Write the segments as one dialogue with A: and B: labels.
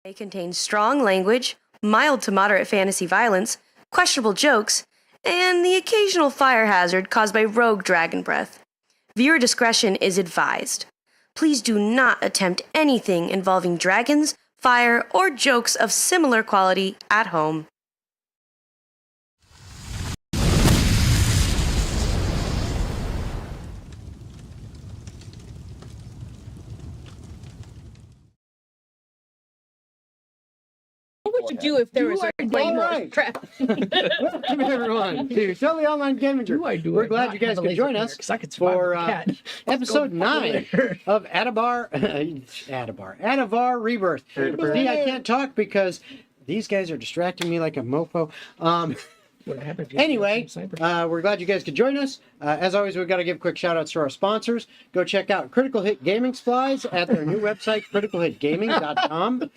A: may contain strong language, mild to moderate fantasy violence, questionable jokes, and the occasional fire hazard caused by rogue dragon breath. Viewer discretion is advised. Please do not attempt anything involving dragons, fire, or jokes of similar quality at home.
B: What would you do if there was a way more crap?
C: Welcome everyone to Totally Online Gaming. We're glad you guys could join us for episode 9 of Atavar Rebirth. See, I can't talk because these guys are distracting me like a mofo. Anyway, we're glad you guys could join us. As always, we've got to give quick shout outs to our sponsors. Go check out Critical Hit Gaming Supplies at their new website, criticalhitgaming.com.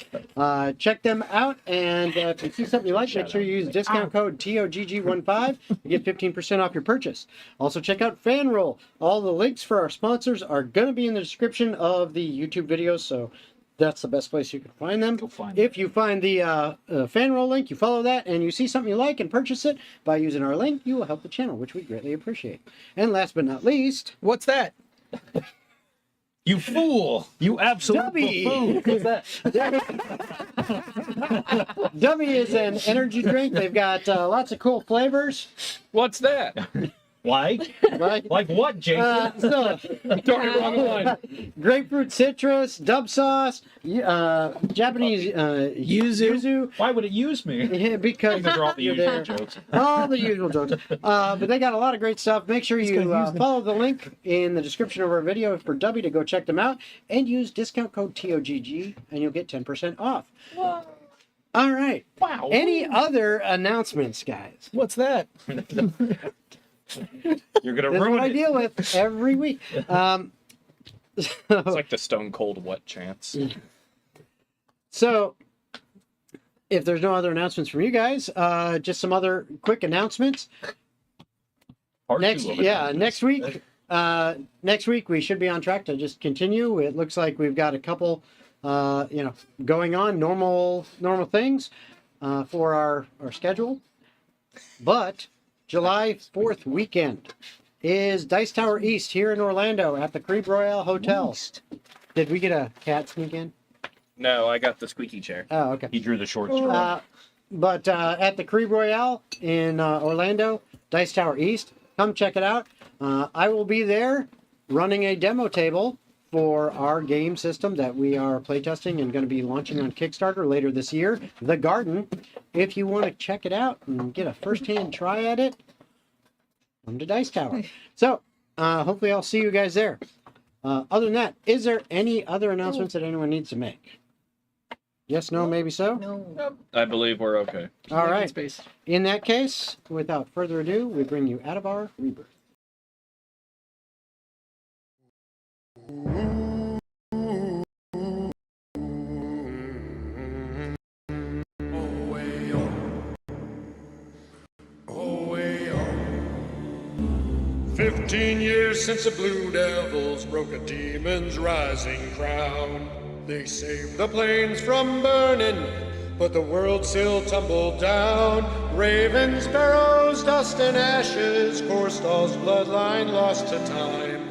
C: Check them out, and if you see something you like, make sure you use discount code TOGG15 to get 15% off your purchase. Also, check out FanRoll. All the links for our sponsors are going to be in the description of the YouTube videos, so that's the best place you can find them. If you find the FanRoll link, you follow that, and you see something you like and purchase it by using our link, you will help the channel, which we greatly appreciate. And last but not least...
D: What's that? You fool! You absolute fool! What's that?
C: Dubby is an energy drink. They've got lots of cool flavors.
D: What's that? Like what, Jason?
C: Wrong one. Grapefruit citrus, dub sauce, Japanese yuzu.
D: Why would it use me?
C: Yeah, because
D: they're all the usual jokes.
C: All the usual jokes. But they got a lot of great stuff. Make sure you follow the link in the description of our video for Dubby to go check them out, and use discount code TOGG, and you'll get 10% off. Whoa. All right.
D: Wow.
C: Any other announcements, guys?
D: What's that? You're gonna ruin
C: what I
D: it.
C: deal with every week.
D: It's like the stone cold what chance.
C: So, if there's no other announcements from you guys, just some other quick announcements. Next week. Next week we should be on track to just continue. It looks like we've got a couple, going on normal things for our schedule, but. July 4th weekend is Dice Tower East here in Orlando at the Crib Royale Hotel. Did we get a cat sneak in?
D: No, I got the squeaky chair.
C: Oh, okay.
D: He drew the short straw.
C: But at the Crib Royale in Orlando, Dice Tower East, come check it out. I will be there running a demo table for our game system that we are playtesting and going to be launching on Kickstarter later this year, The Garden. If you want to check it out and get a first-hand try at it, come to Dice Tower. So, hopefully I'll see you guys there. Other than that, is there any other announcements that anyone needs to make? Yes, no, maybe so?
B: No.
D: I believe we're okay.
C: All right. In that case, without further ado, we bring you Atavar Rebirth.
E: Oh, way on. 15 years since the Blue Devils broke a demon's rising crown. They saved the plains from burning, but the world still tumbled down. Ravens, sparrows, dust and ashes, Korstall's bloodline lost to time.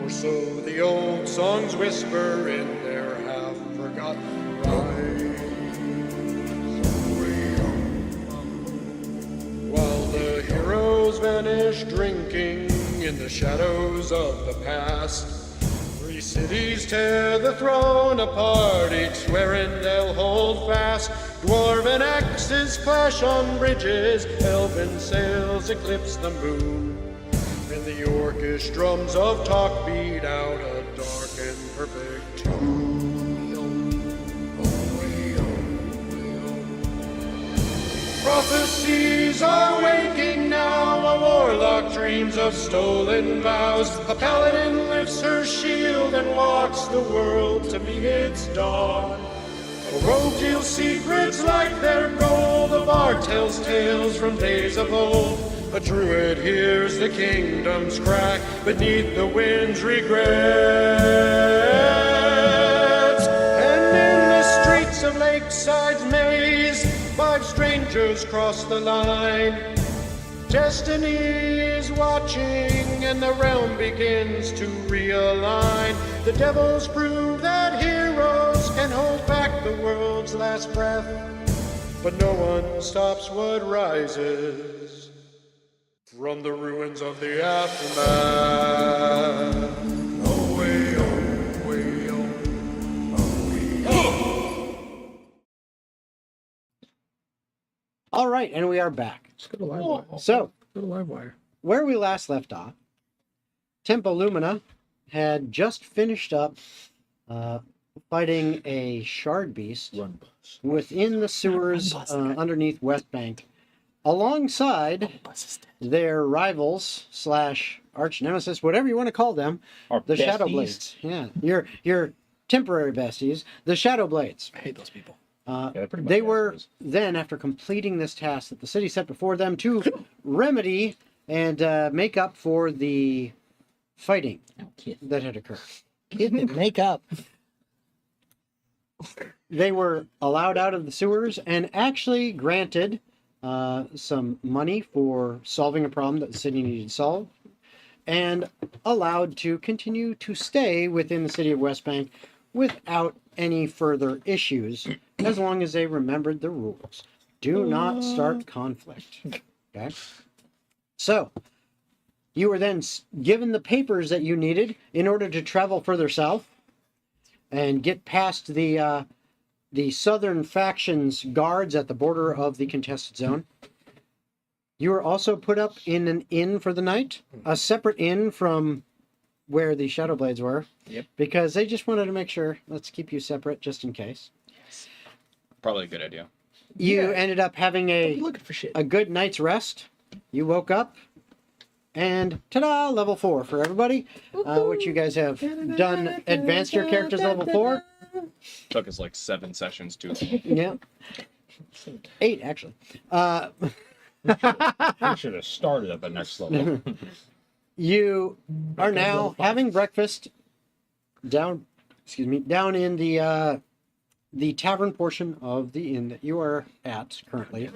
E: Or so the old songs whisper in their half-forgotten rhymes. While the heroes vanish drinking in the shadows of the past, 3 cities tear the throne apart, each swearing they'll hold fast. Dwarven axes clash on bridges, elven sails eclipse the moon, and the orcish drums of talk beat out a dark and perfect tune. Prophecies are waking now, a warlock dreams of stolen vows. A paladin lifts her shield and walks the world to meet its dawn. A rogue deals secrets like their gold, a bard tells tales from days of old. A druid hears the kingdom's crack beneath the wind's regrets. And in the streets of cross the line. Destiny is watching and the realm begins to realign. The devils prove that heroes can hold back the world's last breath, but no one stops what rises from the ruins of the aftermath. Oh, way, oh, way, oh, oh, way, oh.
C: All right, and we are back.
B: Let's go to Livewire.
C: So,
B: Go to Livewire.
C: where we last left off, Tempo Lumina had just finished up fighting a shard beast within the sewers underneath West Bank, alongside their rivals slash arch nemesis, whatever you want to call them, the Shadow Blades. Yeah, your temporary besties, the Shadow Blades.
B: I hate those people.
C: They were then, after completing this task that the city set before them to remedy and make up for the fighting that had occurred.
B: Make up.
C: They were allowed out of the sewers and actually granted some money for solving a problem that the city needed solved, and allowed to continue to stay within the city of West Bank without any further issues, as long as they remembered the rules. Do not start conflict. Okay? So, you were then given the papers that you needed in order to travel further south and get past the southern faction's guards at the border of the contested zone. You were also put up in an inn for the night, a separate inn from where the Shadow Blades were.
D: Yep.
C: Because they just wanted to make sure, let's keep you separate just in case.
D: Yes. Probably a good idea.
C: You ended up having
B: Looking for shit.
C: a good night's rest. You woke up, and ta-da, level 4 for everybody. Which you guys have done, advanced your characters level 4.
D: Took us like 7 sessions to.
C: Yeah. 8, actually.
F: I should have started at the next level.
C: You are now having breakfast down in the tavern portion of the inn that you are at currently.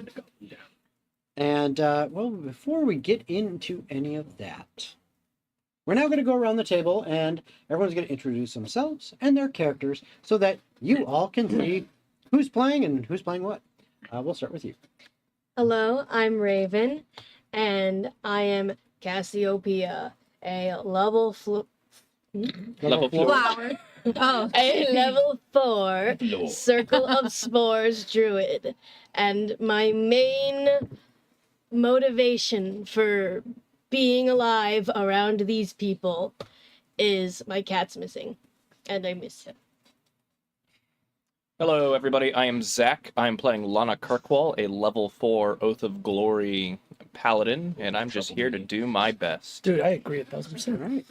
C: And well, before we get into any of that, we're now going to go around the table and everyone's going to introduce themselves and their characters so that you all can see who's playing and who's playing what. We'll start with you.
G: Hello, I'm Raven, and I am Cassiopeia, a level
D: Level
G: flower. Oh, a level 4 Circle of Spores druid. And my main motivation for being alive around these people is my cat's missing, and I miss him.
D: Hello, everybody. I am Zach. I'm playing Lana Kirkwall, a level 4 Oath of Glory paladin, and I'm just here to do my best.
B: Dude, I agree 1,000%.
C: All right.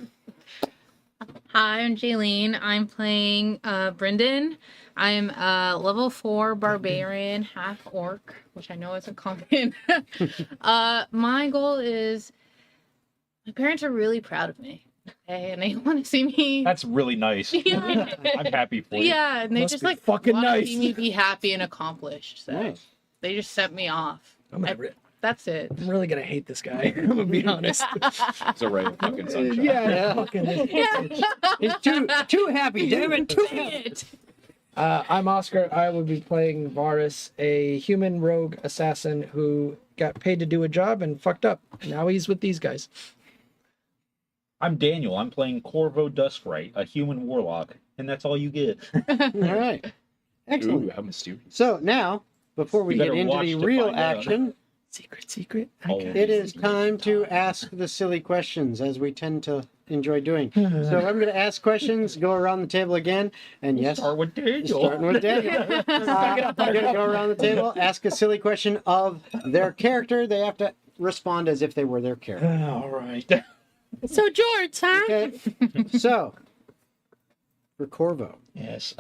H: Hi, I'm Jaylene. I'm playing Brendan. I'm a level 4 barbarian, half orc, which I know isn't common. My goal is, my parents are really proud of me. Okay, and they want to see me.
F: That's really nice.
H: Yeah.
F: I'm happy for you.
H: Yeah, and they
B: Must
H: just
B: be
H: like
B: fucking
H: want to
B: nice.
H: see me be happy and accomplished. So
C: Nice.
H: they just sent me off. That's it.
B: I'm really gonna hate this guy. I'm gonna be honest.
D: It's a ray of fucking sunshine.
C: Yeah.
B: Fucking.
C: He's too happy, damn it. Too
H: Dang
C: happy.
H: it.
B: I'm Oscar. I will be playing Varus, a human rogue assassin who got paid to do a job and fucked up. Now he's with these guys.
F: I'm Daniel. I'm playing Corvo Duskrite, a human warlock, and that's all you get.
C: All right. Excellent.
D: Ooh, how mysterious.
C: So now, before we
F: You
C: get
F: better
C: into
F: watch
C: the
F: to
C: real
F: find out.
C: action,
B: Secret.
F: Oh.
C: it is time to ask the silly questions, as we tend to enjoy doing. So I'm going to ask questions, go around the table again, and yes,
F: Start with Daniel.
C: starting with Daniel. I'm going to go around the table, ask a silly question of their character. They have to respond as if they were their character.
F: All right.
H: So George, huh?
C: Okay. So, for Corvo,
F: Yes.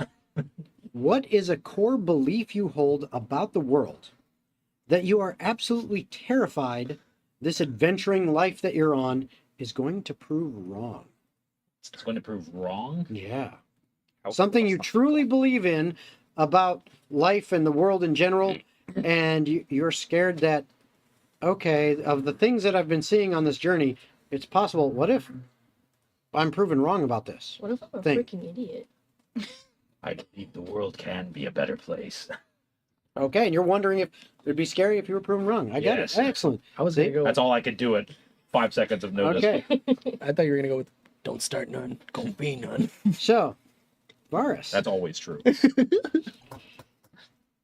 C: what is a core belief you hold about the world that you are absolutely terrified this adventuring life that you're on is going to prove wrong?
F: It's going to prove wrong.
C: Yeah.
D: How
C: Something you truly believe in about life and the world in general, and you're scared that, okay, of the things that I've been seeing on this journey, it's possible. What if I'm proven wrong about this?
G: What if I'm a
C: Thing.
G: freaking idiot?
F: I believe the world can be a better place.
C: Okay, and you're wondering if it'd be scary if you were proven wrong. I get
F: Yes.
C: it. Excellent.
B: I was
C: See?
B: gonna go.
F: That's all I could do at 5 seconds of notice.
C: Okay,
B: I thought you were gonna go with "Don't start none, gonna be none."
C: so Varus.
F: That's always true.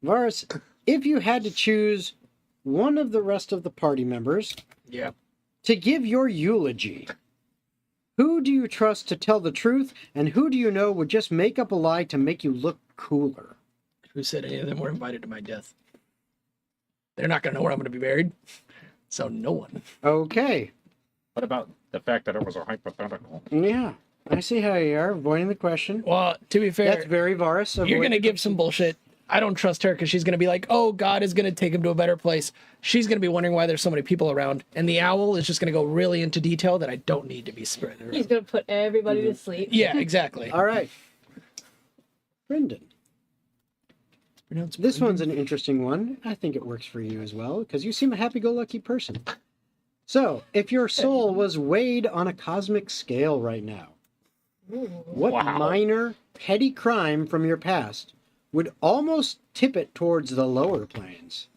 C: Varus, if you had to choose one of the rest of the party members
B: Yeah.
C: to give your eulogy, who do you trust to tell the truth, and who do you know would just make up a lie to make you look cooler?
B: Who said any of them were invited to my death? They're not gonna know where I'm gonna be buried, so no one.
C: Okay,
F: What about the fact that it was a hypothetical?
C: yeah, I see how you are avoiding the question.
B: Well, to be fair,
C: That's very Varus.
B: you're
C: avoid
B: gonna
C: the
B: give some bullshit. I don't trust her because she's gonna be like, "Oh, God is gonna take him to a better place." She's gonna be wondering why there's so many people around, and the owl is just gonna go really into detail that I don't need to be spread around.
G: He's gonna put everybody to sleep.
B: Yeah, exactly.
C: All right, Brendan.
B: Pronounce
C: This
B: Brendan.
C: one's an interesting one. I think it works for you as well because you seem a happy-go-lucky person. So, if your soul was weighed on a cosmic scale right now, what
F: Wow.
C: minor, petty crime from your past would almost tip it towards the lower planes?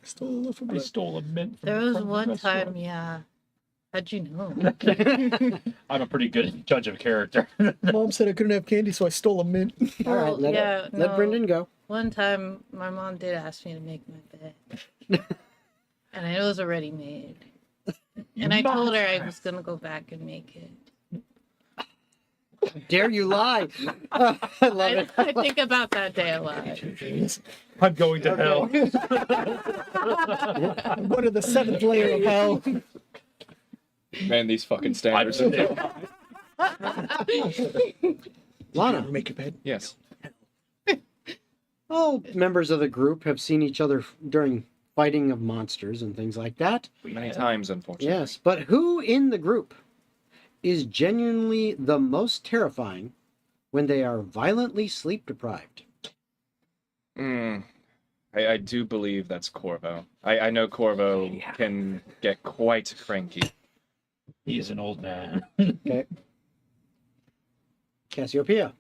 B: Stole a loaf of
F: I
B: bread.
F: stole a mint from
H: There
F: the
H: was
F: front
H: one
F: restaurant.
H: time, yeah. How'd you know?
F: I'm a pretty good judge of character.
B: Mom said I couldn't have candy, so I stole a mint.
C: All right,
H: Well, yeah,
C: let
H: no.
C: Brendan go.
H: One time, my mom did ask me to make my bed, and it was already made. And I told her I was gonna go back and make it.
C: Dare you lie? I love it.
H: I think about that day a lot.
F: I'm going to hell.
B: I'm going to the 7th layer of hell.
D: Man, these fucking standards.
C: Lana,
B: Make your bed.
D: Yes.
C: all members of the group have seen each other during fighting of monsters and things like that.
D: Many times, unfortunately.
C: Yes, but who in the group is genuinely the most terrifying when they are violently sleep deprived?
D: I do believe that's Corvo. I know Corvo can get quite cranky.
F: He's an old man.
C: Okay. Cassiopeia.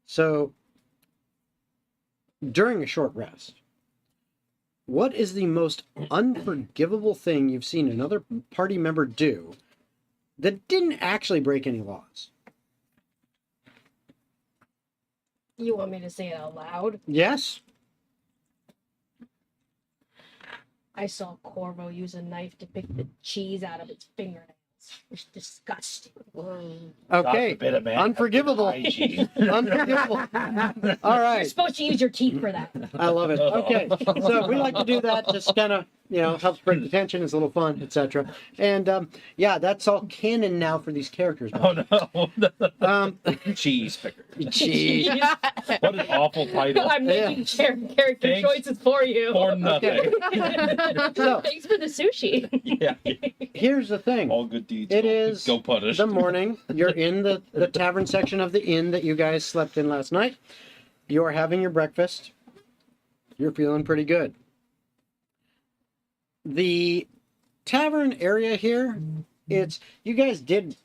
C: So, during a short rest, what is the most unforgivable thing you've seen another party member do that didn't actually break any laws?
G: You want me to say it out loud?
C: Yes?
G: I saw Corvo use a knife to pick the cheese out of its fingernails. It's disgusting.
C: Okay.
F: forbid a man
C: Unforgivable.
F: hygiene.
C: Unforgivable. All
G: You're
C: right.
G: supposed to use your teeth for that.
C: I love it. Okay. So we like to do that. Just kind of, helps break the tension. It's a little fun, etc. And yeah, that's all canon now for these characters.
F: Oh no!
D: Cheese picker.
C: Gee.
F: What an awful title.
G: I'm making character
F: Thanks.
G: choices for you.
F: For nothing.
C: So
G: Thanks for the sushi.
F: Yeah.
C: here's the thing.
F: All good deeds.
C: It is
F: go punished.
C: the morning. You're in the tavern section of the inn that you guys slept in last night. You're having your breakfast. You're feeling pretty good. The tavern area here, you guys did,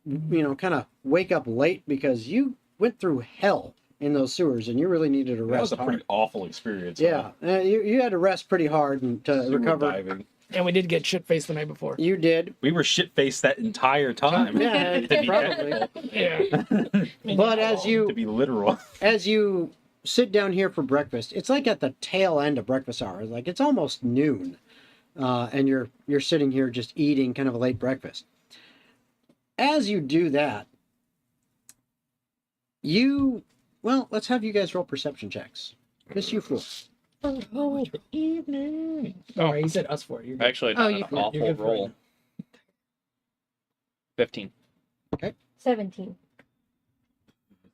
C: kind of wake up late because you went through hell in those sewers and you really needed a rest.
F: That was a
C: hard.
F: pretty awful experience.
C: Yeah, you had to rest pretty hard and to
F: Sewer
C: recover.
F: diving.
B: And we did get shit faced the night before.
C: You did.
F: We were shit faced that entire time.
C: Yeah,
F: To be
C: probably.
F: technical.
B: Yeah.
C: But as
F: To
C: you
F: be literal.
C: sit down here for breakfast, it's like at the tail end of breakfast hour. Like it's almost noon, and you're sitting here just eating kind of a late breakfast. As you do that, let's have you guys roll perception checks. Just you four.
B: Oh, he said us for it. You're good.
D: Actually,
H: Oh,
D: not
H: you-
D: an
B: you're
D: awful
B: good for
D: roll. 15.
G: 17.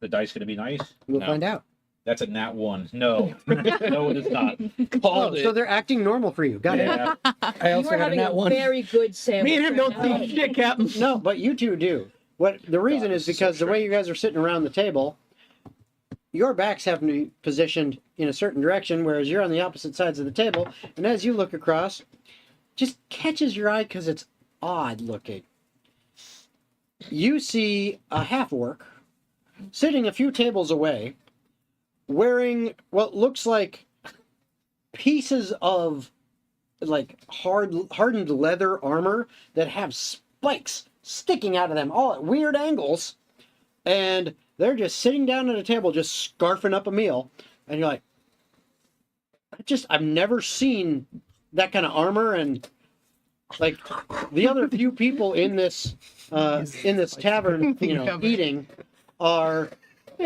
F: The dice going to be nice?
C: We'll
D: No.
C: find out.
F: That's a nat 1. No. No, it is not.
C: Oh, so they're acting normal for you. Got it.
F: Yeah.
B: I
G: You
B: also
G: were
B: got a
G: having
B: nat
G: a
B: one.
G: very good sandwich.
B: Me and him don't
G: right now.
B: see shit, Captain.
C: No, but you two do. What the reason
F: God,
C: is
F: this is so
C: because the way you guys are sitting around the table, your backs have to be positioned in a certain direction, whereas you're on the opposite sides of the table. And as you look across, just catches your eye because it's odd looking. You see a half-orc sitting a few tables away, wearing what looks like pieces of like hardened leather armor that have spikes sticking out of them all at weird angles, and they're just sitting down at a table just scarfing up a meal, and you're like, I've never seen that kind of armor. And like the other few people in this tavern, eating are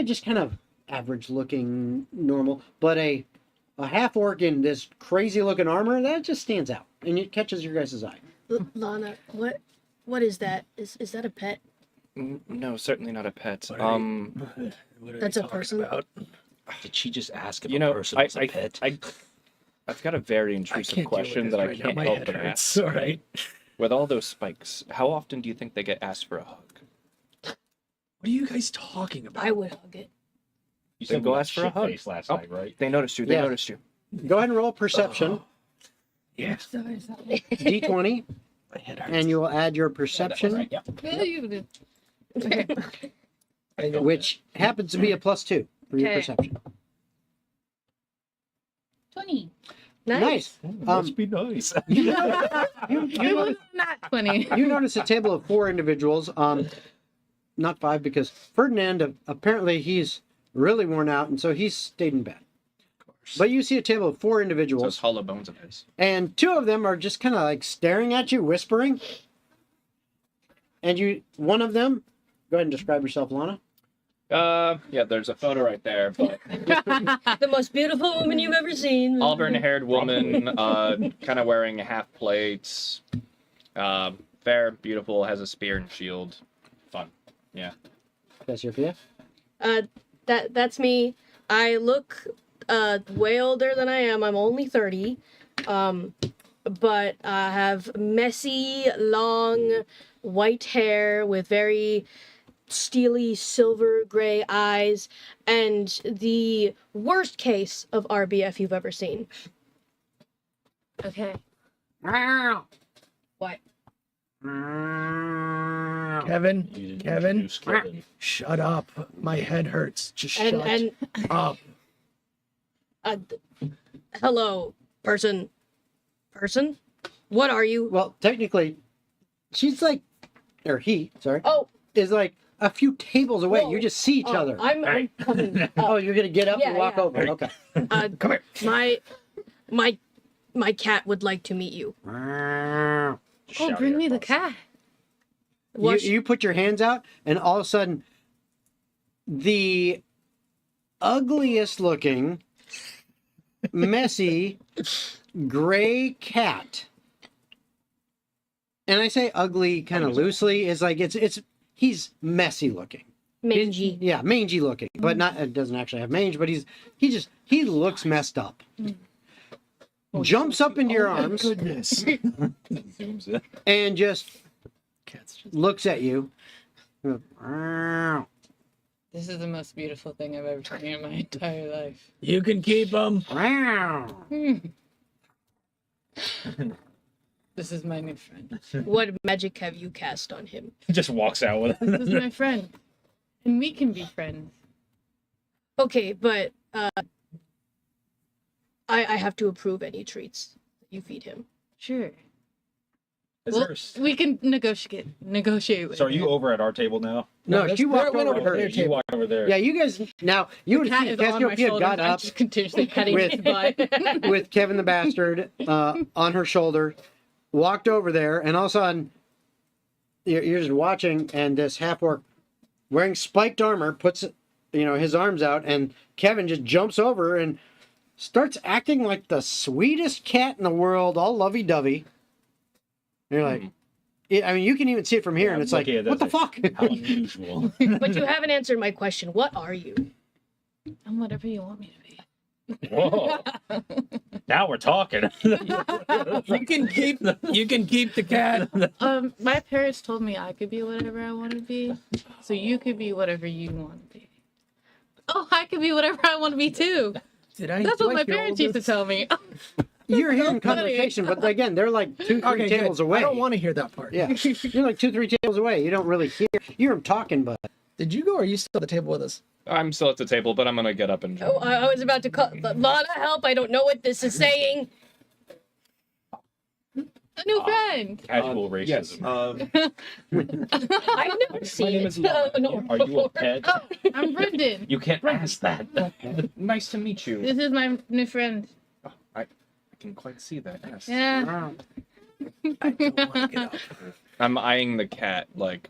C: just kind of average looking, normal, but a half orc in this crazy looking armor that just stands out and it catches your guys' eye.
G: Lana, what is that? Is that a pet?
D: No, certainly not a pet.
B: What are
G: That's
B: they
G: a
B: talking
G: person?
B: about?
F: Did she just ask if
D: You
F: a
D: know,
F: person was a pet?
D: I've got a very
B: I
D: intrusive
B: can't
D: question
B: deal
D: that
B: with
D: I
B: this right now.
D: can't
B: My
D: help
B: head
D: but
B: hurts.
D: ask.
B: All right.
D: With all those spikes, how often do you think they get asked for a hug?
B: What are you guys talking about?
G: I would hug it.
F: You
D: Then
F: said
D: go
F: we got
D: ask for a hug.
F: shit-faced last
D: Oh.
F: night, right?
D: They noticed you. They
C: Yeah.
D: noticed you.
C: Go ahead and roll perception,
B: Yeah,
C: D20,
B: my head hurts.
C: and you will add your perception,
H: Okay.
C: which happens to be a +2 for your
H: Okay.
C: perception.
H: 20.
C: Nice.
F: Must be nice.
C: You
H: It was not 20.
C: you notice a table of 4 individuals, not 5, because Ferdinand, apparently he's really worn out, and so he's stayed in bed. But you see a table of 4
D: Those
C: individuals,
D: hollow bones of his.
C: and 2 of them are just kind of like staring at you, whispering. And one of them, go ahead and describe yourself, Lana.
D: Yeah, there's a photo right there, but
G: The most beautiful woman you've ever seen.
D: auburn-haired woman, kind of wearing half plates, fair, beautiful, has a spear and shield. Fun. Yeah.
C: That's your fear.
G: That's me. I look way older than I am. I'm only 30. But I have messy, long, white hair with very steely silver gray eyes and the worst case of RBF you've ever seen.
H: Okay.
G: What?
B: Kevin,
F: You didn't
B: Kevin,
F: introduce Kevin.
B: shut up. My head hurts. Just
G: And
B: shut up.
G: hello, person. What are you?
C: Well, technically, she's like, or he, sorry,
G: Oh,
C: is like a few tables away.
G: Whoa.
C: You just see each other.
G: I'm coming.
C: Oh, you're gonna get up and
G: Yeah,
C: walk
G: yeah.
C: over. Okay.
B: Come here.
G: My cat would like to meet you.
H: Oh,
F: Shout
H: bring
F: it
H: me the
F: across.
H: cat.
C: You put your hands out, and all of a sudden, the ugliest looking, messy, gray cat. And I say ugly kind of loosely. Is like he's messy looking.
G: Mangy.
C: Yeah, mangy looking, but not. It doesn't actually have mange, but he looks messed up. Jumps up into your arms
B: Goodness.
F: Zooms in.
C: and just
B: Cat's just-
C: looks at you.
H: This is the most beautiful thing I've ever seen in my entire life.
B: You can keep them.
H: This is my new friend.
G: What magic have you cast on him?
F: Just walks out with it.
H: This is my friend. And we can be friends.
G: Okay, but I have to approve any treats that you feed him.
H: Sure.
F: Is
H: Well,
F: there a-
H: we can negotiate with
F: So are you
H: him.
F: over at our table now?
C: No,
B: that's-
C: she walked
B: went
C: over
B: over
C: to
B: there.
C: her.
F: You walked over there.
C: Yeah, you guys now you would
H: Cat
C: see
H: is on my
C: Cassiopeia
H: shoulder.
C: got
H: I'm
C: up
H: just continuously petting
C: with-
H: his butt.
C: with Kevin the Bastard on her shoulder, walked over there, and all of a sudden you're just watching, and this half orc wearing spiked armor puts his arms out, and Kevin just jumps over and starts acting like the sweetest cat in the world, all lovey-dovey. And you're like, I mean, you can even see it from here,
F: Yeah,
C: and it's like,
F: looking at
C: what the
F: this,
C: fuck?
F: How unusual.
G: But you haven't answered my question. What are you?
H: I'm whatever you want me to be.
F: Whoa. Now we're talking.
B: You can keep the cat.
H: My parents told me I could be whatever I want to be, so you could be whatever you want to be. Oh, I can be whatever I want to be too. That's what my parents used to tell me.
C: You're hearing
H: funny.
C: conversation, but again, they're like 2-3 tables away.
B: I don't want to hear that part.
C: Yeah, you're like 2-3 tables away. You don't really hear. You hear them talking, but
B: Did you go, or are you still at the table with us?
D: I'm still at the table, but I'm gonna get up and join.
G: Oh, I was about to call Lana, help! I don't know what this is saying.
H: A new friend.
F: Casual
D: yes.
F: racism.
G: I've never seen
D: name
G: it.
D: is Lana.
G: No,
F: Are you a pet?
H: Oh, I'm Brendan.
F: You can't ask that.
D: Nice to meet you.
H: This is my new friend.
D: I can quite see that. Yes.
H: Yeah.
B: I don't want to get up.
D: I'm eyeing the cat like.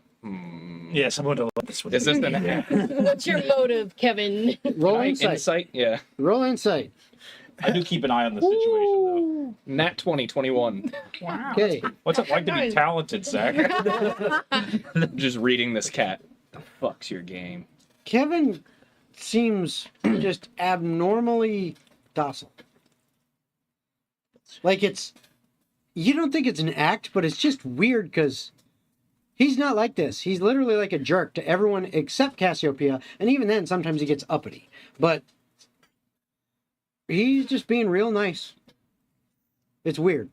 F: Yeah, someone to let this one.
D: Is this an
G: What's your motive, Kevin?
C: roll insight.
D: insight? Yeah.
C: Roll insight.
F: I do keep an eye on the situation,
D: Nat 2021.
H: Wow.
C: Okay.
F: though. What's it like to be talented, Zach?
D: Just reading this cat. The fuck's your game?
C: Kevin seems just abnormally docile. Like you don't think it's an act, but it's just weird because he's not like this. He's literally like a jerk to everyone except Cassiopeia, and even then, sometimes he gets uppity. But he's just being real nice. It's weird.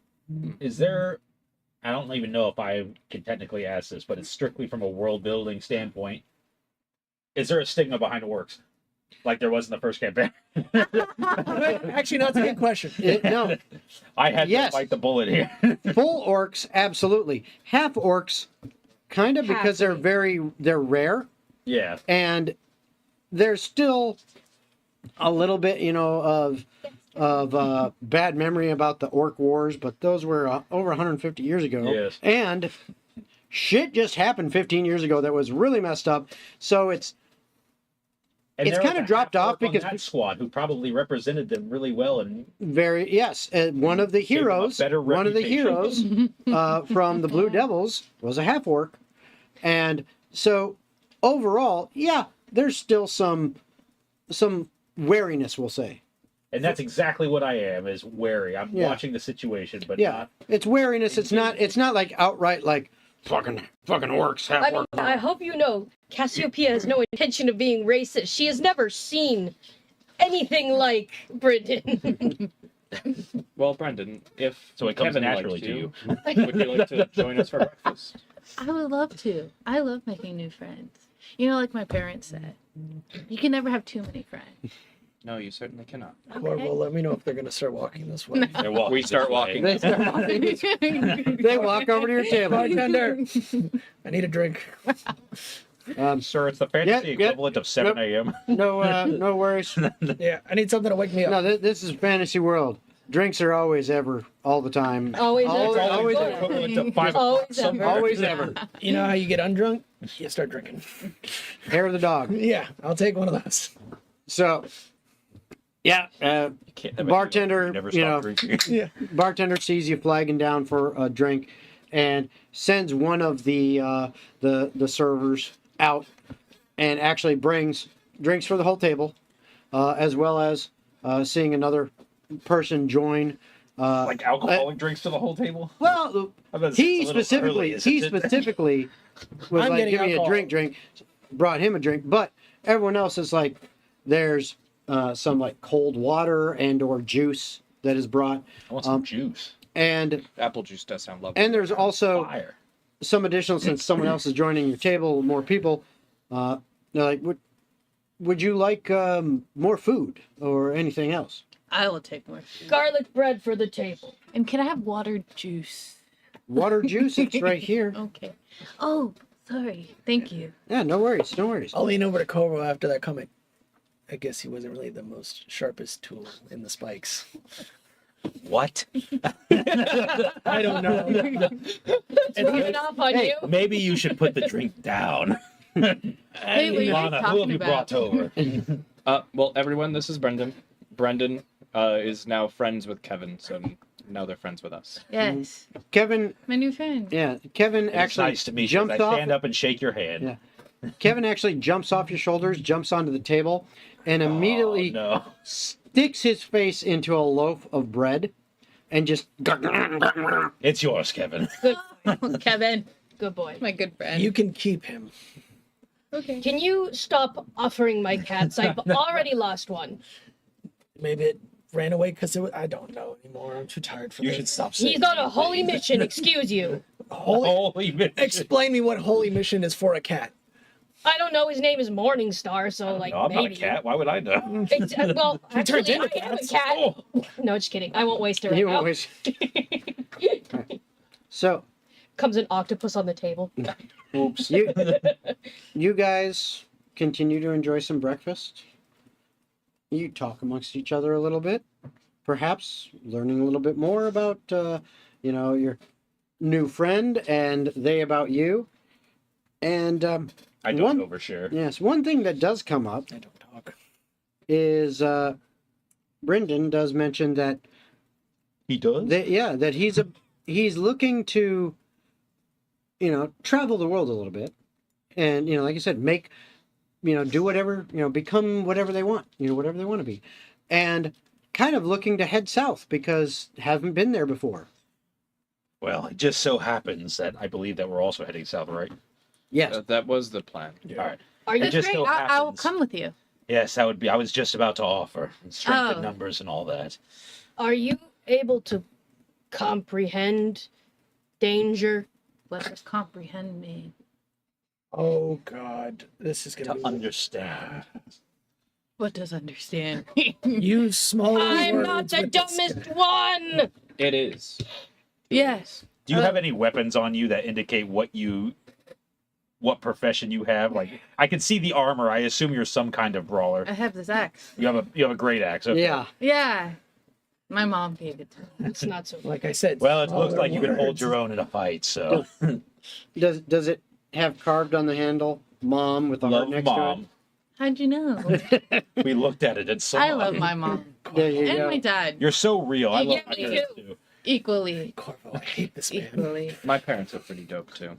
F: Is there? I don't even know if I can technically ask this, but it's strictly from a world building standpoint. Is there a stigma behind orcs, like there was in the first campaign?
B: Actually, no, that's a good question.
C: No,
F: I had
C: Yes.
F: to bite the bullet here.
C: full orcs, absolutely. Half orcs, kind of because they're rare.
F: Yeah.
C: And there's still a little bit, of bad memory about the orc wars, but those were over 150 years ago.
F: Yes.
C: And shit just happened 15 years ago that was really messed up. So it's
F: And
C: It's
F: there was
C: kinda
F: a
C: dropped
F: half
C: off
F: orc on
C: because-
F: that squad who probably represented them really well, and
C: one of the
F: Gave them a
C: heroes,
F: better
C: one of the
F: reputation.
C: heroes from the Blue Devils was a half orc, and so overall, yeah, there's still some wariness, we'll say.
F: that's exactly what I am, is wary. I'm
C: Yeah.
F: watching the situation, but
C: Yeah,
F: not.
C: it's wariness. It's not like outright like fucking orcs, half
G: I mean,
C: orcs.
G: I hope you know, Cassiopeia has no intention of being racist. She has never seen anything like Brendan.
D: Well, Brendan, if
F: So it comes
D: Kevin
F: naturally
D: liked
F: to you.
D: would you like to join us for breakfast?
H: I would love to. I love making new friends. Like my parents said, you can never have too many friends.
D: No, you certainly cannot.
B: Corvo, let me know if they're going to start walking this way.
F: They're walking
D: We start
F: this way.
D: walking.
C: They start walking. They walk over to your table.
B: Bartender, I need a drink.
F: Sir, it's the fantasy
C: Yeah,
F: equivalent of 7 a.m.
C: No worries.
B: Yeah, I need something to wake me up.
C: No, this is fantasy world. Drinks are always ever, all the time.
G: Always,
C: Always,
G: ever.
C: always,
F: the
C: ever.
F: equivalent of 5
G: Always
F: o'clock somewhere.
G: ever.
C: Always ever.
B: You know how you get undrunk? You start drinking.
C: Hair of the dog.
B: Yeah, I'll take one of those.
C: So, yeah,
F: Can't have
C: Bartender,
F: anyone who never
C: you
F: stopped
C: know,
F: drinking.
B: Yeah.
C: bartender sees you flagging down for a drink, and sends one of the servers out, and actually brings drinks for the whole table, as well as seeing another person join.
F: Like alcoholic drinks to the whole table?
C: Well,
F: I bet it's a
C: he
F: little
C: specifically,
F: early, isn't it?
C: was
B: I'm
C: like,
B: getting
C: give me a
B: alcohol.
C: drink, brought him a drink, but everyone else is like, there's some like cold water and or juice that is brought,
F: I want some juice.
C: and
D: Apple juice does sound lovely.
C: and there's also
F: Fire.
C: some additional, since someone else is joining your table, more people. They're like, would you like more food or anything else?
H: I will take more food.
G: Garlic bread for the table.
H: And can I have water juice?
C: Water, juice, it's right here.
H: Okay. Oh, sorry. Thank you.
C: Yeah, no worries, no worries.
B: I'll lean over to Corvo after that comment. I guess he wasn't really the most sharpest tool in the spikes.
F: What?
B: I don't know.
G: Rubbing off on
C: Hey,
G: you.
F: Maybe you should put the drink down.
H: Wait, what are you
F: Lana, who have
H: talking
F: you brought
H: about?
F: over?
D: Well, everyone, this is Brendan. Brendan is now friends with Kevin, so now they're friends with us.
H: Yes,
C: Kevin,
H: my new friend.
C: yeah, Kevin
F: It's
C: actually
F: nice to meet you.
C: jumps
F: I
C: off.
F: stand up and shake your hand.
C: Yeah. Kevin actually jumps off your shoulders, jumps onto the table, and immediately
F: Oh, no.
C: sticks his face into a loaf of bread, and just
F: It's yours, Kevin.
H: Kevin,
G: Good boy.
H: my good friend.
B: You can keep him.
H: Okay.
G: Can you stop offering my cats? I've already lost one.
B: Maybe it ran away because I don't know anymore. I'm too tired for
F: You
B: this.
F: should stop saying
G: He's on a holy mission, excuse you.
F: holy mission.
B: Explain me what holy mission is for a cat.
G: I don't know, his name is Morningstar, so like
F: No, I'm
G: maybe.
F: not a cat. Why would I know?
G: Well, actually,
B: turned
G: I
B: into
G: am a
B: cats.
G: cat.
F: Oh.
G: No, just kidding. I won't waste it right
C: You
G: now.
C: always. Alright. So
G: Comes an octopus on the table.
F: Oops.
C: you guys continue to enjoy some breakfast. You talk amongst each other a little bit, perhaps learning a little bit more about your new friend and they about you. And
F: I don't overshare.
C: yes, one thing that does come up
B: I don't talk.
C: is Brendan does mention that
F: He does?
C: that he's looking to travel the world a little bit, and like you said, make do whatever, become whatever they want, whatever they want to be, and kind of looking to head south because haven't been there before.
F: Well, it just so happens that I believe that we're also heading south, right?
C: Yes.
D: That was the plan.
F: All right.
G: Are you
F: It just
H: Great.
F: so
H: I will
F: happens-
H: come with you.
F: Yes, that would be. I was just about to offer strength
H: Oh.
F: in numbers and all that.
G: Are you able to comprehend danger?
H: What does comprehend mean?
B: Oh God, this is gonna
F: To
B: be
F: understand.
H: What does understand?
B: use smaller
G: I'm
B: words
G: not the
B: with this.
G: dumbest one!
D: It is.
H: Yes.
F: Do you have any weapons on you that indicate what profession you have? Like, I can see the armor. I assume you're some kind of brawler.
H: I have this axe.
F: You have a great axe. Okay.
C: Yeah.
H: Yeah. My mom gave it to me.
G: It's not so
B: Like I said.
F: Well, it looks
B: smaller
F: like you can hold
B: words.
F: your own in a fight. So,
C: Does it have carved on the handle "Mom" with the heart
F: love
C: next
F: mom.
H: How'd you know?
F: We looked at it and saw.
H: I love my mom.
C: to it? There you
H: And
C: go.
H: my dad.
F: You're so real. I
G: Yeah,
F: love my
G: me
F: parents
G: too.
F: too.
H: Equally.
B: Corvo, I hate this man.
H: Equally.
D: My parents are pretty dope too.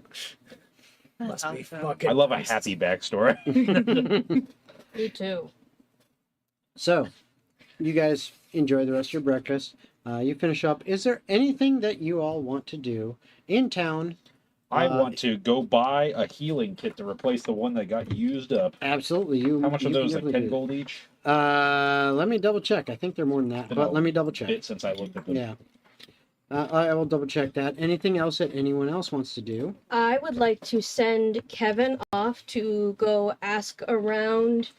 B: Must be
H: Awesome.
B: fucking.
F: I love a
B: racist.
F: happy backstory.
G: Me too.
C: So, you guys enjoy the rest of your breakfast. You finish up. Is there anything that you all want to do in town?
F: I want to go buy a healing kit to replace the one that got used up.
C: Absolutely.
F: How much are
C: you
F: those?
C: can
F: Like
C: definitely
F: 10
C: do
F: gold each?
C: that. Let me double check. I think they're more than that,
F: Then
C: but
F: I'll
C: let me double check.
F: Bit since I looked at them.
C: Yeah. I will double check that. Anything else that anyone else wants to do?
G: I would like to send Kevin off to go ask around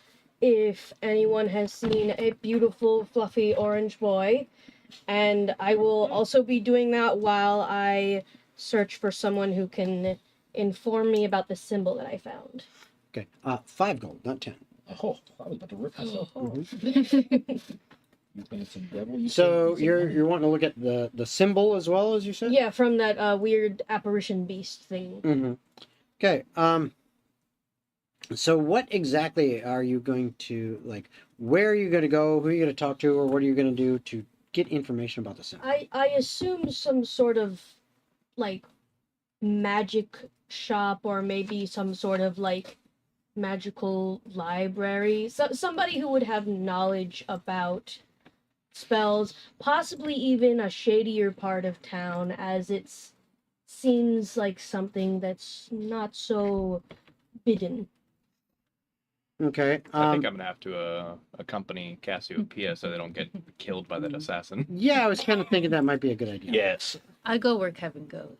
G: if anyone has seen a beautiful, fluffy orange boy. And I will also be doing that while I search for someone who can inform me about the symbol that I found.
C: Okay. 5 gold, not 10.
F: Oh, I was about to rip myself. You fancy devil. You
C: So
F: fancy
C: you're wanting to look at the symbol as well, as you said?
G: Yeah, from that weird apparition beast thing.
C: Mm-hmm. Okay. So what exactly are you going to, like, where are you going to go? Who are you going to talk to? Or what are you going to do to get information about the symbol?
G: I assume some sort of like magic shop or maybe some sort of like magical library. So somebody who would have knowledge about spells, possibly even a shadier part of town, as it seems like something that's not so bidden.
C: Okay.
D: I think I'm gonna have to accompany Cassiopeia so they don't get killed by that assassin.
C: Yeah, I was kind of thinking that might be a good idea.
F: Yes.
H: I go where Kevin goes.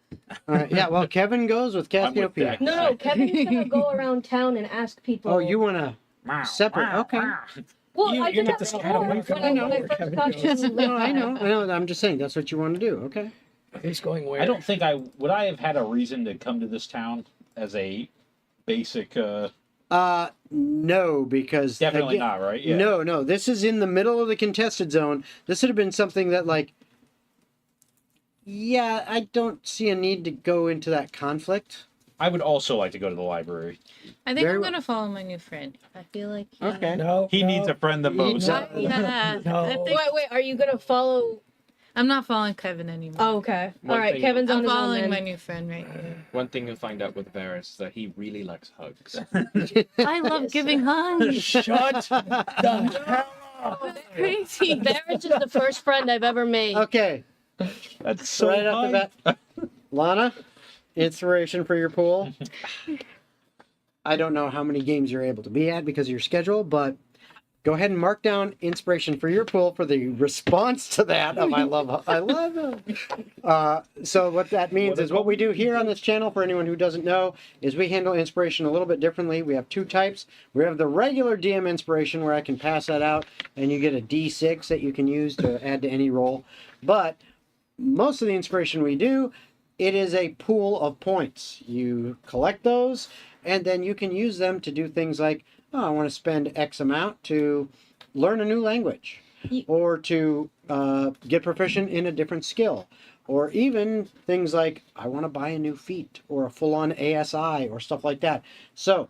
C: All right. Yeah. Well, Kevin goes with
F: I'm with
C: Cassiopeia.
F: that.
G: No, Kevin's gonna go around town and ask people.
C: Oh, you want to separate? Okay.
G: Well,
B: You-
G: I
B: you
G: did
B: get
G: that
B: the
G: before
B: scat away
G: when
B: from
G: I
B: the
G: first
B: Kevin
G: talked to
B: goes.
G: him.
C: No, I know. I'm just saying that's what you want to do. Okay.
B: Who's going where?
F: I don't think I would. I have had a reason to come to this town as a basic.
C: No, because
F: Definitely
C: again-
F: not, right? Yeah.
C: No. This is in the middle of the contested zone. This would have been something that, like, yeah, I don't see a need to go into that conflict.
F: I would also like to go to the library.
H: I think
C: Very
H: I'm
C: well.
H: gonna follow my new friend. I feel like
C: Okay.
B: No.
F: He
B: no.
F: needs a friend the most.
C: No.
H: Yeah.
B: No.
H: I think
G: Wait, are you gonna follow?
H: I'm not following Kevin anymore.
G: Oh, okay.
D: One
G: All right,
D: thing-
G: Kevin's on
H: I'm
G: his own
H: following
G: then.
H: my new friend right here.
D: One thing you'll find out with Varys is that he really likes hugs.
H: I love giving hugs.
B: Shut the hell up.
H: Crazy.
G: Barrett is the first friend I've ever made.
C: Okay.
F: That's so
C: right off the
F: high.
C: bat, Lana, inspiration for your pool. I don't know how many games you're able to be at because of your schedule, but go ahead and mark down inspiration for your pool for the response to that of I love it. So what that means is what we do here on this channel, for anyone who doesn't know, is we handle inspiration a little bit differently. We have two types. We have the regular DM inspiration where I can pass that out and you get a D6 that you can use to add to any roll. But most of the inspiration we do, it is a pool of points. You collect those and then you can use them to do things like, oh, I want to spend X amount to learn a new language, or to get proficient in a different skill, or even things like I want to buy a new feat or a full-on ASI or stuff like that. So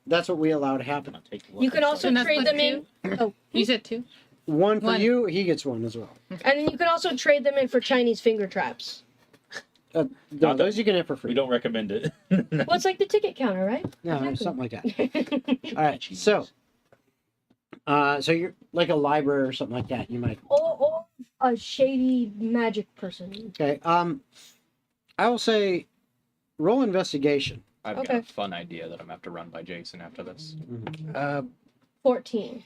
C: that's what we allow to happen.
G: You can also
H: And that's
G: trade
H: like
G: them in. Oh,
H: You said 2?
C: One for
H: One.
C: you, he gets one as well.
G: and then you can also trade them in for Chinese finger traps.
C: No, those you can have for free.
F: We don't recommend it.
G: Well, it's like the ticket counter, right?
C: No, something like that. All right, so you're like a library or something like that. You might.
G: Or a shady magic person.
C: Okay. I will say, roll investigation.
D: I've got
G: Okay.
D: a fun idea that I'm gonna have to run by Jason after this.
G: 14.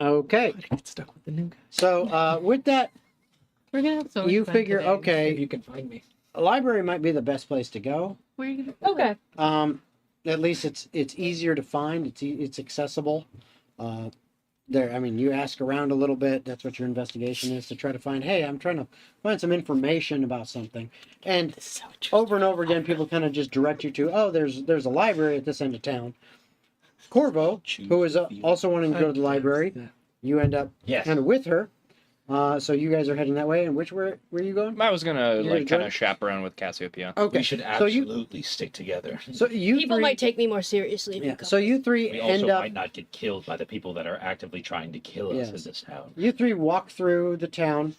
C: Okay.
B: Get stuck with the new guy.
C: So with that,
H: We're gonna have so much
C: you
H: fun
C: figure,
H: today.
B: If
C: okay,
B: you can find me.
C: a library might be the best place to go.
H: Where are you gonna
G: Okay.
C: At least it's easier to find. It's accessible. There, I mean, you ask around a little bit. That's what your investigation is, to try to find. Hey, I'm trying to find some information about something. And over and over again, people kind of just direct you to, oh, there's a library at this end of town. Corvo, who is also wanting to go to the library, you end up
F: Yes.
C: kind of with her. So you guys are heading that way. And where are you going?
D: I was gonna
C: You're
D: like
C: gonna
D: kind
C: join?
D: of chaperone with Cassiopeia.
C: Okay.
F: We should
C: So you
F: absolutely stick together.
C: so you
G: People
C: three,
G: might take me more seriously. If
C: yeah.
G: you go.
C: So you three
F: We
C: end
F: also
C: up.
F: might not get killed by the people that are actively trying to kill us
C: Yes.
F: in this town.
C: You three walk through the town.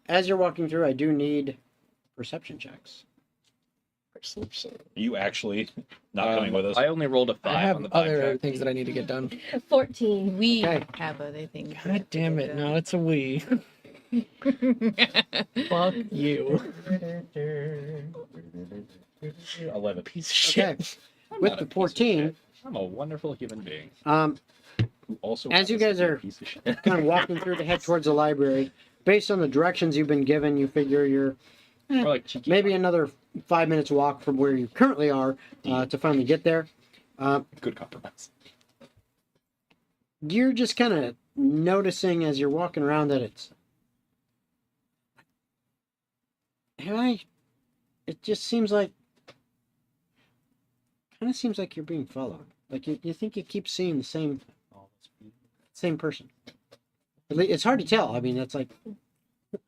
C: As you're walking through, I do need perception checks.
G: Perception.
F: Are you actually not coming with us?
D: I only rolled a 5
B: I have
D: on the
B: other
D: blackjack.
B: things that I need to get done.
G: 14.
H: We
C: Okay.
H: have other things.
B: God damn it! No, it's a we. Fuck you,
F: 11.
B: piece of shit.
C: Okay. With the 14,
D: I'm a wonderful human being.
F: Who also
C: As you
F: happens
C: guys
F: to be a
C: are
F: piece of shit.
C: kind of walking through to head towards the library, based on the directions you've been given, you figure you're
D: Or like cheeky.
C: maybe another 5 minutes walk from where you currently are to finally get there.
D: Good compromise.
C: You're just kind of noticing as you're walking around that it just seems like, kind of seems like you're being followed. Like you think you keep seeing the same person. It's hard to tell. I mean, it's like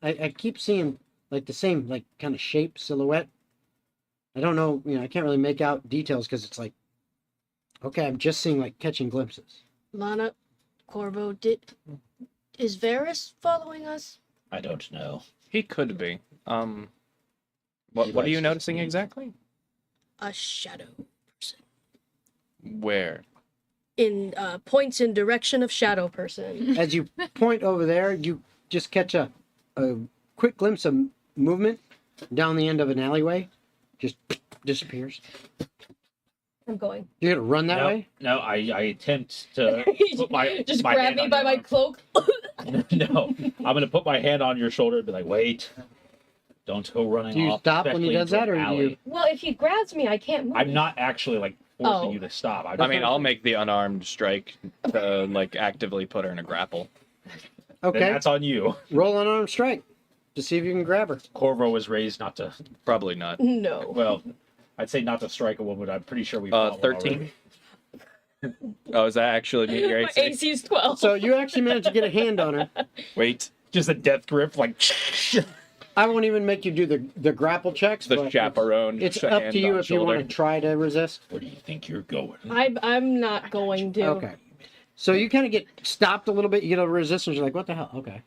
C: I keep seeing like the same like kind of shape, silhouette. I don't know, I can't really make out details because it's like, okay, I'm just seeing like catching glimpses.
G: Lana, Corvo, is Varys following us?
F: I don't know.
D: He could be. What are you noticing exactly?
G: A shadow person.
D: Where?
G: In points in direction of shadow person.
C: As you point over there, you just catch a quick glimpse of movement down the end of an alleyway. Just disappears.
G: I'm going.
C: You're gonna run that
F: no,
C: way?
F: No, I attempt to put my
G: Just
F: my
G: grab
F: hand
G: me
F: on
G: by
F: your
G: my
F: arm.
G: cloak.
F: No, I'm gonna put my hand on your shoulder and be like, "Wait, don't go running
C: Do you
F: off."
C: stop when he
F: especially
C: does
F: into
C: that,
F: an
C: or do
F: alley.
C: you?
G: Well, if he grabs me, I can't move.
F: I'm not actually like forcing
G: Oh.
F: you to stop.
D: I mean, I'll make the unarmed strike to like actively put her in a grapple.
F: Then
C: Okay.
F: that's on you.
C: Roll an arm strike to see if you can grab her.
F: Corvo was raised not to.
D: Probably not.
G: No.
F: Well, I'd say not to strike a woman. I'm pretty sure we.
D: 13. Oh, is that actually meet your
G: My
D: AC?
G: AC is 12.
C: So you actually managed to get a hand on her.
D: Wait,
F: Just a death grip, like.
C: I won't even make you do the grapple checks.
D: the
C: but
D: chaperone.
C: It's up
D: hand
C: to you
D: on
C: if you
D: shoulder.
C: want to try to resist.
F: Where do you think you're going?
G: I'm not going to.
C: Okay. So you kind of get stopped a little bit. You get a resistance. You're like, what the hell? Okay.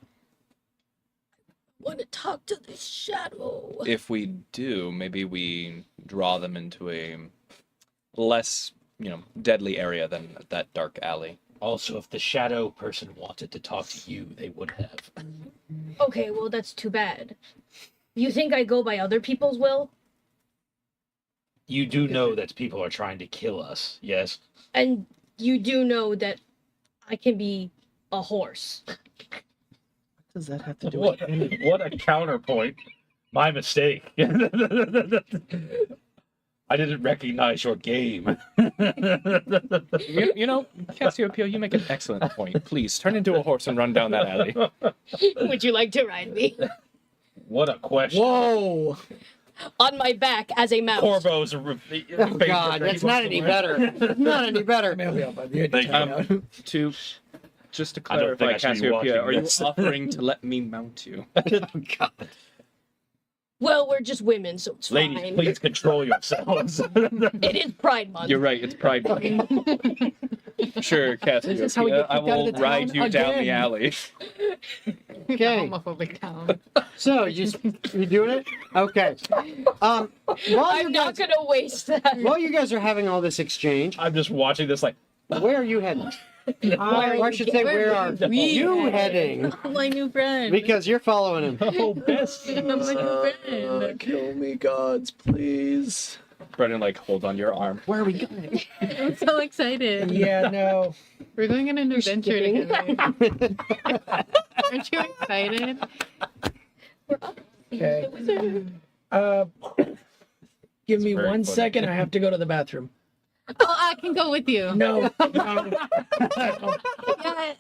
G: Want to talk to this shadow?
D: If we do, maybe we draw them into a less, deadly area than that dark alley.
F: Also, if the shadow person wanted to talk to you, they would have.
G: Okay, well that's too bad. You think I go by other people's will?
F: You do know that people are trying to kill us, yes?
G: And you do know that I can be a horse.
B: What does that have to do
F: What,
B: with anything?
F: what a counterpoint. My mistake. I didn't recognize your game.
D: You know, Cassiopeia, you make an excellent point. Please turn into a horse and run down that alley.
G: Would you like to ride me?
F: What a question.
B: Whoa!
G: On my back as a mouse.
F: Corvo's
C: Oh God, that's not any better. Not any better.
D: Just to
F: I don't think
D: clarify,
F: I should be
D: Cassiopeia, are
F: watching
D: you
F: this.
D: offering to let me mount you?
C: Oh, God.
G: Well, we're just women, so it's
F: Ladies,
G: fine.
F: please control yourselves.
G: It is Pride Month.
D: You're right, it's Pride Month. Sure,
B: This is how we
D: Cassiopeia,
B: get
D: I
B: kicked out of
D: will
B: the
D: ride
B: town
D: you down the
B: again.
D: alley.
C: Okay.
H: Homophobic town.
C: So you doing it? Okay. While
G: I'm
C: you
G: not
C: guys
G: gonna waste that.
C: while you guys are having all this exchange,
F: I'm just watching this like,
C: where are you heading? Or I should say, where are
H: we
C: you heading?
H: My new friend.
C: Because you're following him.
F: oh, best.
H: I'm my new friend.
B: Kill me, gods, please.
D: Brendan, like, hold on your arm.
C: Where are we going?
H: I'm so excited.
B: Yeah, no.
H: We're going on an adventure
G: skipping.
H: together. Aren't you excited?
B: Okay. Give me
F: very
B: 1
F: funny.
B: second. I have to go to the bathroom.
H: Oh, I can go with you.
B: No,
H: Yeah,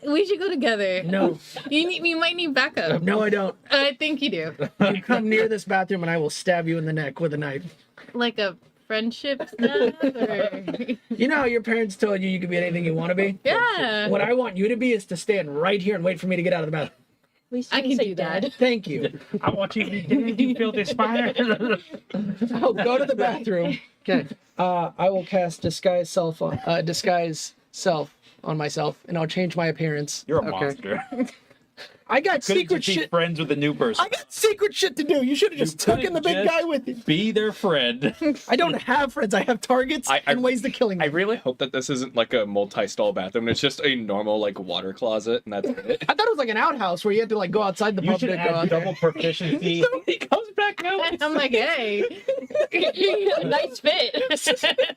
H: we should go together.
B: no,
H: You might need backup.
B: no, I don't.
H: I think you do.
B: You come near this bathroom and I will stab you in the neck with a knife.
H: Like a friendship stuff? Or...
B: You know how your parents told you could be anything you want to be?
H: Yeah.
B: What I want you to be is to stand right here and wait for me to get out of the bathroom.
G: At least
H: I
G: you
H: can
G: say
H: do that.
G: Dad.
B: Thank you.
F: I want you to be dead. You feel this fire?
B: I'll go to the bathroom.
C: Okay.
B: I will cast disguise self on myself, and I'll change my appearance.
F: You're a
C: Okay.
F: monster.
B: I got
F: Couldn't
B: secret
F: just be
B: shit.
F: friends with a new person.
B: I got secret shit to do. You should have just taken the big
F: couldn't
B: guy with you.
F: Be their friend.
B: I don't have friends. I have targets and ways to killing
D: I
B: them.
D: really hope that this isn't like a multi-stall bathroom. It's just a normal like water closet, and that's it.
B: I thought it was like an outhouse where you had to like go outside the
F: You
B: pub
F: should
B: to go
F: add
B: out there.
F: double proficiency.
D: He comes back out.
H: I'm like, hey.
G: Nice fit.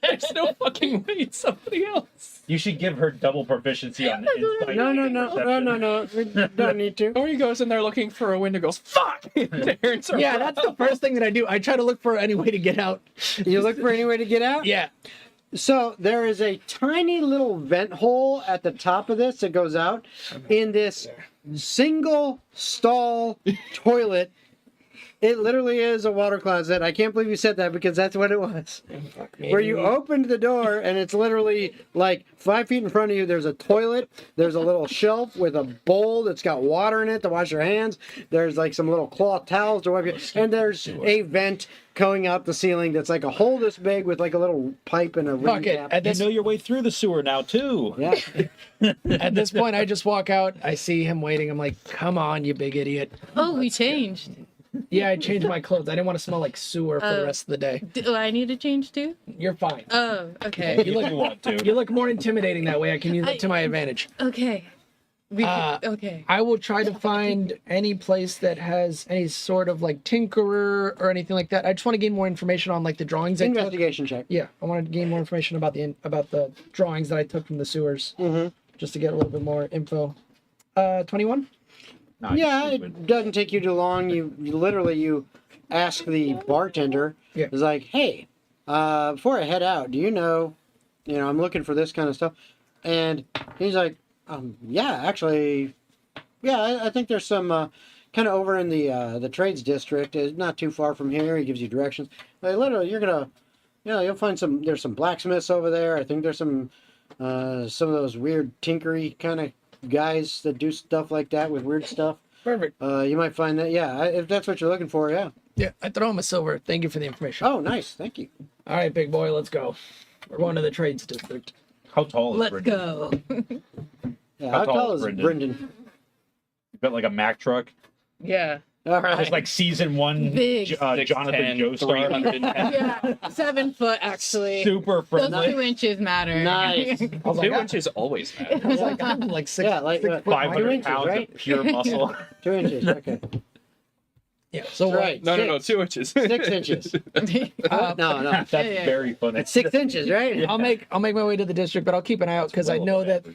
D: There's no fucking way it's somebody else.
F: You should give her double proficiency on insight.
C: No. We don't need to.
D: Or he goes in there looking for a window, goes fuck. Turns around.
B: Yeah, that's the first thing that I do. I try to look for any way to get out.
C: You look for any way to get out?
B: Yeah.
C: So there is a tiny little vent hole at the top of this that goes out in this single stall toilet. It literally is a water closet. I can't believe you said that because that's what it was. Where you opened the door and it's literally like 5 feet in front of you. There's a toilet. There's a little shelf with a bowl that's got water in it to wash your hands. There's like some little cloth towels to wipe your... And there's a vent going out the ceiling that's like a hole this big with like a little pipe and a ring
B: Fuck it.
C: cap.
B: At
F: You
B: this,
F: know your way through the sewer now, too.
C: Yeah.
B: at this point, I just walk out. I see him waiting. I'm like, come on, you big idiot.
H: Oh, we changed.
B: Yeah, I changed my clothes. I didn't want to smell like sewer for the rest of the day.
H: Do I need to change too?
B: You're fine.
H: Oh, okay.
B: You look,
F: want to.
B: you look more intimidating that way. I can use it to my advantage.
H: Okay. Okay.
B: I will try to find any place that has any sort of like tinkerer or anything like that. I just want to gain more information on like the drawings I took.
C: Investigation check.
B: Yeah, I want to gain more information about the drawings that I took from the sewers, just to get a little bit more info. 21.
F: Nah,
C: Yeah,
F: you're
C: it
F: stupid.
C: doesn't take you too long. You literally ask the bartender.
B: Yeah.
C: It's like, hey, before I head out, do you know, I'm looking for this kind of stuff, and he's like, yeah, actually, yeah, I think there's some kind of over in the trades district. It's not too far from here. He gives you directions. Like, literally, you're gonna, you'll find there's some blacksmiths over there. I think there's some of those weird tinkery kind of guys that do stuff like that with weird stuff.
B: Perfect.
C: You might find that, yeah, if that's what you're looking for, yeah.
B: Yeah, I throw him a silver. Thank you for the information.
C: Oh, nice, thank you.
B: All right, big boy, let's go. We're going to the trades district.
F: How tall is
H: Let's
F: Brendan?
H: go.
C: Yeah,
F: How
C: how
F: tall
C: tall
F: is
C: is
F: Brendan?
C: Brendan?
F: You got like a Mack truck?
H: Yeah.
C: All right.
F: It's like season 1
H: Big.
F: Jonathan
D: 6'10",
F: Joestar.
D: 310.
H: Yeah. 7 foot actually.
F: Super
H: Those
F: friendly.
H: 2 inches matter.
C: Nice.
B: I was like,
D: 2 inches always matter.
B: I was like, I'm like six.
C: Yeah, like
B: 6 foot
C: 500
F: 500
C: inches,
F: pounds
C: right?
F: of pure muscle.
C: 2 inches, okay.
B: Yeah. So
C: That's right.
D: No,
C: Six.
D: 2 inches.
C: 6 inches. No.
F: That's
H: yeah.
F: very funny.
C: 6 inches, right?
B: I'll make my way to the district, but I'll keep an eye out because I know that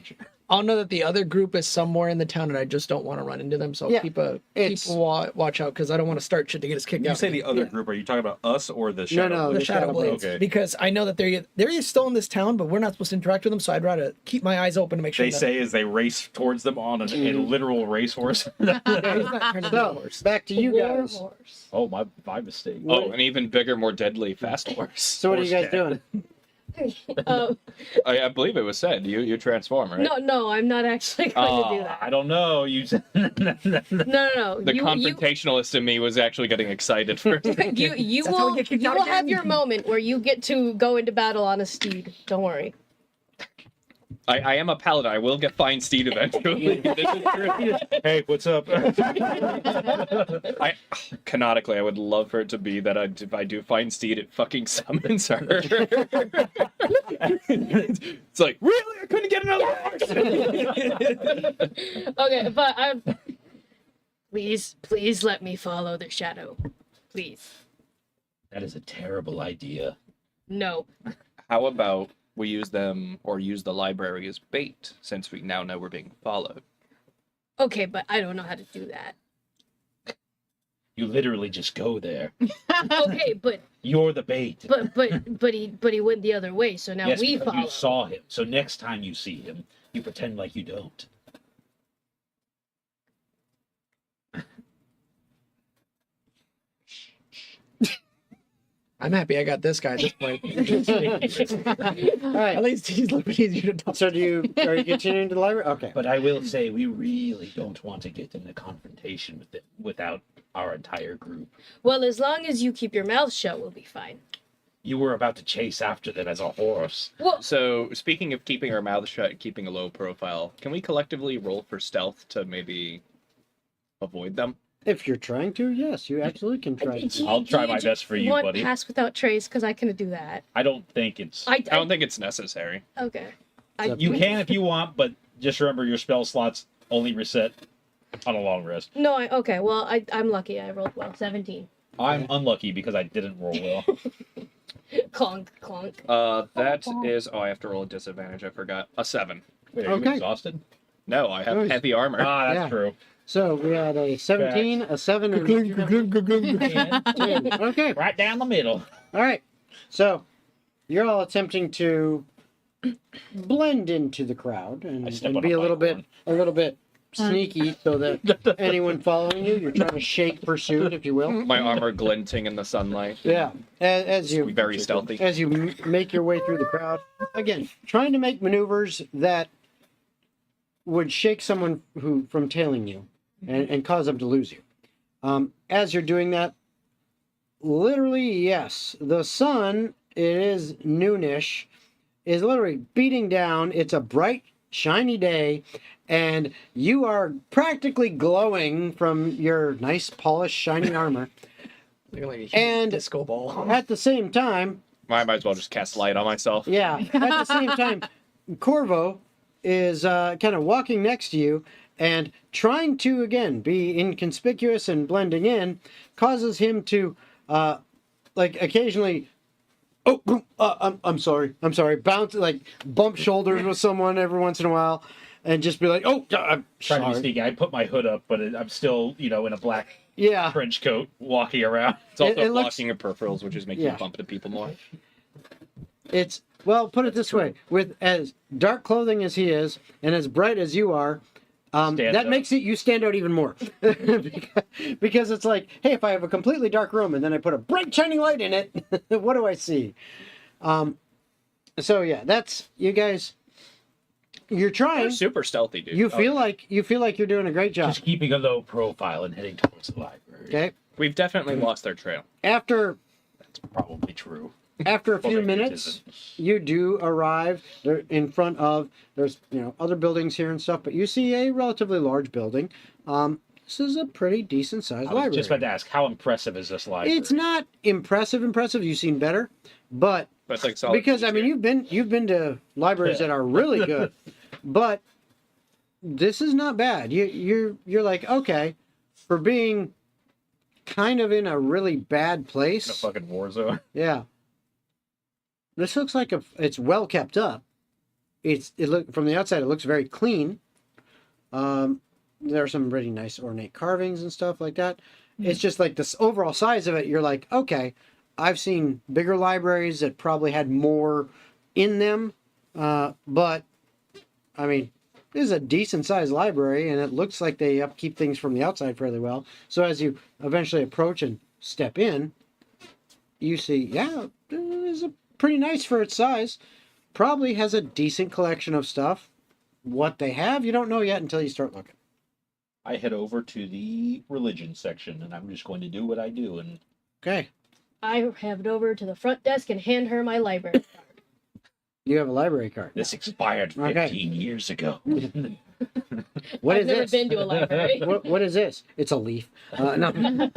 B: I'll know that the other group is somewhere in the town, and I just don't want to run into them. So I'll
C: Yeah,
B: keep
C: it's-
B: watch out because I don't want to start shit to get us kicked
I: You
B: out.
I: say the other group. Are you talking about us or the shadow?
C: No,
B: the
C: the
B: Shadow
C: Shadow
B: Blades,
I: Okay.
B: because I know that they're still in this town, but we're not supposed to interact with them. So I'd rather keep my eyes open to make sure.
I: They say as they race towards them on a literal racehorse.
B: he's not turning into a
C: So,
B: horse.
C: back to you
H: War
C: guys.
H: horse.
F: Oh, my mistake.
D: Oh, an even bigger, more deadly, fast horse.
C: So what are you guys doing?
D: I believe it was said. You transform, right?
G: No, I'm not actually going to do that.
F: I don't know. You said
G: No.
D: The
G: you,
D: confrontationalist in me was actually getting excited for
G: you
B: That's how we
G: will
B: get kicked
G: you
B: out
G: will
B: again.
G: have your moment where you get to go into battle on a steed. Don't worry.
D: I am a paladin. I will get fine steed eventually. This is true.
F: Hey, what's up?
D: Canonically, I would love for it to be that if I do find steed, it fucking summons her. It's like, really? I couldn't get another horse.
G: Okay, but please let me follow the shadow. Please.
F: That is a terrible idea.
G: No.
D: How about we use them or use the library as bait, since we now know we're being followed?
G: Okay, but I don't know how to do that.
F: You literally just go there.
G: Okay, but
F: You're the bait.
G: he went the other way, so now
F: Yes,
G: we
F: because
G: follow.
F: you saw him. So next time you see him, you pretend like you don't.
B: I'm happy I got this guy at this point.
C: All right.
B: At least he's a little bit easier to talk.
C: So are you continuing to the library? Okay.
F: But I will say, we really don't want to get in a confrontation with it without our entire group.
G: Well, as long as you keep your mouth shut, we'll be fine.
F: You were about to chase after them as a horse.
G: Well,
D: So, speaking of keeping our mouths shut, keeping a low profile, can we collectively roll for stealth to maybe avoid them?
C: If you're trying to, yes, you absolutely can try to.
F: I'll try my best for you,
G: want
F: buddy.
G: pass without trace because I can do that.
F: I don't think it's...
D: I don't think it's necessary.
G: Okay.
F: You can if you want, but just remember your spell slots only reset on a long rest.
G: No, okay. Well, I'm lucky. I rolled well. 17.
F: I'm unlucky because I didn't roll well.
G: Clonk, clonk.
D: That is... Oh, I have to roll a disadvantage. I forgot. A 7.
F: Wait, are you
C: Okay.
F: exhausted?
D: No, I have
C: Nice.
D: heavy armor.
F: Ah, that's
C: Yeah.
F: true.
C: So we had a 17, a 7, and a 10. Okay.
F: Right down the middle.
C: All right. So you're all attempting to blend into the crowd
F: I
C: and,
F: step
C: and
F: on
C: be
F: a
C: a little bit sneaky so that anyone following you, you're trying to shake pursuit, if you will.
D: My armor glinting in the sunlight.
C: Yeah. As you
D: Very stealthy.
C: as you make your way through the crowd, again, trying to make maneuvers that would shake someone from tailing you and cause them to lose you. As you're doing that, literally, yes, the sun, it is noonish, is literally beating down. It's a bright, shiny day, and you are practically glowing from your nice, polished, shiny armor.
B: Looking like a huge
C: And-
B: disco ball.
C: At the same time,
D: I might as well just cast light on myself.
C: yeah, at the same time, Corvo is kind of walking next to you and trying to, again, be inconspicuous and blending in, causes him to, occasionally, I'm sorry, bounce, bump shoulders with someone every once in a while, and just be like, I'm
F: Trying to be
C: sorry.
F: sneaky. I put my hood up, but I'm still, in a black
C: Yeah,
F: trench coat walking around.
D: It's also
C: It looks-
D: blocking your peripherals, which is making
C: Yeah.
D: you bump into people more.
C: it's, well, put it this way, with as dark clothing as he is, and as bright as you are,
F: Stands
C: that
F: out.
C: makes you stand out even more. because it's like, hey, if I have a completely dark room and then I put a bright shining light in it, what do I see? So yeah, that's, you guys, you're trying.
D: You're super stealthy, dude.
C: You feel like you're doing a great job.
F: Just keeping a low profile and heading towards the library.
C: Okay.
D: We've definitely lost their trail.
C: After
F: That's probably true.
C: a few
F: maybe it
C: minutes,
F: isn't.
C: you do arrive there in front of, there's other buildings here and stuff, but you see a relatively large building. This is a pretty decent sized
F: I was
C: library.
F: just about to ask, how impressive is this library?
C: It's not impressive. You've seen better, but
D: But it's like solid.
C: because I mean you've been to libraries that are really good, but this is not bad. You're like, okay, for being kind of in a really bad
F: In a
C: place.
F: fucking war zone.
C: Yeah. This looks like it's well kept up. It look from the outside, it looks very clean. There are some really nice ornate carvings and stuff like that. It's just like this overall size of it. You're like, okay, I've seen bigger libraries that probably had more in them, but I mean, this is a decent sized library, and it looks like they upkeep things from the outside fairly well. So as you eventually approach and step in, you see, yeah, it is pretty nice for its size. Probably has a decent collection of stuff. What they have, you don't know yet until you start looking.
F: I head over to the religion section, and I'm just going to do what I do. And
C: Okay,
G: I head over to the front desk and hand her my library card.
C: you have a library card.
F: this expired 15 years ago.
C: What
G: I've
C: is
G: never
C: this?
G: been to a library.
C: What is this? It's a leaf. No.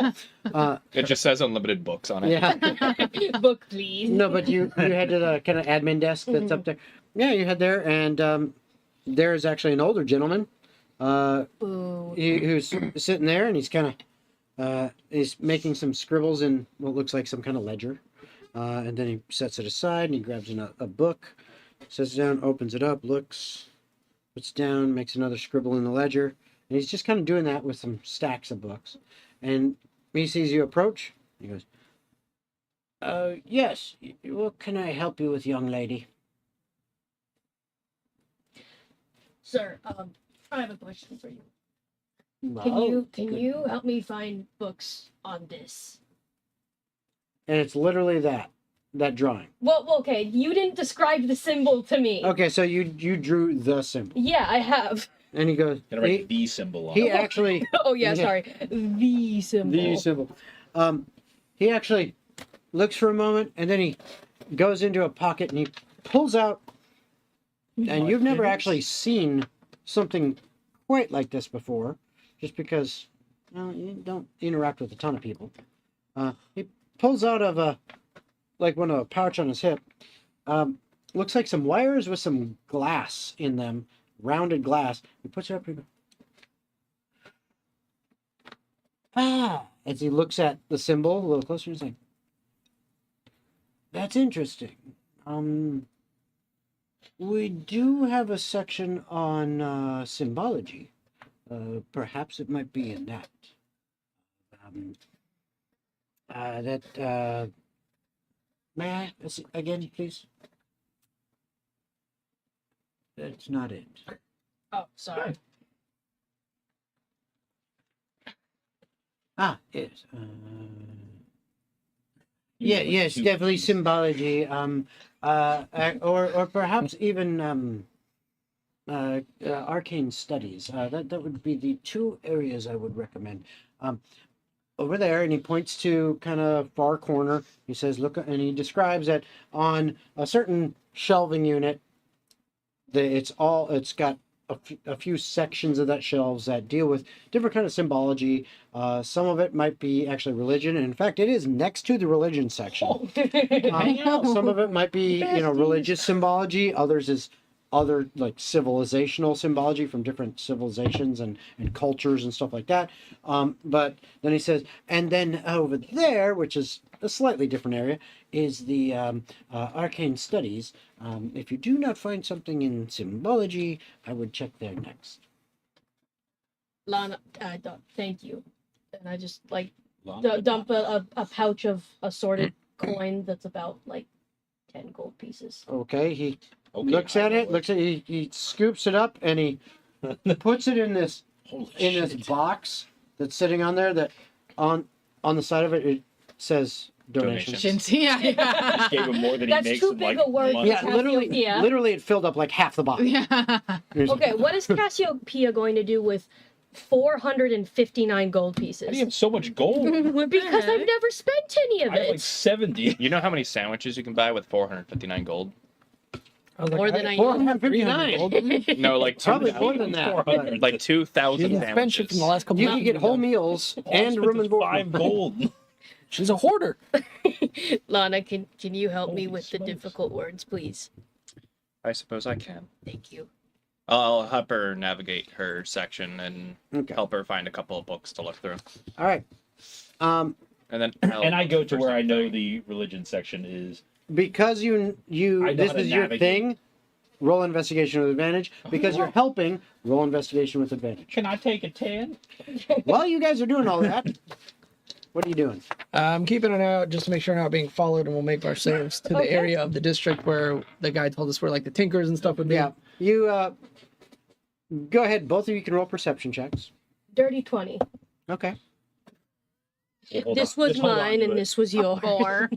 D: It just says unlimited books on it.
C: Yeah.
G: Book, please.
C: No, but you head to the kind of admin desk that's up there. Yeah, you head there, and there's actually an older gentleman
G: Ooh.
C: who's sitting there, and he's kind of he's making some scribbles in what looks like some kind of ledger, and then he sets it aside and he grabs a book, sets it down, opens it up, looks, puts it down, makes another scribble in the ledger, and he's just kind of doing that with some stacks of books, and he sees you approach. He goes, "Yes, what can I help you with, young lady?"
G: Sir, I have a question for you.
C: "Well,
G: Can you help me find books on this?
C: And it's literally that drawing.
G: Well, okay, you didn't describe the symbol to me.
C: Okay, so you drew the symbol,
G: Yeah, I have.
C: and he goes.
F: Gonna write the symbol on
C: He
F: it.
C: actually
G: Oh yeah,
C: Yeah.
G: sorry. The symbol.
C: the symbol. He actually looks for a moment, and then he goes into a pocket and he pulls out. And you've never actually seen something quite like this before, just because you don't interact with a ton of people. He pulls out of a pouch on his hip. Looks like some wires with some glass in them, rounded glass. He puts it up here. As he looks at the symbol a little closer, he's like, "That's interesting. We do have a section on symbology. Perhaps it might be in that. May I again, please? That's not it.
G: Oh, sorry.
C: Yes. Yes, definitely symbology. Or perhaps even arcane studies. That would be the two areas I would recommend. Over there, and he points to kind of far corner. He says, "Look," and he describes that on a certain shelving unit, it's got a few sections of that shelves that deal with different kind of symbology. Some of it might be actually religion, and in fact, it is next to the religion section. Some of it might be religious symbology. Others is other like civilizational symbology from different civilizations and cultures and stuff like that. But then he says, and then over there, which is a slightly different area, is the arcane studies. If you do not find something in symbology, I would check there next."
G: Lana, thank you. And I just dump a pouch of assorted coin that's about 10 gold pieces.
C: Okay, he looks at it, he scoops it up, and he puts it in this box that's sitting on there. That on the side of it says donations.
H: Yeah.
F: Gave him more than
G: That's
F: he makes
G: too
F: in
G: big
F: like
G: a word.
F: months.
C: Yeah,
G: Cassiopeia.
C: literally, it filled up like half the box.
H: Yeah.
G: Okay, what is Cassiopeia going to do with 459 gold
F: How do you
G: pieces?
F: have so much gold?
G: Because I've never spent any of
F: I have like
G: it.
F: 70.
D: You know how many sandwiches you can buy with 459 gold?
B: I was like,
G: More than I
C: 459.
D: No, like
C: Probably more than that. but
D: like 2,000
B: she's spent shit from the
D: sandwiches.
B: last couple
C: You
B: months.
C: can get whole meals and room and board.
F: 5 gold.
B: She's a hoarder.
G: Lana, can you help me
F: Holy
G: with the
F: smokes.
G: difficult words, please?
D: I suppose I can.
G: Thank you.
D: I'll help her navigate her section and
C: Okay.
D: help her find a couple of books to look through.
C: All right. Um,
D: And then
F: And I go to where I know the religion section is.
C: because you
F: I know
C: this
F: how to
C: is your
F: navigate.
C: thing. Roll investigation with advantage. Because you're helping, roll investigation with advantage.
F: Can I take a 10?
C: While you guys are doing all that, what are you doing?
B: I'm keeping an eye out just to make sure I'm not being followed, and we'll make our saves to the
G: Okay.
B: area of the district where the guy told us where like the Tinkers and stuff would be.
C: Yeah, you go ahead. Both of you can roll perception checks.
G: Dirty 20.
C: Okay.
F: Hold
G: This
F: on.
G: was
F: Just hold on
G: mine
F: to
G: and
F: it.
G: this was yours.
H: 4.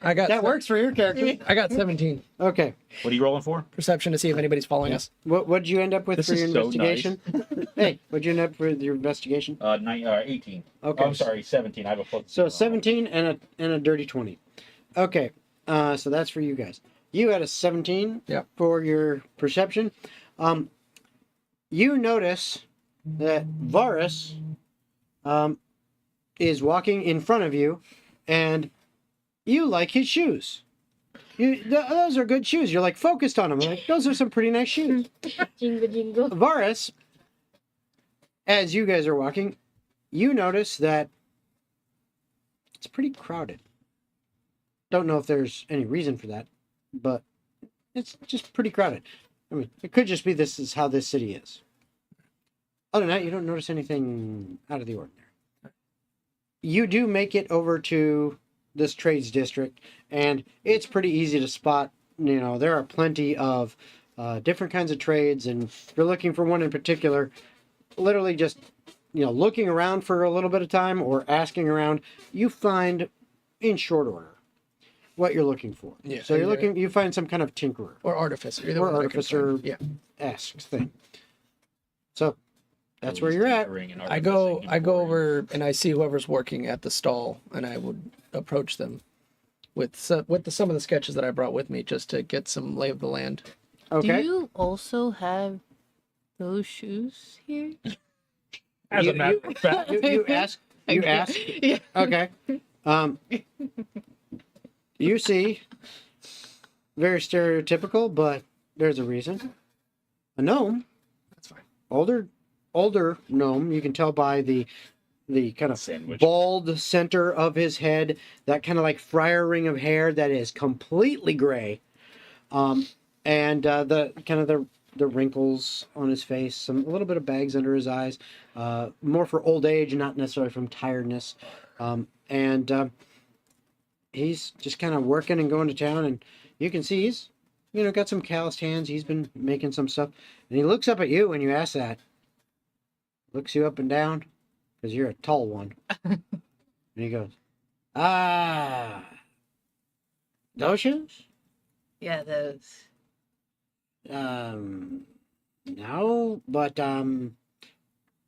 B: I got
C: That works for your character.
B: I got 17
C: Okay.
F: What are you rolling for?
B: perception to see if anybody's following us.
C: What'd you end up with
F: This
C: for your
F: is so
C: investigation? Hey, what'd you end up with your investigation?
F: 18.
C: Okay.
F: Oh, I'm sorry, 17. I have a plus.
C: So 17 and a dirty 20. Okay. So that's for you guys. You had a 17
B: Yep.
C: for your perception. You notice that Varus is walking in front of you, and you like his shoes. Those are good shoes. You're like focused on them. Like, those are some pretty nice shoes.
G: Jingle jingle.
C: Varus, as you guys are walking, you notice that it's pretty crowded. Don't know if there's any reason for that, but it's just pretty crowded. I mean, it could just be this is how this city is. Other than that, you don't notice anything out of the ordinary. You do make it over to this trades district, and it's pretty easy to spot. You know, there are plenty of different kinds of trades, and if you're looking for one in particular, literally just, looking around for a little bit of time or asking around, you find in short order what you're looking for.
B: Yeah,
C: So
B: either-
C: you find some kind of tinkerer
B: Or artificer. Either
C: or
B: one that I can
C: artificer
B: find. Yeah.
C: esque thing. So that's where you're at.
B: I go over and I see whoever's working at the stall, and I would approach them with some of the sketches that I brought with me just to get some lay of the land.
C: Okay.
H: Do you also have those shoes here?
F: As a matter of fact.
C: You ask. You ask.
H: Yeah.
C: Okay. You see, very stereotypical, but there's a reason. A gnome.
B: That's fine.
C: Older gnome. You can tell by the kind of
F: Sandwich.
C: bald center of his head, that kind of like friar ring of hair that is completely gray, and the kind of the wrinkles on his face, a little bit of bags under his eyes, more for old age, not necessarily from tiredness, and he's just kind of working and going to town, and you can see he's got some calloused hands. He's been making some stuff, and he looks up at you when you ask that. Looks you up and down, because you're a tall one. And he goes, those shoes?
H: Yeah, those.
C: No, but,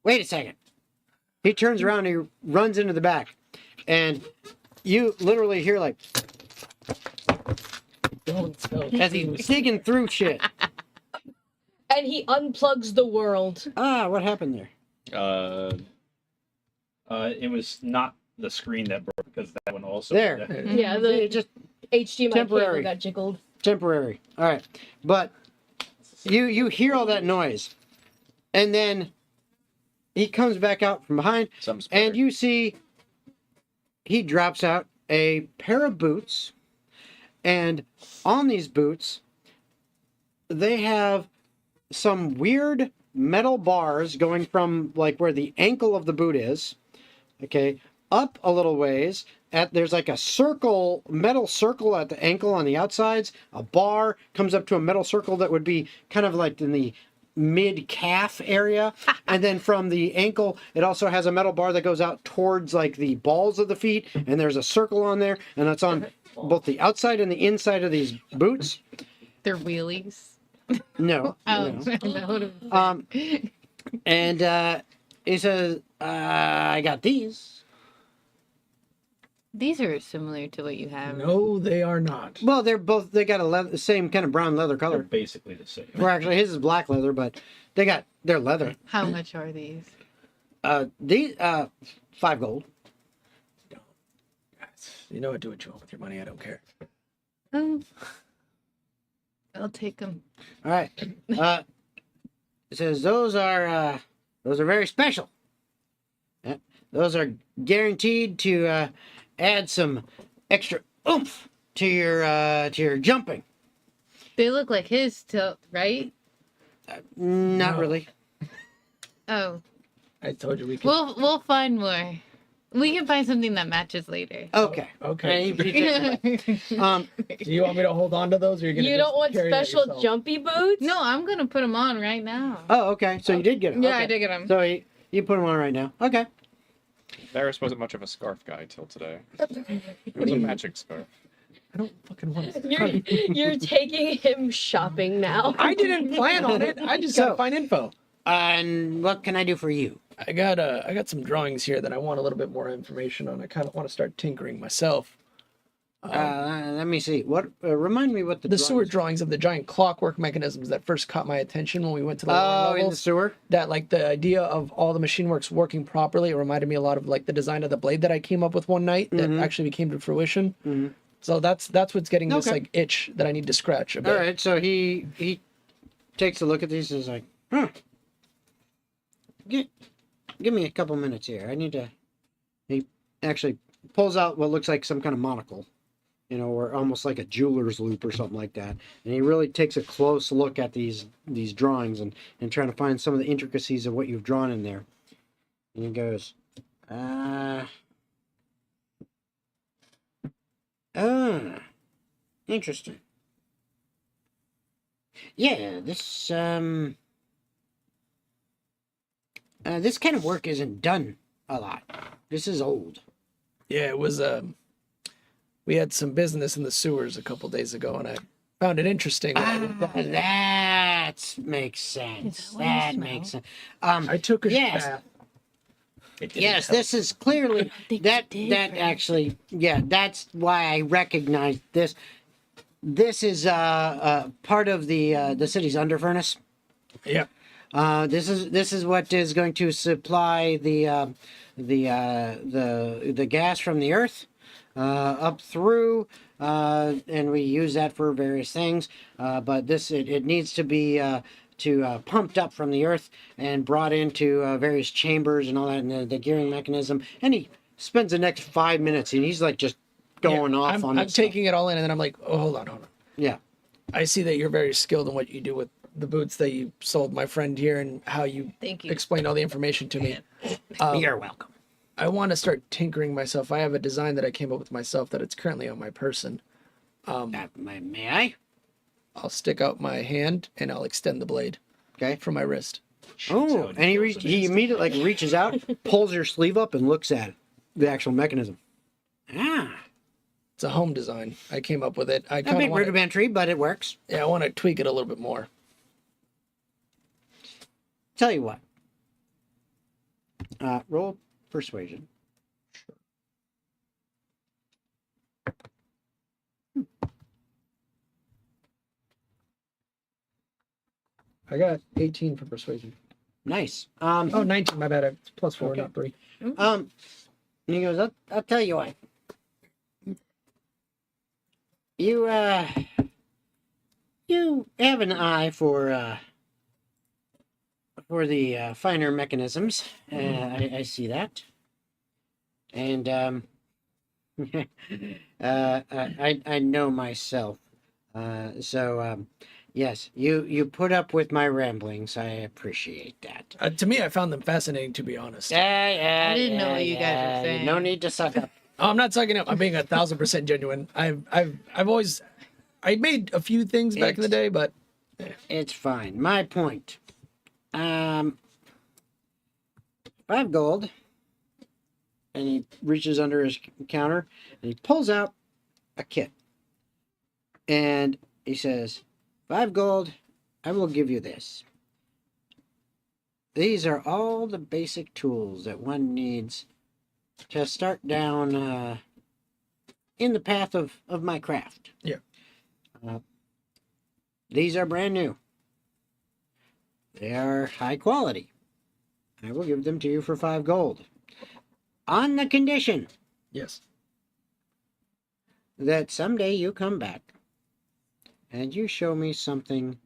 C: wait a second. He turns around and he runs into the back, and you literally hear like, as he's digging through shit.
G: And he unplugs the world.
C: What happened there?
F: It was not the screen that broke, because that one also.
C: There.
G: Yeah, the
C: It just
G: HDMI
C: temporary.
G: cable got jiggled.
C: temporary. All right, but you hear all that noise, and then he comes back out from behind, and you see he drops out a pair of boots, and on these boots they have some weird metal bars going from like where the ankle of the boot is, okay, up a little ways. There's like a metal circle at the ankle on the outsides. A bar comes up to a metal circle that would be kind of like in the mid calf area, and then from the ankle it also has a metal bar that goes out towards like the balls of the feet, and there's a circle on there, and that's on both the outside and the inside of these boots.
H: They're wheelies.
C: No.
H: Oh,
C: no. And he says, I got these.
H: These are similar to what you have.
B: No, they are not.
C: Well, they got the same kind of brown leather
F: They're
C: color.
F: basically the same.
C: Well, actually, his is black leather, but they're leather.
H: How much are these?
C: These 5 gold.
B: You know what? Do what you want with your money. I don't care.
H: I'll take them.
C: All right. It says those are very special. Those are guaranteed to add some extra oomph to your jumping.
H: They look like his still, right?
C: Not
B: No.
C: really.
H: Oh,
B: I told you we could.
H: we'll find more. We can find something that matches later.
C: Okay.
B: Okay.
C: And he takes it back.
B: Do you want me to hold on to those, or you're gonna?
G: You
B: just
G: don't want
B: carry that
G: special
B: yourself?
G: jumpy boots?
H: No, I'm gonna put them on right now.
C: Oh, okay. So you did get them.
H: Yeah,
C: Okay.
H: I did get them.
C: So you put them on right now. Okay.
D: Varys wasn't much of a scarf guy till today. It was a magic scarf.
B: I don't fucking want it.
G: You're taking him shopping now.
B: I didn't plan on it. I just gotta find info.
C: And what can I do for you?
B: I got some drawings here that I want a little bit more information on. I kind of want to start tinkering myself.
C: Let me see. What? Remind me what
B: The sewer drawings of the giant clockwork mechanisms that first caught my attention when we went to the lower
C: Oh, in the
B: levels.
C: sewer.
B: That like the idea of all the machine works working properly. It reminded me a lot of like the design of the blade that I came up with one night that actually became to fruition.
C: Mm-hmm.
B: So that's what's getting this
C: Okay.
B: like itch that I need to scratch a bit.
C: All right. So he takes a look at these and is like, Give me a couple minutes here. I need to. He actually pulls out what looks like some kind of monocle, or almost like a jeweler's loop or something like that. And he really takes a close look at these drawings and trying to find some of the intricacies of what you've drawn in there. And he goes, interesting. Yeah, this this kind of work isn't done a lot. This is old.
B: Yeah, it was. We had some business in the sewers a couple days ago, and I found it interesting.
C: That makes sense. That makes sense.
B: I took a
C: yes.
B: bath.
C: Yes, this is clearly that actually. Yeah, that's why I recognize this. This is part of the city's under furnace.
B: Yeah.
C: This is what is going to supply the gas from the earth up through, and we use that for various things. But it needs to be pumped up from the earth and brought into various chambers and all that, and the gearing mechanism. And he spends the next 5 minutes, and he's like just going off on.
B: I'm taking it all in, and then I'm like, oh, hold on.
C: Yeah.
B: I see that you're very skilled in what you do with the boots that you sold my friend here and how you
H: Thank you.
B: explained all the information to me.
C: You're welcome.
B: I want to start tinkering myself. I have a design that I came up with myself that it's currently on my person.
C: May I?
B: I'll stick out my hand and I'll extend the blade
C: Okay.
B: from my wrist.
C: Oh, and he immediately reaches out, pulls your sleeve up, and looks at the actual mechanism.
B: It's a home design. I came up with it. I
C: A
B: kind
C: bit
B: of want to,
C: rudimentary, but it works.
B: I want to tweak it a little bit more.
C: Tell you what. Roll persuasion.
B: I got 18 for persuasion.
C: Nice.
B: Oh, 19, my bad. It's plus 4, not 3.
C: And he goes, I'll tell you what. You have an eye for the finer mechanisms. I see that. And I know myself. So yes, you put up with my ramblings. I appreciate that.
B: To me, I found them fascinating, to be honest.
C: I
H: didn't know what you guys were saying.
C: No need to suck up.
B: Oh, I'm not sucking up. I'm being 1,000% genuine. I've always, I made a few things back in the day, but
C: It's fine. My point. 5 gold. And he reaches under his counter and he pulls out a kit. And he says, 5 gold, I will give you this. These are all the basic tools that one needs to start down in the path of my craft.
B: Yeah.
C: These are brand new. They are high quality. I will give them to you for 5 gold. On the condition
B: yes.
C: that someday you come back and you show me something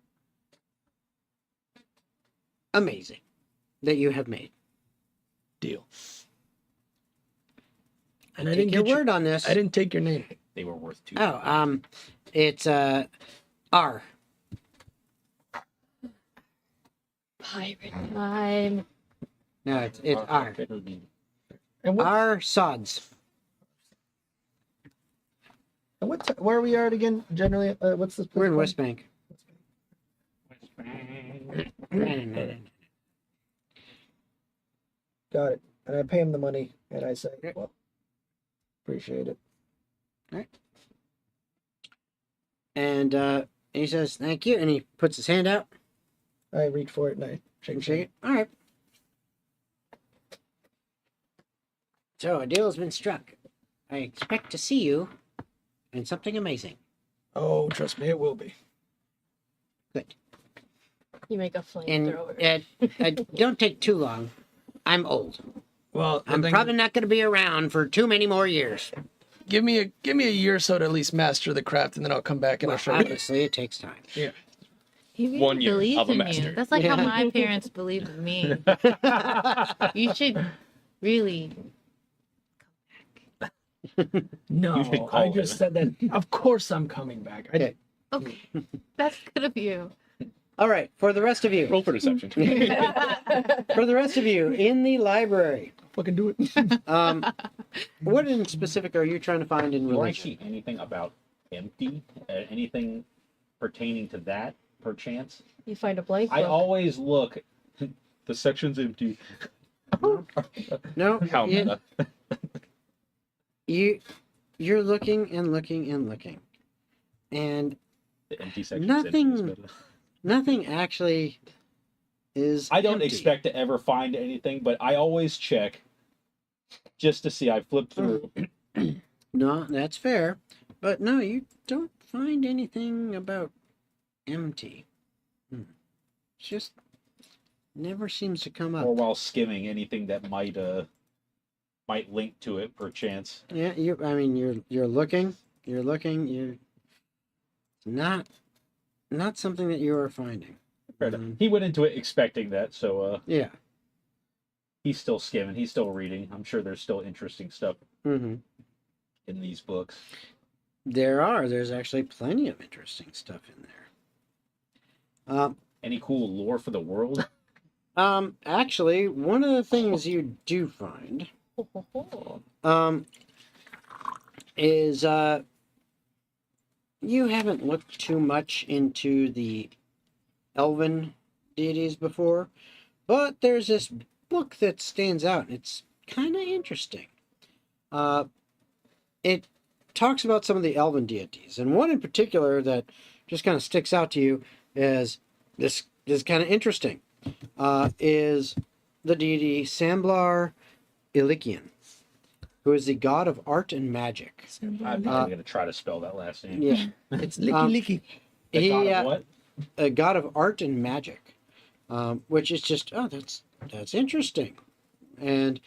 C: amazing that you have made.
B: Deal. And I
C: take
B: didn't
C: your
B: get
C: word on this.
B: I didn't take your name.
F: They were worth 2.
C: Oh, it's R.
G: Pirate time.
C: No, it's R.
B: And what?
C: R sods.
B: And where are we at again? Generally, what's this?
C: We're in
B: place
C: West Bank.
B: Got it. And I pay him the money, and I say, well, appreciate it.
C: And he says, thank you. And he puts his hand out.
B: I reach for it and I shake
C: It. All right. So a deal has been struck. I expect to see you in something amazing.
B: Oh, trust me, it will be.
C: Good.
G: You make a
C: And
G: flamethrower.
C: don't take too long. I'm old.
B: Well,
C: I'm probably not going to be around for too many more years.
B: give me a year or so to at least master the craft, and then I'll come back and I'll show you.
C: Obviously, it takes time.
B: Yeah.
H: He really
D: 1 year
H: believes
D: of a
H: in
D: master.
H: you. That's like how
C: Yeah.
H: my parents believed in me. You should really.
B: No,
F: You should call
B: I just
F: him.
B: said that. Of course, I'm coming back.
C: Okay.
H: Okay, that's good of you.
C: All right, for the rest of you.
D: Roll for deception.
C: For the rest of you in the library,
B: Fucking do it.
C: what in specific are you trying to find in
F: Do I
C: religion?
F: see anything about empty? Anything pertaining to that, perchance?
G: You find a blank
F: I
G: book.
F: always look. The section's empty.
C: No,
D: How
C: you,
D: meta.
C: you're looking and looking and looking, and
F: The empty section's
C: Nothing-
F: empty. is better.
C: nothing actually is.
F: I don't
C: empty.
F: expect to ever find anything, but I always check just to see. I flip through.
C: No, that's fair, but no, you don't find anything about empty. It's just never seems to come
F: or
C: up.
F: while skimming anything that might link to it perchance.
C: Yeah, I mean, you're looking. You're not something that you are finding.
F: Fair enough. He went into it expecting that, so
C: Yeah.
F: he's still skimming. He's still reading. I'm sure there's still interesting stuff
C: Mm-hmm.
F: in these books.
C: There's actually plenty of interesting stuff in there.
F: Any cool lore for the world?
C: Actually, one of the things you do find, is, you haven't looked too much into the elven deities before, but there's this book that stands out, and it's kind of interesting. It talks about some of the elven deities, and one in particular that just kind of sticks out to you is this is kind of interesting. Is the deity Samblar Ilikian, who is the god of art and magic.
F: I'm not going to try to spell that last name.
C: Yeah,
B: It's licky.
F: The
C: he,
F: god of what?
C: a god of art and magic, which is just that's interesting, and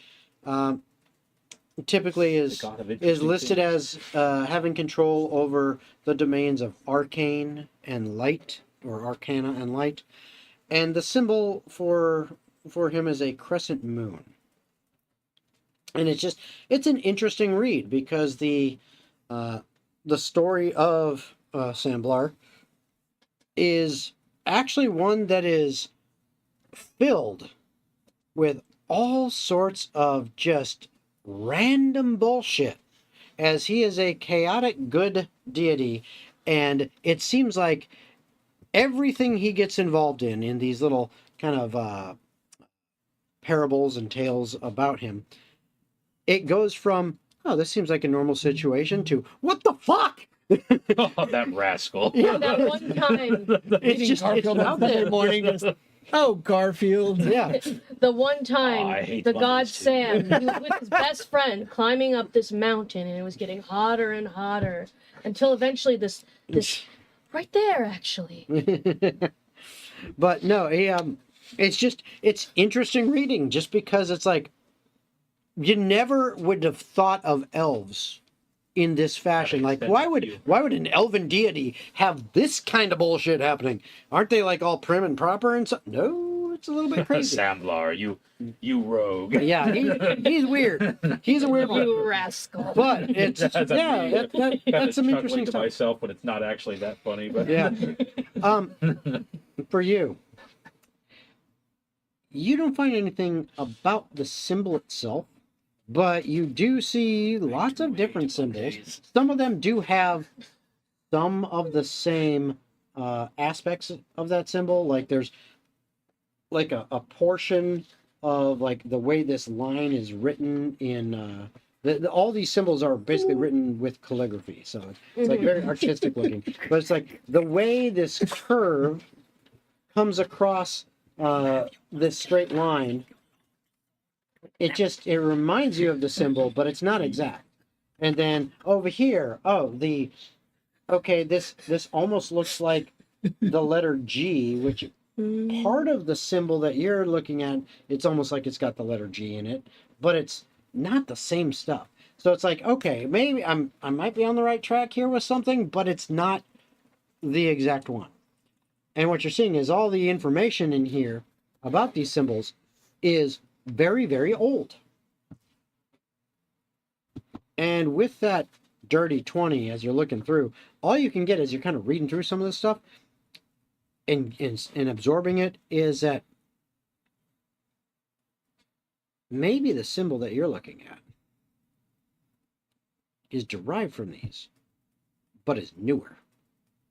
C: typically
F: The
C: is
F: god of
C: is
F: interesting
C: listed
F: things.
C: as having control over the domains of arcane and light, or arcana and light, and the symbol for him is a crescent moon. And it's an interesting read because the story of Samblar is actually one that is filled with all sorts of just random bullshit, as he is a chaotic good deity, and it seems like everything he gets involved in these little kind of parables and tales about him, it goes from, oh, this seems like a normal situation, to, what the fuck?
F: Oh, that rascal.
C: Yeah.
G: That one time,
C: It's just, it's out there.
B: morning. Just, oh, Garfield.
C: Yeah.
G: the one
F: Oh,
G: time,
F: I hate
G: the
F: Mondays
G: god
F: too.
G: Sam, he was with his best friend climbing up this mountain, and it was getting hotter and hotter until eventually this right there, actually.
C: But no, it's interesting reading, just because it's like, you never would have thought of elves in this fashion. Like, why would an elven deity have this kind of bullshit happening? Aren't they like all prim and proper and so? No, it's a little bit crazy.
F: Sandlar, you rogue.
C: Yeah, he's weird. He's a weird one.
G: You rascal.
C: But it's that's some interesting
F: to
C: stuff.
F: myself when it's not actually that funny. But
C: Yeah. For you, you don't find anything about the symbol itself, but you do see lots of different symbols. Some of them do have some of the same aspects of that symbol. Like there's like a portion of like the way this line is written in all these symbols are basically written with calligraphy, so it's like very artistic looking. But it's like the way this curve comes across this straight line, it reminds you of the symbol, but it's not exact. And then over here, this almost looks like the letter G, which part of the symbol that you're looking at, it's almost like it's got the letter G in it, but it's not the same stuff. So it's like, okay, maybe I might be on the right track here with something, but it's not the exact one. And what you're seeing is all the information in here about these symbols is very, very old. And with that dirty 20, as you're looking through, all you can get as you're kind of reading through some of this stuff and absorbing it is that maybe the symbol that you're looking at is derived from these, but is newer.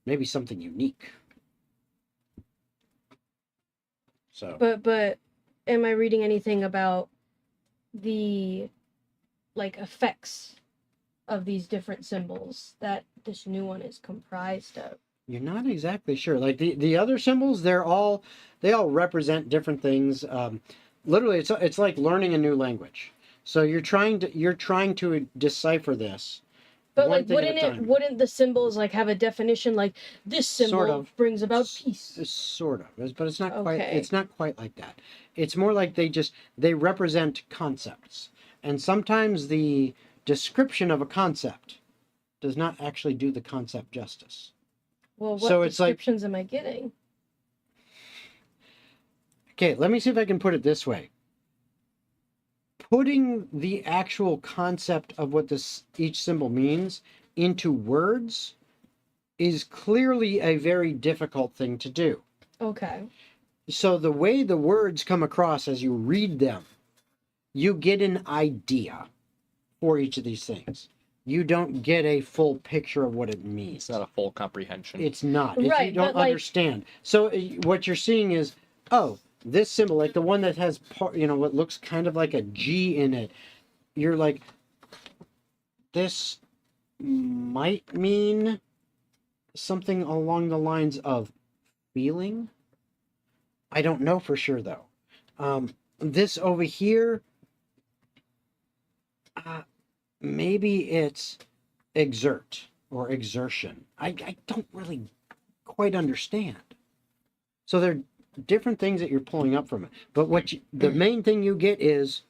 C: Maybe something unique. So,
G: But am I reading anything about the effects of these different symbols that this new one is comprised of?
C: you're not exactly sure. Like the other symbols, they all represent different things. Literally, it's like learning a new language. So you're trying to decipher this.
G: But like, wouldn't the symbols like have a definition? Like this symbol
C: Sort of.
G: brings about peace.
C: Sort of, but it's not quite.
G: Okay.
C: It's not quite like that. It's more like they represent concepts, and sometimes the description of a concept does not actually do the concept justice.
G: Well, what
C: So it's like-
G: descriptions am I getting?
C: Okay, let me see if I can put it this way. Putting the actual concept of what each symbol means into words is clearly a very difficult thing to do.
G: Okay.
C: So the way the words come across as you read them, you get an idea for each of these things. You don't get a full picture of what it means.
D: It's not a full comprehension.
C: It's not.
G: Right,
C: You don't
G: but, like-
C: understand. So what you're seeing is, this symbol, like the one that has, what looks kind of like a G in it. You're like, this might mean something along the lines of feeling. I don't know for sure though. This over here, maybe it's exert or exertion. I don't really quite understand. So there are different things that you're pulling up from it. But the main thing you get is,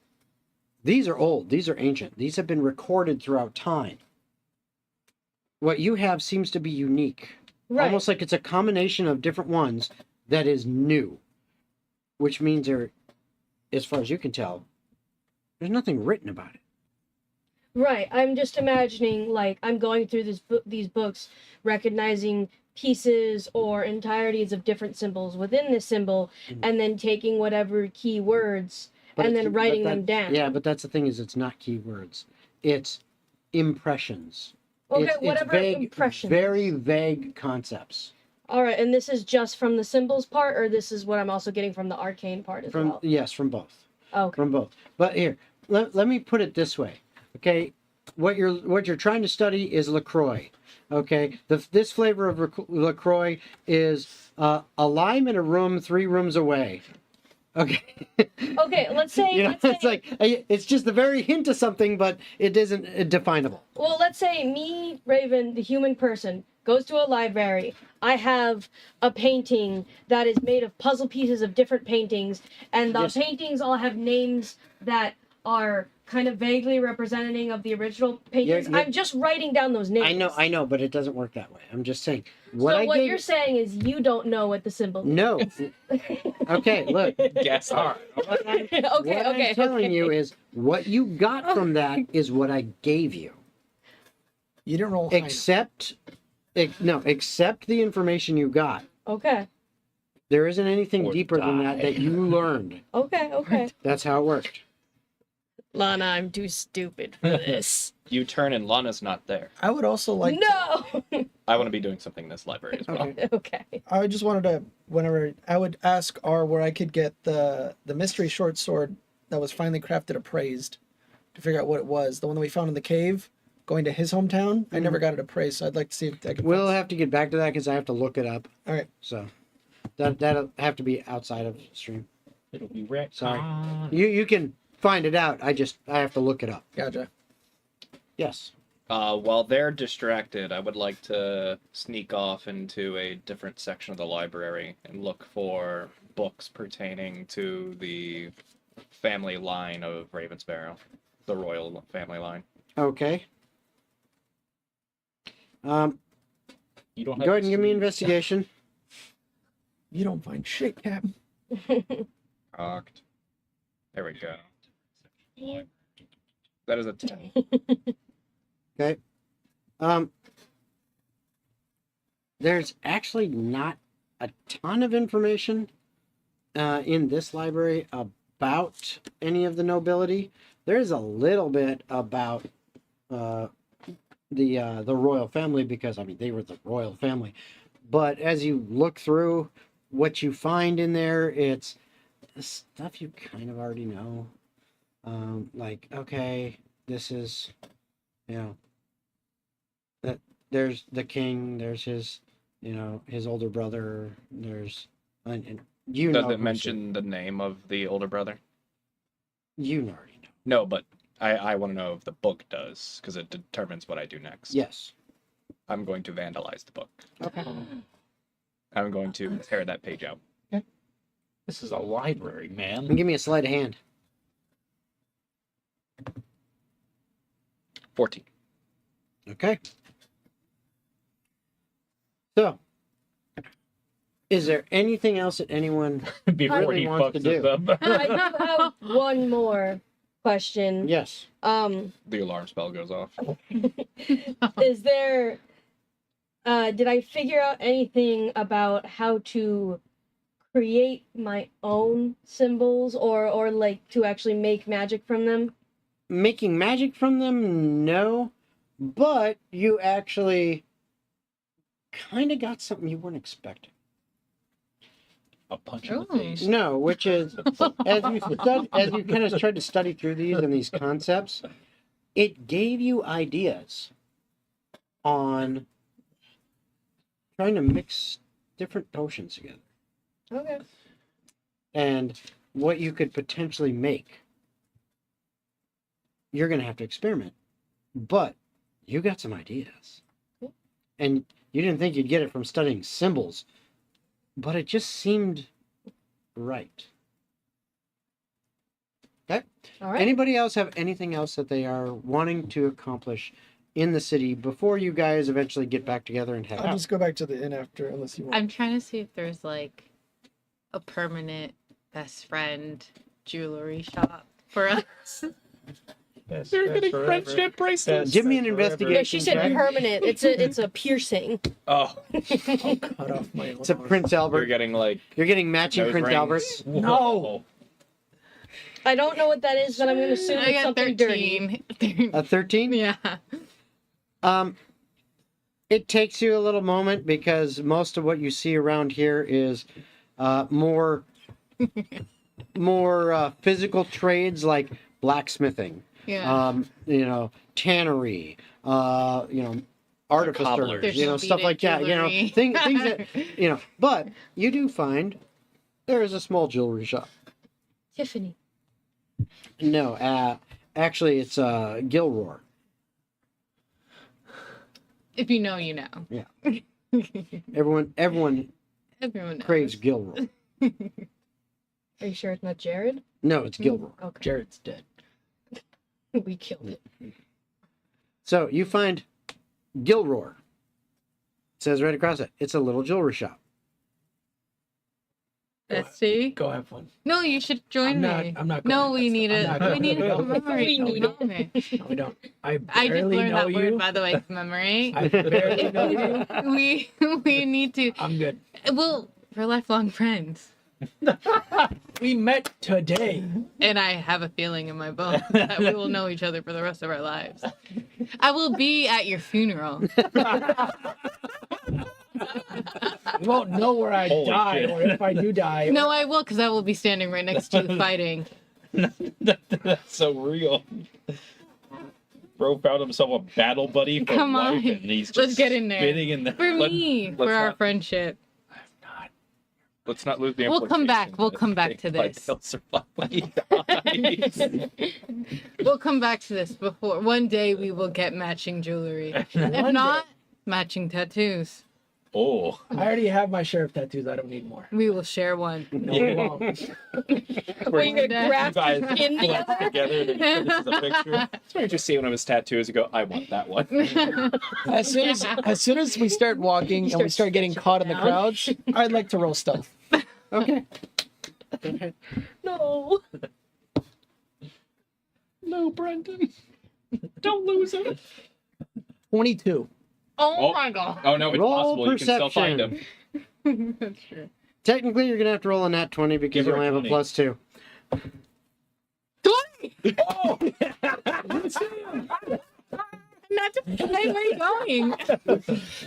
C: these are old, these are ancient, these have been recorded throughout time. What you have seems to be unique.
G: Right.
C: Almost like it's a combination of different ones that is new. Which means as far as you can tell, there's nothing written about it.
G: Right. I'm just imagining, like, I'm going through these books, recognizing pieces or entirities of different symbols within this symbol, and then taking whatever key words and then writing them down.
C: Yeah, but that's the thing, is it's not keywords. It's impressions.
G: Okay,
C: It's
G: whatever
C: vague,
G: impressions.
C: very vague concepts.
G: All right, and this is just from the symbols part, or this is what I'm also getting from the arcane part as well?
C: Yes, from both.
G: Okay.
C: From both. But here, let me put it this way. Okay, what you're trying to study is LaCroix. Okay, this flavor of LaCroix is a lime in a room 3 rooms away. Okay.
G: Okay, let's say,
C: It's like it's just the very hint of something, but it isn't definable.
G: well, let's say me, Raven, the human person, goes to a library. I have a painting that is made of puzzle pieces of different paintings, and the
C: Yes.
G: paintings all have names that are kind of vaguely representing of the original paintings.
C: Yeah, yeah.
G: I'm just writing down those names.
C: I know, but it doesn't work that way. I'm just saying.
G: What you're saying is you don't know what the symbol means.
C: No. Okay, look.
D: Guess all right.
G: Okay,
C: I'm telling you is what you got from that is what I gave you.
B: You didn't roll high.
C: Except the information you got.
G: Okay.
C: There isn't anything
F: Or
C: deeper than
F: die.
C: that you learned.
G: Okay.
C: That's how it worked.
G: Lana, I'm too stupid for this.
D: You turn and Lana's not there.
B: I would also like
G: No.
D: I want to be doing something in this library as well.
C: Okay.
G: Okay.
B: I just wanted to, whenever I would ask R where I could get the mystery short sword that was finally crafted appraised to figure out what it was. The one that we found in the cave, going to his hometown. I never got it appraised, so I'd like to see if I can.
C: We'll have to get back to that because I have to look it up.
B: All right.
C: So that'll have to be outside of stream.
F: It'll be wrecked.
C: Sorry. You can find it out. I have to look it up.
B: Gotcha.
C: Yes.
D: While they're distracted, I would like to sneak off into a different section of the library and look for books pertaining to the family line of Ravensbarrow, the royal family line.
C: Okay.
F: You don't
C: Go ahead and give me investigation.
B: You don't find shit, Cap.
D: Cocked. There we go. That is a 10.
C: Okay. There's actually not a ton of information in this library about any of the nobility. There's a little bit about the royal family because they were the royal family. But as you look through what you find in there, it's stuff you kind of already know. Like, okay, this is, that there's the king, there's his, his older brother, there's, and you know.
D: Does it mention the name of the older brother?
C: You already know.
D: No, but I want to know if the book does, because it determines what I do next.
C: Yes.
D: I'm going to vandalize the book.
C: Okay.
D: I'm going to tear that page out.
F: This is a library, man.
C: And give me a sleight of hand.
D: 14.
C: Okay. So, is there anything else that anyone
F: Before
C: really
F: he
C: wants to
F: fucks
C: do?
F: us up.
G: I do have one more question.
C: Yes.
D: The alarm spell goes off.
G: Is there did I figure out anything about how to create my own symbols or like to actually make magic from them?
C: Making magic from them, no. But you actually kind of got something you weren't expecting.
F: A punch in the
H: Ooh.
F: face.
C: No, which is as you kind of tried to study through these and these concepts, it gave you ideas on trying to mix different potions together
G: Okay.
C: and what you could potentially make. You're going to have to experiment, but you got some ideas.
G: Cool.
C: And you didn't think you'd get it from studying symbols, but it just seemed right. Okay.
G: All right.
C: Anybody else have anything else that they are wanting to accomplish in the city before you guys eventually get back together and head
B: I'll
C: out?
B: just go back to the inn after, unless you want.
H: I'm trying to see if there's like a permanent best friend jewelry shop for us.
D: They're getting friendship bracelets.
C: Give me an
G: No,
C: investigation.
G: she said
C: check.
G: permanent. It's a piercing.
D: Oh,
B: Cut off my.
C: It's a Prince
D: you're
C: Albert.
D: getting like
C: You're getting matching
D: nose
C: Prince
D: rings.
C: Alberts.
F: No.
G: I don't know what that is, but I'm gonna assume
H: I
G: it's
H: got
G: something dirty.
H: 13.
C: A 13?
H: Yeah.
C: It takes you a little moment because most of what you see around here is more physical trades like blacksmithing,
H: Yeah.
C: tannery, artificers,
D: Cobblers.
C: stuff like that.
H: Jewelry.
C: Things that But you do find there is a small jewelry shop.
G: Tiffany.
C: No, actually, it's Gilroar.
H: If you know, you know.
C: Yeah. Everyone
H: Everyone knows.
C: craves Gilroar.
G: Are you sure it's not Jared?
C: No, it's Gilroar.
G: Okay.
B: Jared's dead.
G: We killed it.
C: So you find Gilroar. It says right across it. It's a little jewelry shop.
H: Let's see.
B: Go have fun.
H: No, you should join me.
B: I'm not.
H: No, we need
B: I'm
H: it.
B: not
H: We
B: going.
H: need to
B: No,
H: commemorate.
G: We need it.
H: moment.
B: No, we don't. I
H: I just
B: barely
H: learned
B: know
H: that
B: you.
H: word, by the way. Commemorate.
B: I barely know you.
H: we need to.
B: I'm good.
H: Well, we're lifelong friends,
B: We met today.
H: and I have a feeling in my bones that we will know each other for the rest of our lives. I will be at your funeral.
B: You won't know where I
F: Holy
B: die
F: shit.
B: or if I do die.
H: No, I will, because I will be standing right next to you fighting.
F: That's so real. Bro found himself a battle buddy for
H: Come
F: life,
H: on.
F: and he's just
H: Let's get in there.
F: spitting in the.
H: For me, for our
D: not-
H: friendship.
D: Let's not lose the
H: We'll come back.
D: implication
H: We'll
D: that
H: come back to
D: Big
H: this.
D: He'll survive when he dies.
H: We'll come back to this before. One day we will get matching jewelry. If not, matching tattoos.
F: Oh,
B: I already have my share of tattoos. I don't need more.
H: We will share one.
B: No, we won't.
G: Were you gonna
H: You
G: grab
F: you guys
G: your skin
F: collect
G: together?
F: together. Then this is a picture.
D: That's where you just see one of his tattoos and go, I want that one.
B: As soon as we start walking and we start getting caught in the
G: down.
B: crowds, I'd like to roll stealth.
C: Okay.
G: No.
D: No, Brendan. Don't lose him.
B: 22.
H: Oh
D: Oh.
H: my god.
D: Oh, no, it's
C: Roll
D: possible. You can still find
C: perception.
D: him.
H: That's true.
C: Technically, you're gonna have to roll a nat 20 because
F: Give
C: you
F: her
C: only
F: a
C: have a
F: 20.
C: +2.
H: 20! Not to, hey, where are you going?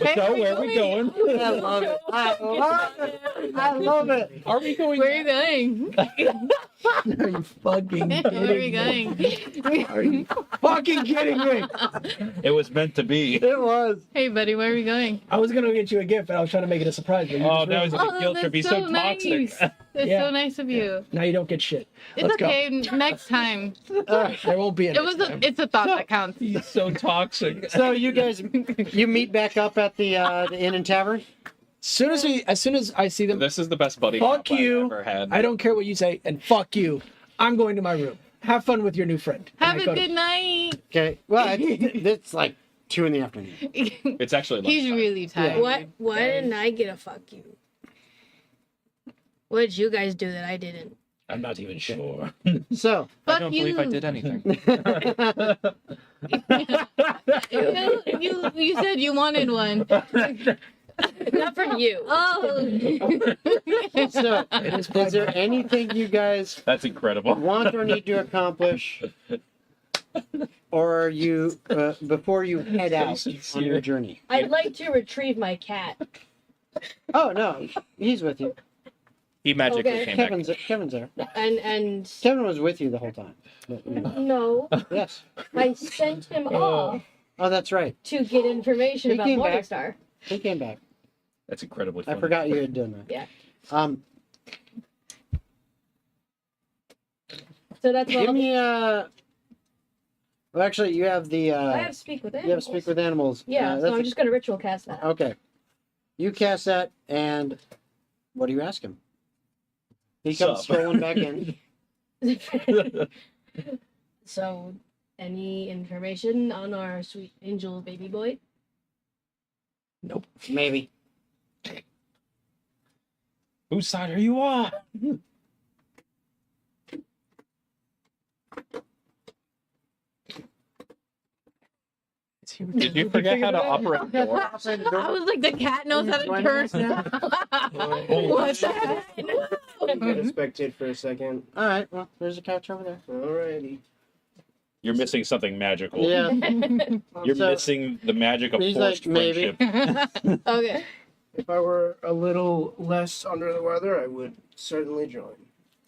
H: Hey,
F: So where are we going?
C: I love it. I love it. I love it.
F: Are we going?
H: Where are you going?
B: Are you fucking
H: Where are you
B: kidding me?
H: going?
B: Are you fucking kidding me?
F: It was meant to be.
C: It was.
H: Hey, buddy, where are we going?
B: I was gonna get you a gift, but I was trying to make it a surprise. But you
F: Oh,
B: just
F: that was
B: ruined
F: a
B: it.
F: big guilt trip. He's so toxic.
H: nice. That's
B: Yeah.
H: so nice of you.
B: Now you don't get shit.
H: It's
B: Let's go.
H: okay. Next time.
B: There won't be a
H: It was. It's a thought that counts.
F: He's so toxic.
C: So you guys, you meet back up at the inn and tavern.
B: As soon as I see them,
D: This is the best buddy
B: Fuck
D: cop
B: you.
D: I've ever had.
B: I don't care what you say, and fuck you. I'm going to my room. Have fun with your new friend. And
H: Have
B: I
H: a
B: go to-
H: good night.
C: Okay. Well, it's like 2 in the afternoon.
D: It's actually
H: He's
D: lunchtime.
H: really tired.
G: Why didn't I get a fuck you? What did you guys do that I didn't?
F: I'm not even sure.
C: So,
D: I
H: Fuck
D: don't
H: you.
D: believe I did anything.
H: You said you wanted one.
G: Not from you.
H: Oh.
C: so is there anything you guys
F: That's incredible.
C: want or need to accomplish, or are you before you head out on your journey?
G: I'd like to retrieve my cat.
C: Oh no, he's with you.
D: He magically
G: Okay.
D: came back.
C: Kevin's there.
G: And
C: Kevin was with you the whole time. But, you know.
G: no,
C: Yes.
G: I sent him off
C: Oh, that's right.
G: to get information
C: He
G: about
C: came back.
G: Morningstar.
C: He came back.
F: That's incredibly
C: I
F: funny.
C: forgot you had done that.
G: Yeah. So that's what
C: Give
G: I'll
C: me Well, actually, you have the.
G: I have speak with
C: You
G: animals.
C: have speak with animals.
G: Yeah, so
C: that's
G: I'm
C: a-
G: just gonna ritual cast that.
C: Okay. You cast that, and what do you ask him? He comes
F: Sup?
C: strolling back in.
G: So, any information on our sweet angel baby boy?
C: Maybe.
F: Whose side are you on?
D: Did you forget how to operate a door?
H: I was like, the cat knows how to turn. What the heck?
J: I'm gonna spectate for a second.
C: All right. Well, there's a couch over there.
J: Alrighty.
F: You're missing something magical.
C: Yeah.
F: You're
C: So-
F: missing the magic of
C: He's
F: forced
C: like, maybe.
F: friendship.
G: Okay.
J: If I were a little less under the weather, I would certainly join.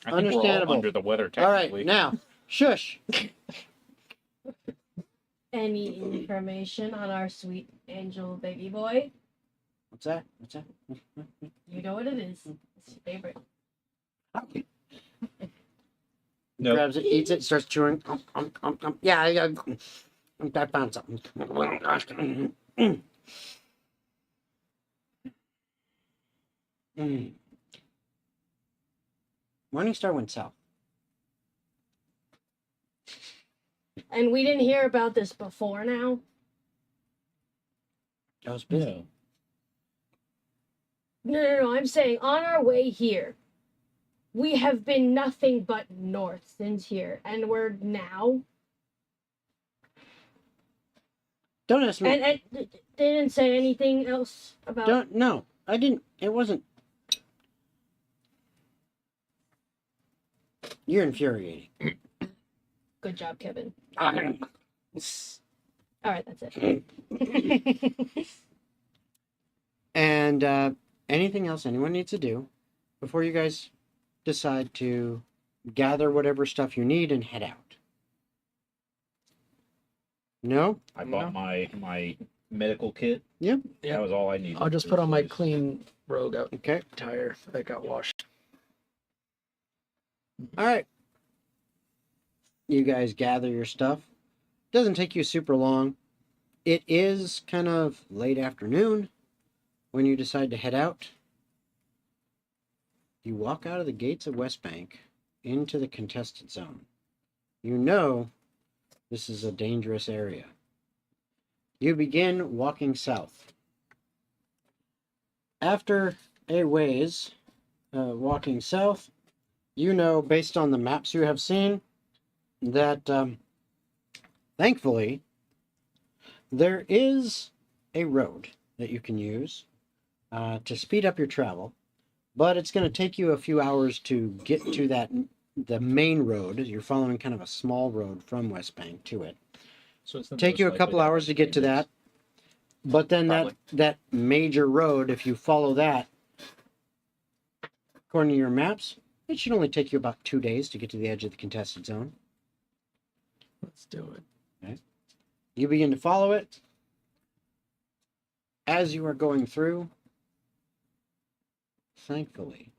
F: I think we're all
C: Understandable.
F: under the weather,
C: All right.
F: technically.
C: Now, shush.
G: Any information on our sweet angel baby boy?
C: What's that? What's that?
G: You know what it is. It's your favorite.
F: No.
C: Grabs it, eats it, starts chewing. Yeah, I found something. Morningstar went south.
G: And we didn't hear about this before now?
C: I was busy.
F: No.
G: No. I'm saying on our way here, we have been nothing but north since here, and we're now.
C: Don't ask me.
G: And they didn't say anything else about.
C: No, I didn't. It wasn't. You're infuriating.
G: Good job, Kevin.
C: Ah.
G: All right, that's it.
C: And anything else anyone needs to do before you guys decide to gather whatever stuff you need and head out? No?
F: I bought my medical kit.
C: Yep.
F: That was all I needed.
B: I'll just put on my clean rogue out
C: Okay.
B: attire that got washed.
C: All right. You guys gather your stuff. Doesn't take you super long. It is kind of late afternoon when you decide to head out. You walk out of the gates of West Bank into the contested zone. You know this is a dangerous area. You begin walking south. After a ways walking south, you know, based on the maps you have seen, that thankfully there is a road that you can use to speed up your travel, but it's going to take you a few hours to get to the main road. You're following kind of a small road from West Bank to it.
F: So it's
C: Take you a couple hours to get to that, but then that major road, if you follow that, according to your maps, it should only take you about 2 days to get to the edge of the contested zone.
B: Let's do it.
C: Okay. You begin to follow it. As you are going through, thankfully,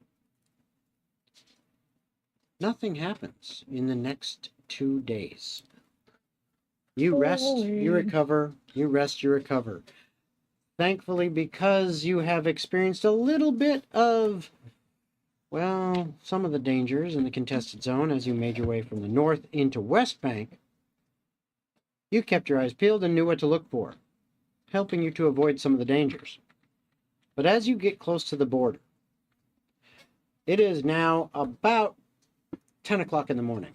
C: nothing happens in the next 2 days. You rest, you recover, you rest, you recover. Thankfully, because you have experienced a little bit of, well, some of the dangers in the contested zone as you made your way from the north into West Bank, you kept your eyes peeled and knew what to look for, helping you to avoid some of the dangers. But as you get close to the border, it is now about 10 o'clock in the morning,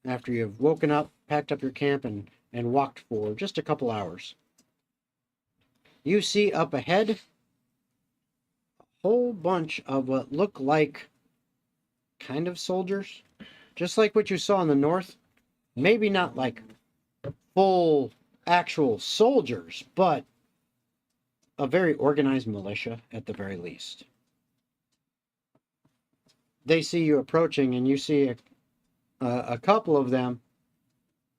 C: after you've woken up, packed up your camp, and walked for just a couple hours. You see up ahead a whole bunch of what look like kind of soldiers, just like what you saw in the north. Maybe not like full actual soldiers, but a very organized militia at the very least. They see you approaching, and you see a couple of them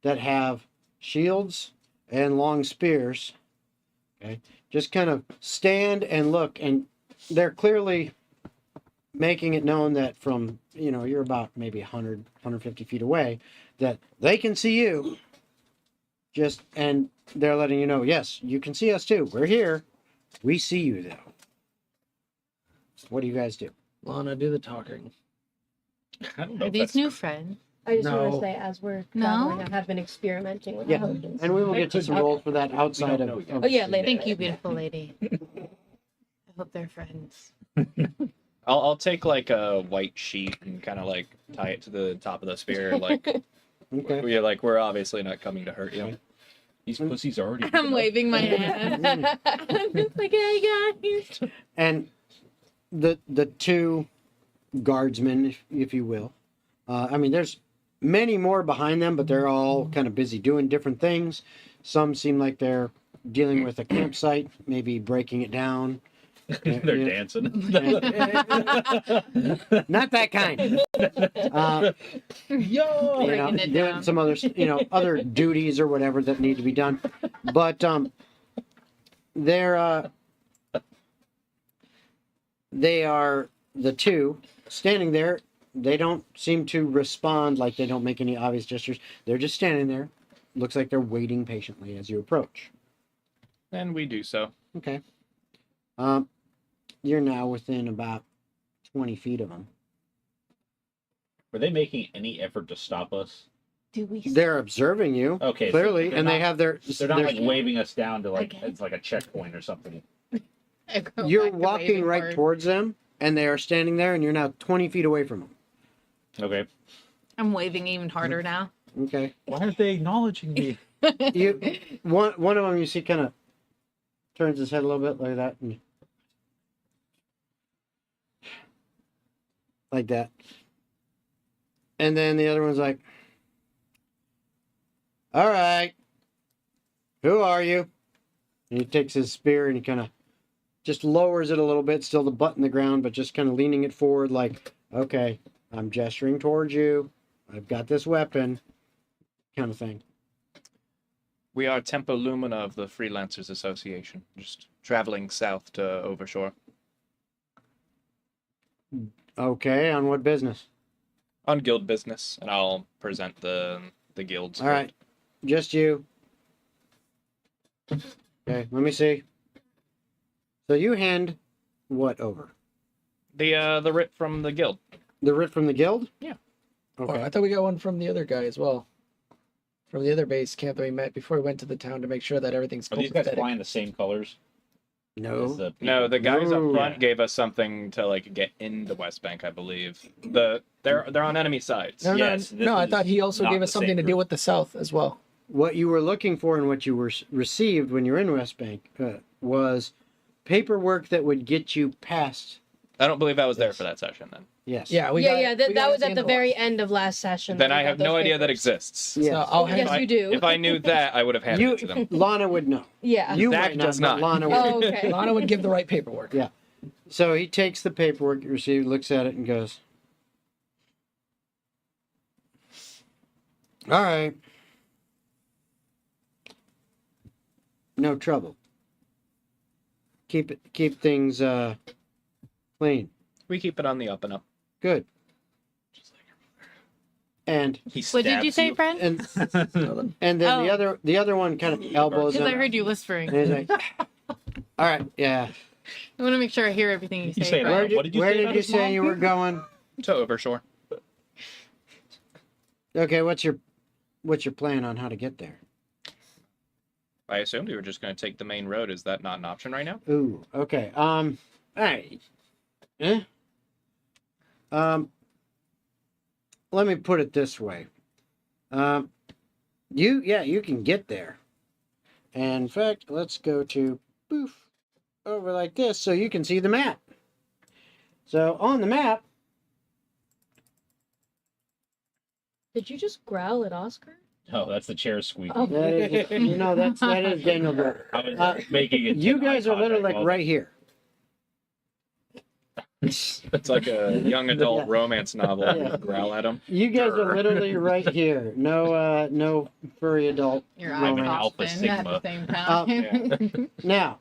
C: that have shields and long spears. Okay, just kind of stand and look, and they're clearly making it known that from, you're about maybe 100, 150 feet away, that they can see you. And they're letting you know, yes, you can see us too. We're here. We see you, though. What do you guys do?
B: Lana, do the talking.
F: I don't know
H: Are
F: if
H: these
F: that's
H: new friends?
G: I just want
B: No.
G: to say, as we're
H: No?
G: traveling, I have been experimenting with
C: Yeah,
G: potions.
C: and we will get to some rolls for that outside
F: don't
C: of.
F: know yet.
C: of
G: Oh, yeah, later.
H: Thank you, beautiful lady. I hope they're friends.
D: I'll take like a white sheet and kind of like tie it to the top of the spear. Like
C: Okay.
D: we're obviously not coming to hurt you.
F: These pussies already.
H: I'm waving my hand. I'm just like, hey guys.
C: And the two guardsmen, if you will, there's many more behind them, but they're all kind of busy doing different things. Some seem like they're dealing with a campsite, maybe breaking it down.
F: They're dancing.
C: Not that kind.
H: Breaking it
C: doing
H: down.
C: some other, other duties or whatever that need to be done. But they are the two standing there. They don't seem to respond, like they don't make any obvious gestures. They're just standing there. Looks like they're waiting patiently as you approach.
D: And we do so.
C: Okay. You're now within about 20 feet of them.
F: Were they making any effort to stop us?
H: Do we?
C: They're observing you,
F: Okay, so
C: clearly,
F: they're
C: and they
F: not-
C: have their.
F: They're not like
C: their-
F: waving us down to like
H: Okay.
F: it's like a checkpoint or something.
H: I go
C: You're
H: back to
C: walking
H: waving
C: right
H: forward.
C: towards them, and they are standing there, and you're now 20 feet away from them.
F: Okay.
H: I'm waving even harder now.
C: Okay.
F: Why aren't they acknowledging me?
C: You one of them you see kind of turns his head a little bit like that, and like that, and then the other one's like, "All right, who are you?" And he takes his spear and he kind of just lowers it a little bit, still the butt in the ground, but just kind of leaning it forward, like, "Okay, I'm gesturing towards you. I've got this weapon," kind of thing.
D: We are Tempo Lumina of the Freelancers Association, just traveling south to Overshore.
C: Okay, on what business?
D: On guild business, and I'll present the guild's.
C: All right, just you. Okay, let me see. So you hand what over?
D: The writ from the guild.
C: The writ from the guild?
D: Yeah.
B: Oh,
C: Okay.
B: I thought we got one from the other guy as well. From the other base camp that we met before we went to the town to make sure that everything's
F: Are these guys
B: copacetic.
F: flying the same colors? as
C: No.
F: the people?
D: No, the guys
C: No.
D: up front
F: Yeah.
D: gave us something to like get into West Bank, I believe. They're on enemy sides.
B: No,
F: Yes,
B: no,
F: this
B: no. I
F: is
B: thought he also
F: not
B: gave
F: the
B: us something
F: same
B: to
F: group.
B: deal with the south as well.
C: What you were looking for and what you were received when you were in West Bank was paperwork that would get you past.
D: I don't believe I was there
C: Yes.
D: for that session then.
C: Yes.
B: Yeah, we
G: yeah,
B: got,
G: yeah.
B: we
G: That
B: got
G: was at the
B: of
G: very
B: last.
G: end of last session.
D: Then
G: that we
D: I
G: got
D: have no
G: those
D: idea that
G: papers.
D: exists.
C: Yes.
B: So I'll
G: Yes,
B: hand.
G: you do.
D: If I knew that, I would have handed
C: You,
D: it to them.
C: Lana would know.
G: Yeah.
C: You
D: Zach
C: might
D: does
C: not,
D: not.
C: but Lana would.
G: Oh, okay.
B: Lana would give the right paperwork.
C: Yeah. So he takes the paperwork you received, looks at it, and goes, "All right. No trouble. Keep things clean.
D: We keep it on the up and up.
C: Good." And
F: He
H: What did you
F: stabs
H: say, friend?
C: and and then
H: Oh.
C: the other one kind of elbows
H: Because I
C: him.
H: heard you whispering.
C: And he's like, "All right, yeah.
H: I want to make sure I hear everything you say.
F: You say
H: friend.
F: that.
C: Where did,
F: What did you
C: where
F: say
C: did
F: about
C: you
F: his
C: say
F: mom?
C: you were going?
D: To Overshore.
C: Okay, what's your plan on how to get there?"
D: I assumed we were just going to take the main road. Is that not an option right now?
C: Ooh, okay. All right. Let me put it this way. You can get there. And in fact, let's go to poof over like this so you can see the map. So on the map,
G: Did you just growl at Oscar?
F: No, that's the chair squeaking.
G: Oh.
C: that is Daniel Burke.
F: I was making it.
C: You guys are literally like right here.
D: It's like a young adult
C: Yeah.
D: romance novel.
C: Yeah.
D: You growl at them.
C: You guys are literally right here. No furry adult.
H: Your
F: I'm an
H: eyebrows
F: alpha
H: spin at the
F: sigma.
H: same time.
C: Now,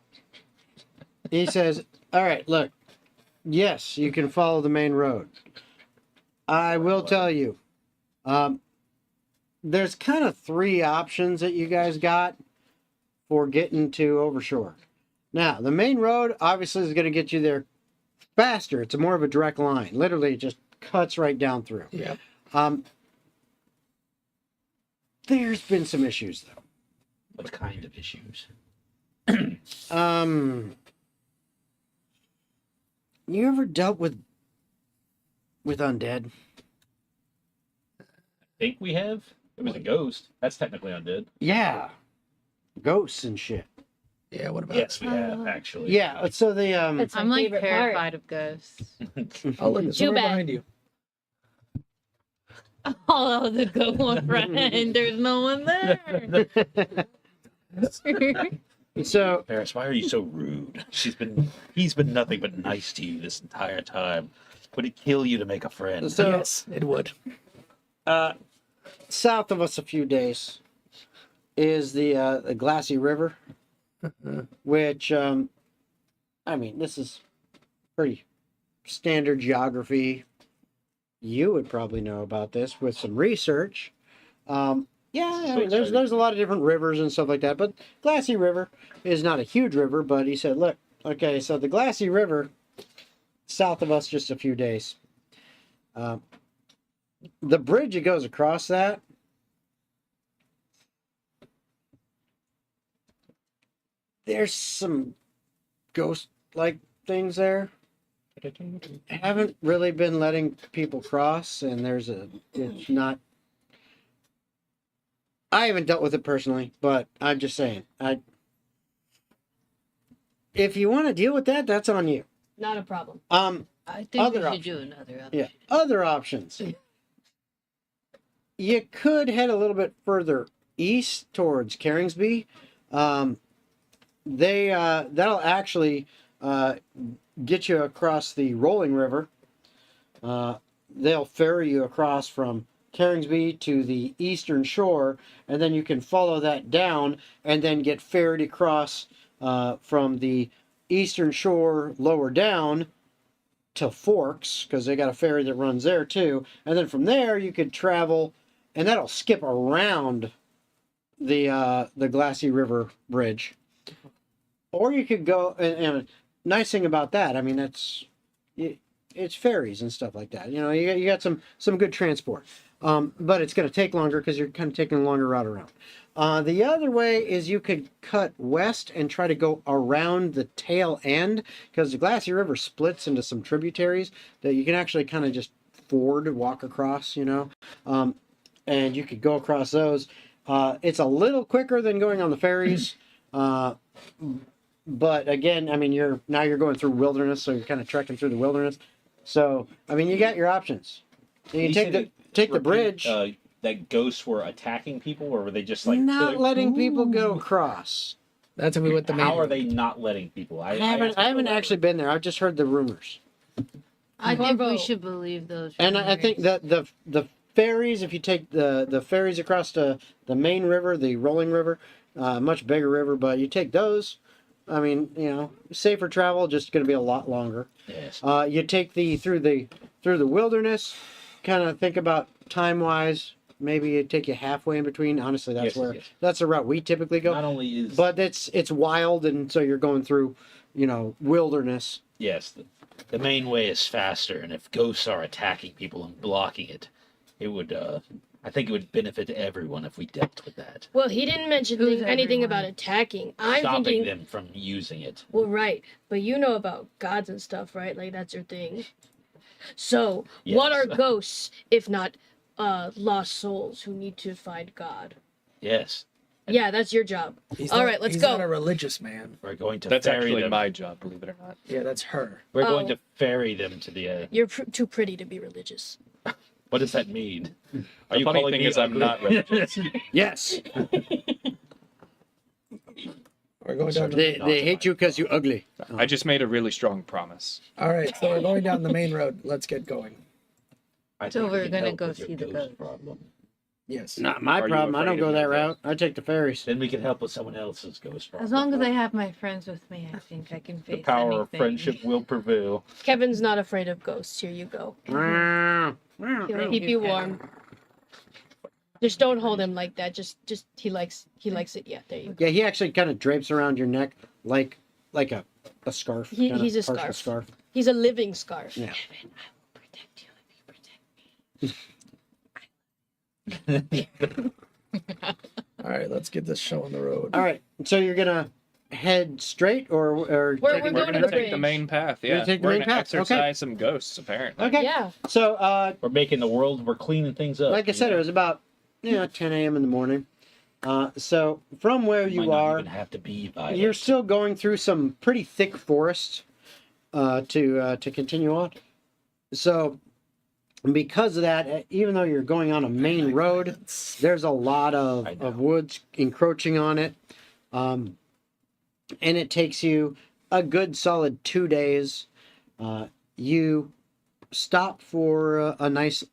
C: he says, "All right, look. Yes, you can follow the main road. I will tell you, there's kind of three options that you guys got for getting to Overshore. Now, the main road obviously is going to get you there faster. It's more of a direct line. Literally, it just cuts right down through.
B: Yeah.
C: There's been some issues though.
F: What kind of issues?
C: You ever dealt with undead?
F: I think we have. It was a ghost. That's technically undead.
C: Yeah, ghosts and shit.
B: Yeah. What about?
F: Yes, we have actually.
C: Yeah. So the
G: That's
H: I'm
G: my
H: like
G: favorite
H: terrified
G: part.
H: of ghosts.
B: Oh, look, there's
G: Too
B: one
G: bad.
B: behind you.
H: Oh, the good one, friend. There's no one there.
C: so
F: Paris, why are you so rude? He's been nothing but nice to you this entire time. Would it kill you to make a friend?
C: So-
B: Yes, it would.
C: south of us a few days is the Glassy River, which I mean, this is pretty standard geography. You would probably know about this with some research. Yeah, I mean, there's a lot of different rivers and stuff like that, but Glassy River is not a huge river. But he said, look, okay, so the Glassy River, south of us just a few days. The bridge that goes across that there's some ghost-like things there. Haven't really been letting people cross, and it's not. I haven't dealt with it personally, but I'm just saying. If you want to deal with that, that's on you.
G: Not a problem.
K: I think
C: Other
K: we should do another option.
C: Yeah, other options. You could head a little bit further east towards Carringsby. That'll actually get you across the rolling river. They'll ferry you across from Carringsby to the eastern shore, and then you can follow that down and then get ferried across from the eastern shore lower down to Forks, because they got a ferry that runs there too. And then from there you could travel, and that'll skip around the Glassy River Bridge. Or you could go, and nice thing about that, I mean, it's ferries and stuff like that. You know, you got some good transport. But it's going to take longer because you're kind of taking a longer route around. The other way is you could cut west and try to go around the tail end, because the Glassy River splits into some tributaries that you can actually kind of just walk across, you know. And you could go across those. It's a little quicker than going on the ferries. But again, I mean, you're going through wilderness, so you're kind of trekking through the wilderness. So, I mean, you got your options. You can take the bridge.
F: That ghosts were attacking people, or were they just like
C: not letting people go across?
B: That's what we went the main.
F: How are they not letting people?
C: I haven't actually been there. I've just heard the rumors.
K: I think we should believe those.
C: And I think that the ferries, if you take the ferries across the main river, the rolling river, much bigger river, but you take those. I mean, you know, safer travel, just going to be a lot longer.
F: Yes.
C: You take through the wilderness. Kind of think about time wise. Maybe it take you halfway in between. Honestly, that's the route we typically go.
F: Not only is,
C: but it's wild, and so you're going through, you know, wilderness.
F: Yes, the main way is faster, and if ghosts are attacking people and blocking it, it would. I think it would benefit everyone if we dealt with that.
G: Well, he didn't mention anything about attacking. I'm
F: Stopping
G: thinking
F: them from using it.
G: Well, right, but you know about gods and stuff, right? Like that's your thing. So,
F: Yes.
G: what are ghosts if not lost souls who need to find God?
F: Yes.
G: Yeah, that's your job. All right, let's
B: he's
G: go.
B: not a religious man.
F: We're going to
D: That's
F: ferry
D: actually
F: them.
D: my job, believe it or not.
B: Yeah, that's her.
F: We're going to ferry them to the.
G: You're too pretty to be religious.
F: What does that mean? Are
D: The
F: you
D: funny
F: calling
D: thing
F: me
D: is I'm
F: ugly?
D: not religious.
C: Yes.
B: We're going down.
C: They hate you because you're ugly.
D: I just made a really strong promise.
B: All right, so we're going down the main road. Let's get going.
F: I
K: So
F: think we
K: we're
F: can
K: gonna
F: help
K: go
F: with your
K: see the ghost.
F: problem.
B: Yes.
C: Not my
F: Are you
C: problem. I don't
F: afraid
C: go
F: of
C: that
F: your
C: route.
F: ghost?
C: I take the ferries.
F: Then we can help with someone else's ghost problem.
K: As long as I have my friends with me, I think I can face
F: The power
K: anything.
F: of friendship will prevail.
G: Kevin's not afraid of ghosts. Here you go.
K: Thank
G: Keep you
K: Kevin.
G: warm. Just don't hold him like that. Just he likes it. Yeah, there you go.
C: Yeah, he actually kind of drapes around your neck like a scarf.
G: He's a
C: partial
G: scarf. He's a living scarf.
C: Yeah.
K: Protect you if you protect me.
B: All right, let's get this show on the road.
C: All right, so you're gonna head straight or
G: We're
C: take
G: going
C: a
G: to
D: We're
C: different
G: the
D: gonna
C: route?
D: take the
G: bridge.
D: main path.
C: You're
D: Yeah,
C: gonna take the
D: we're
C: main
D: gonna
C: path, okay.
D: exercise some ghosts apparently.
C: Okay.
G: Yeah.
C: So,
F: We're making the world. We're cleaning things up.
C: like I said, it was about 10 a.m. in the morning. So from where
F: Might
C: you
F: not
C: are,
F: even have to be violent.
C: you're still going through some pretty thick forest to continue on. So because of that, even though you're going on a main road, there's a lot of woods encroaching on it. And it takes you a good solid 2 days. You stop for a nice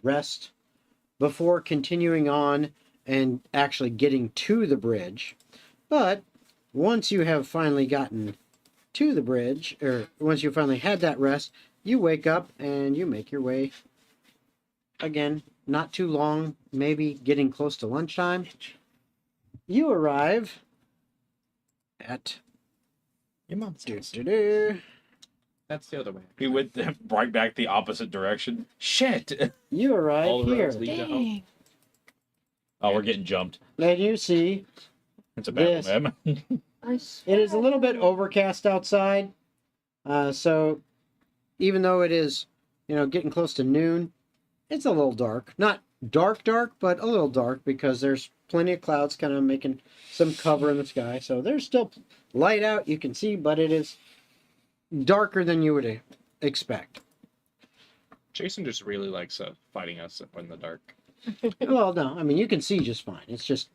C: rest before continuing on and actually getting to the bridge. But once you have finally gotten to the bridge, or once you finally had that rest, you wake up and you make your way again, not too long, maybe getting close to lunchtime. You arrive at
B: Your mom's house.
D: That's the other way.
F: We went right back the opposite direction. Shit!
C: You arrive
D: All the
C: here,
D: roads lead to home.
K: Dang.
F: Oh, we're getting jumped.
C: and you see
F: It's a battle,
C: Yes.
F: man.
C: It is a little bit overcast outside, so even though it is, getting close to noon, it's a little dark. Not dark, but a little dark because there's plenty of clouds kind of making some cover in the sky. So there's still light out, you can see, but it is darker than you would expect.
D: Jason just really likes fighting us in the dark.
C: Well, no, I mean, you can see just fine. It's just,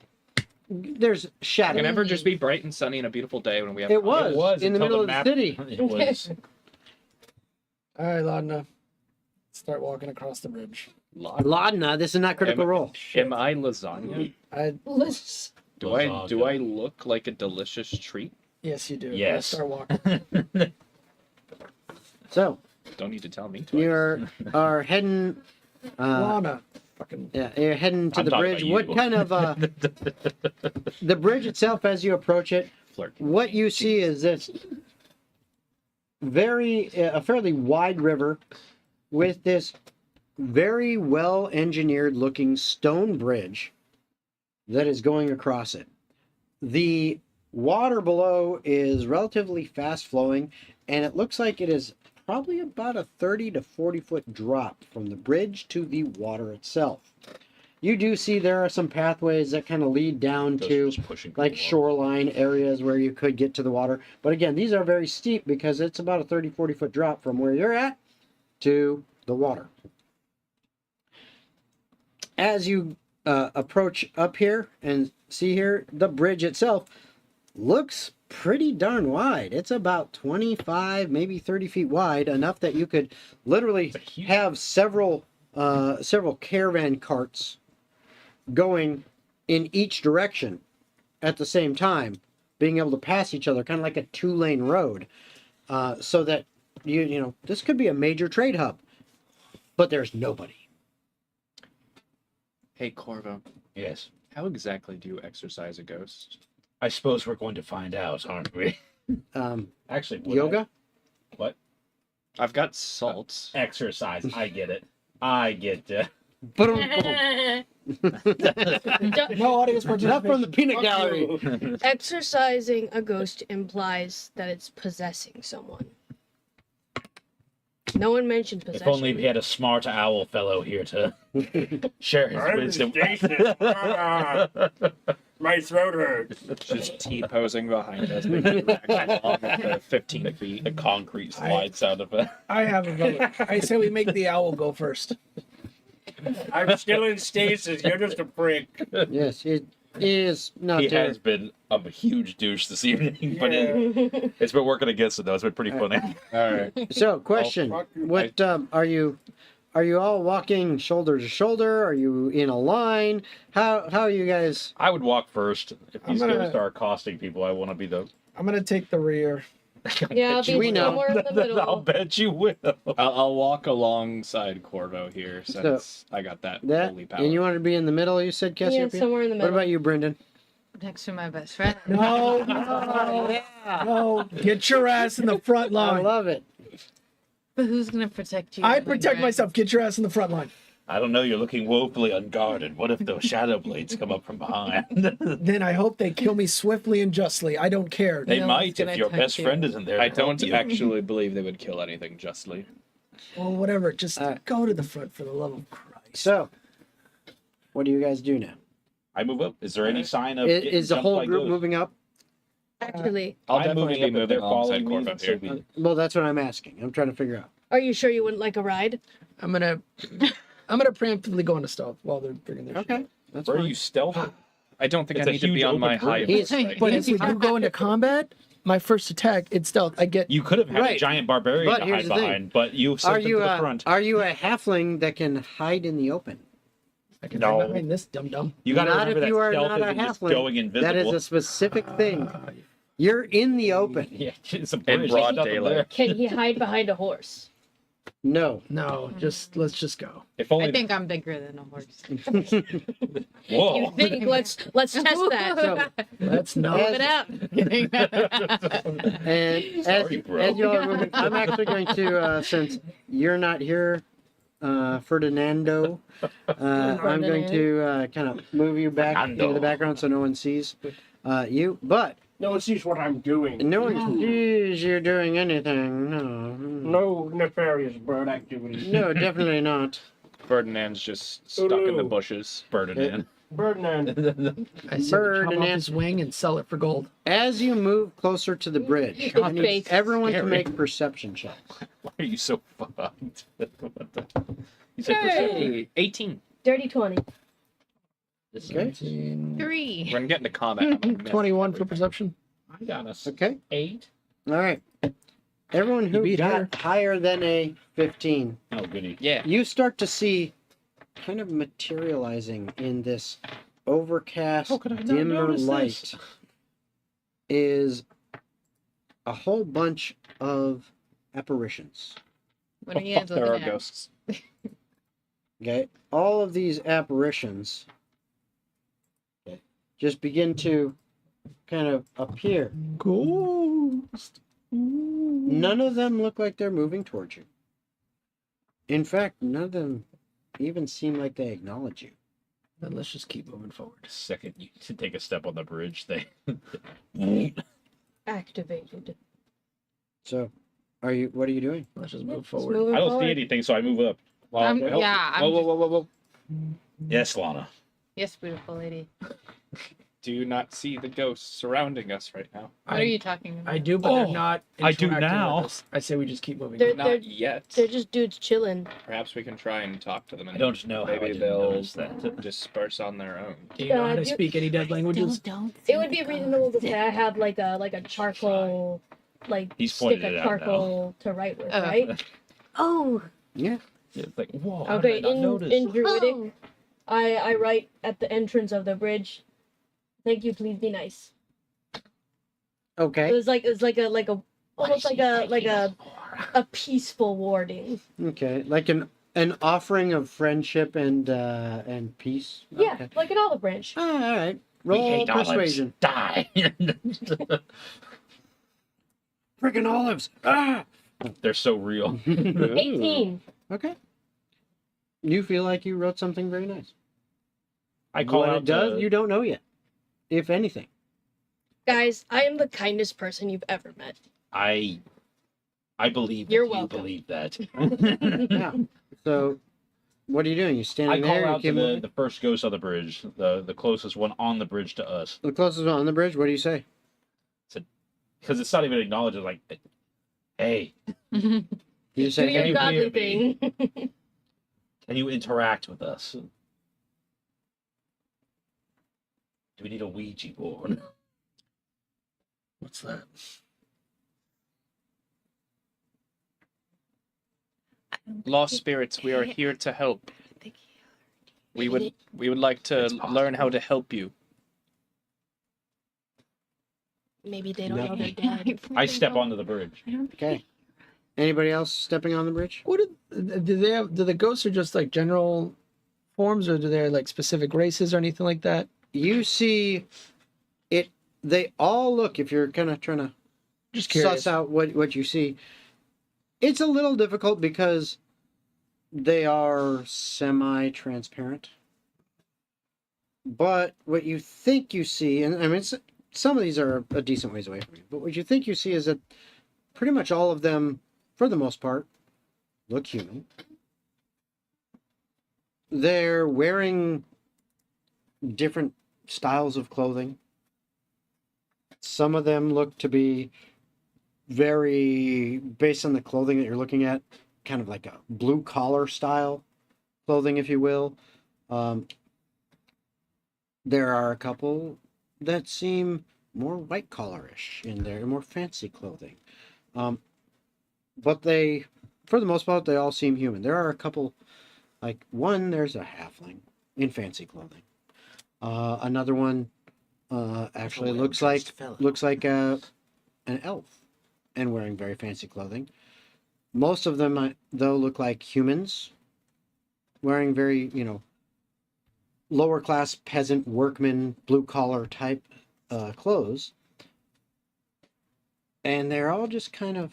C: there's shadow.
D: It can never just be bright and sunny and a beautiful day when we have.
C: It was in the middle of the city.
F: It was.
B: All right, Laudna. Start walking across the bridge.
C: Laudna, this is not Critical Role.
D: Am I lasagna? Do I look like a delicious treat?
B: Yes, you do.
F: Yes.
B: Start walking.
C: So
D: Don't need to tell me twice.
C: you are heading.
B: Lana. Fucking.
C: Yeah, you're heading to
F: I'm
C: the
F: talking
C: bridge.
F: about
C: What
F: you.
C: kind of the bridge itself? As you approach it,
D: Flirt.
C: what you see is this a fairly wide river with this very well engineered looking stone bridge that is going across it. The water below is relatively fast flowing, and it looks like it is probably about a 30 to 40 foot drop from the bridge to the water itself. You do see there are some pathways that kind of lead down to like shoreline areas where you could get to the water. But again, these are very steep because it's about a 30, 40 foot drop from where you're at to the water. As you approach up here and see here, the bridge itself looks pretty darn wide. It's about 25, maybe 30 feet wide, enough that you could literally have several caravan carts going in each direction at the same time, being able to pass each other, kind of like a 2-lane road, so that this could be a major trade hub. But there's nobody.
D: Hey, Corvo.
F: Yes.
D: How exactly do you exorcise a ghost?
F: I suppose we're going to find out, aren't we? Actually, would
C: Yoga?
F: What?
D: I've got salt.
F: Exercise. I get it. I get it.
C: Boom,
B: No audience
C: Not from the peanut gallery.
G: Exorcising a ghost implies that it's possessing someone. No one mentioned possession.
F: If only we had a smart owl fellow here to share his wisdom.
J: My throat hurts.
D: Just T-posing behind us. Maybe along the 15 feet.
I: The concrete slides out of it.
B: I have a vote. I say we make the owl go first.
J: I'm still in stasis. You're just a prick.
C: Yes, it is not
I: He
C: there.
I: has been a huge douche this evening, but it's been working against it though. It's been pretty funny.
D: All right.
C: So, question: what are you all walking shoulder to shoulder? Are you in a line? How are you guys?
I: I would walk first. If he's
B: I'm
I: going
B: gonna-
I: to start accosting people, I want to be the.
B: I'm gonna take the rear.
G: Yeah, I'll be
C: We know.
G: somewhere in the
I: I'll
G: middle.
I: bet you will.
D: I'll walk alongside Corvo here since I got that holy power.
C: And you want to be in the middle? You said, Cassiopeia?
G: Yeah, somewhere in the
C: What
G: middle.
C: about you, Brendan?
H: Next to my best friend.
B: No, no, get your ass in the front
C: I
B: line.
C: love it.
H: But who's gonna protect you?
B: I
H: my
B: protect
H: friend?
B: myself. Get your ass in the front line.
I: I don't know. You're looking woefully unguarded. What if those shadow blades come up from behind?
B: Then I hope they kill me swiftly and justly. I don't care.
I: They
H: No
I: might
H: one's gonna
I: if your
H: touch
I: best
H: you.
I: friend isn't there.
D: I
I: to help
D: don't
I: you.
D: actually believe they would kill anything justly.
B: Well, whatever. Just
C: Alright.
B: go to the front for the love of Christ.
C: So, what do you guys do now?
I: I move up. Is there any sign of
C: Is the
I: jumped
C: whole
I: by
C: group
I: ghosts?
C: moving up?
G: Actually,
D: I'll
I: I'm
D: definitely
I: moving
D: be
I: up if
D: moving
I: they're
D: alongside
I: following
D: Corvo
I: me,
D: here.
I: so we-
C: Well, that's what I'm asking. I'm trying to figure out.
G: are you sure you wouldn't like a ride?
B: I'm gonna preemptively go into stealth while they're bringing their shit
C: Okay,
B: up.
C: that's
I: Where are
C: fine.
I: you stealth?
D: I don't think
I: It's
D: I
I: a
D: need to be
I: huge
D: on my
I: open
D: high
C: He's-
D: horse right
B: But
D: now.
B: if we do go into combat, my first attack, it's stealth. I get.
I: You could have had a
C: Right.
I: giant barbarian
C: But
I: to
C: here's
I: hide
C: the thing.
I: behind, but you
C: Are
I: sent them to
C: you
I: the front.
C: are you a halfling that can hide in the open?
B: I can
I: No.
B: hide behind this dum dum.
I: You got to
C: Not
I: remember
C: if you
I: that
C: are
I: stealth
C: not a
I: isn't just
C: halfling.
I: going invisible.
C: That is a specific thing. You're in the open.
I: Yeah, it's a
D: In
I: bridge.
D: broad
I: There's nothing
D: daylight.
I: there.
G: Can he hide behind a horse?
C: No.
B: No, let's just go.
I: If only.
H: I think I'm bigger than a horse.
I: Whoa.
G: You think? Let's test that.
C: So,
B: Let's not.
H: Move it out.
C: and
I: Sorry, bro.
C: as you are moving, I'm actually going to, since you're not here, Ferdinando, I'm going to kind of move you back into the background so no one sees you. But
J: No one sees what I'm doing.
C: No one sees you doing anything. No.
J: No nefarious bird activity.
C: No, definitely not.
D: Ferdinand's just stuck in the bushes.
F: Ferdinand.
J: Birdman.
B: I say we
C: Bird
B: chop
C: and
B: off
C: ant-
B: his wing and sell it for gold.
C: As you move closer to the bridge, I need
G: face.
C: everyone to
F: Scary.
C: make perception checks.
F: Why are you so fucked? What the? You said perception.
D: Hey, 18.
G: Dirty 20.
C: Okay.
H: 3.
D: We're gonna get into combat.
B: 21 for perception.
F: I got us.
C: Okay.
F: 8.
C: All right. Everyone who
B: beat
C: got
B: her.
C: higher than a 15,
F: Oh, goody.
D: Yeah.
C: you start to see kind of materializing in this overcast,
F: How could I not
C: dimmer
F: notice
C: light
F: this?
C: is a whole bunch of apparitions.
H: What are you guys
D: There are
H: looking at?
D: ghosts.
C: Okay, all of these apparitions just begin to kind of appear.
B: Ghost.
C: None of them look like they're moving towards you. In fact, none of them even seem like they acknowledge you.
B: Then let's just keep moving forward.
F: The second you take a step on the bridge, they.
G: Activated.
C: So, what are you doing?
B: Let's just
G: Let's
B: move forward.
G: move it
F: I don't
G: forward.
F: see anything, so I move up. Well,
H: Yeah, I'm
D: Whoa.
F: Yes, Lana.
H: Yes, beautiful lady.
D: Do you not see the ghosts surrounding us right now?
H: What are you talking about?
B: I do, but they're
F: Oh,
B: not.
F: I do
B: interacting
F: now.
B: with us. I say we just keep moving.
G: They're-
D: Not yet.
G: They're just dudes chilling.
D: Perhaps we can try and talk to them, and
F: I don't know how I
D: maybe
F: didn't
D: they'll
F: notice that.
D: disperse on their own.
B: Do you know how to
G: you-
B: speak any dead languages?
H: Don't
G: It would be reasonable to say I have like a charcoal, like
F: He's
G: stick
F: pointed
G: of
F: it out
G: charcoal to write with,
H: Oh.
G: right? Oh.
C: Yeah.
F: It's like, whoa, how did
G: Okay,
F: I not notice?
G: in Druidic,
H: Oh.
G: I write at the entrance of the bridge. Thank you, please be nice.
C: Okay.
G: It's like almost like a peaceful warding.
C: Okay. Like an offering of friendship and peace.
G: Yeah,
C: Okay.
G: like an olive branch.
C: Ah, all right.
F: We
C: Roll
F: hate olives.
C: persuasion.
F: Die.
C: Freaking olives. Ah.
F: They're so real.
G: 18.
C: Okay. You feel like you wrote something very nice.
F: I call
C: What
F: out
C: it does,
F: to-
C: you don't know yet, if anything.
G: Guys, I am the kindest person you've ever met.
F: I believe that
G: You're
F: you
G: welcome.
F: believe that.
C: Yeah. So, what are you doing? You
F: I
C: standing
F: call
C: there? You
F: out to
C: keep moving?
F: the first ghost on the bridge, the closest one on the bridge to us,
C: The closest one on the bridge. What do you say?
F: because it's not even acknowledged. It's like, hey,
C: You
G: Do
C: say,
G: your
F: you
G: godly
F: hear
G: thing.
F: can you interact with us? Do we need a Ouija board?
B: What's that?
D: Lost spirits, we are here to help. We would like to
F: It's possible.
D: learn how to help you.
G: Maybe they don't
C: No.
G: know they're dead.
F: I step onto the bridge.
C: Okay. Anybody else stepping on the bridge?
B: What do they have? Do the ghosts are just like general forms, or do they have like specific races or anything like that?
C: You see it. They all look, if you're kind of trying to
B: Just curious.
C: suss out what you see, it's a little difficult because they are semi-transparent. But what you think you see, and I mean, some of these are a decent ways away from you, but what you think you see is that pretty much all of them, for the most part, look human. They're wearing different styles of clothing. Some of them look to be very, based on the clothing that you're looking at, kind of like a blue collar style clothing, if you will. There are a couple that seem more white collarish in their more fancy clothing. But they, for the most part, they all seem human. There are a couple, like one, there's a halfling in fancy clothing. Another one actually looks like an elf and wearing very fancy clothing. Most of them, though, look like humans wearing very, lower class peasant workman blue collar type clothes. And they're all just kind of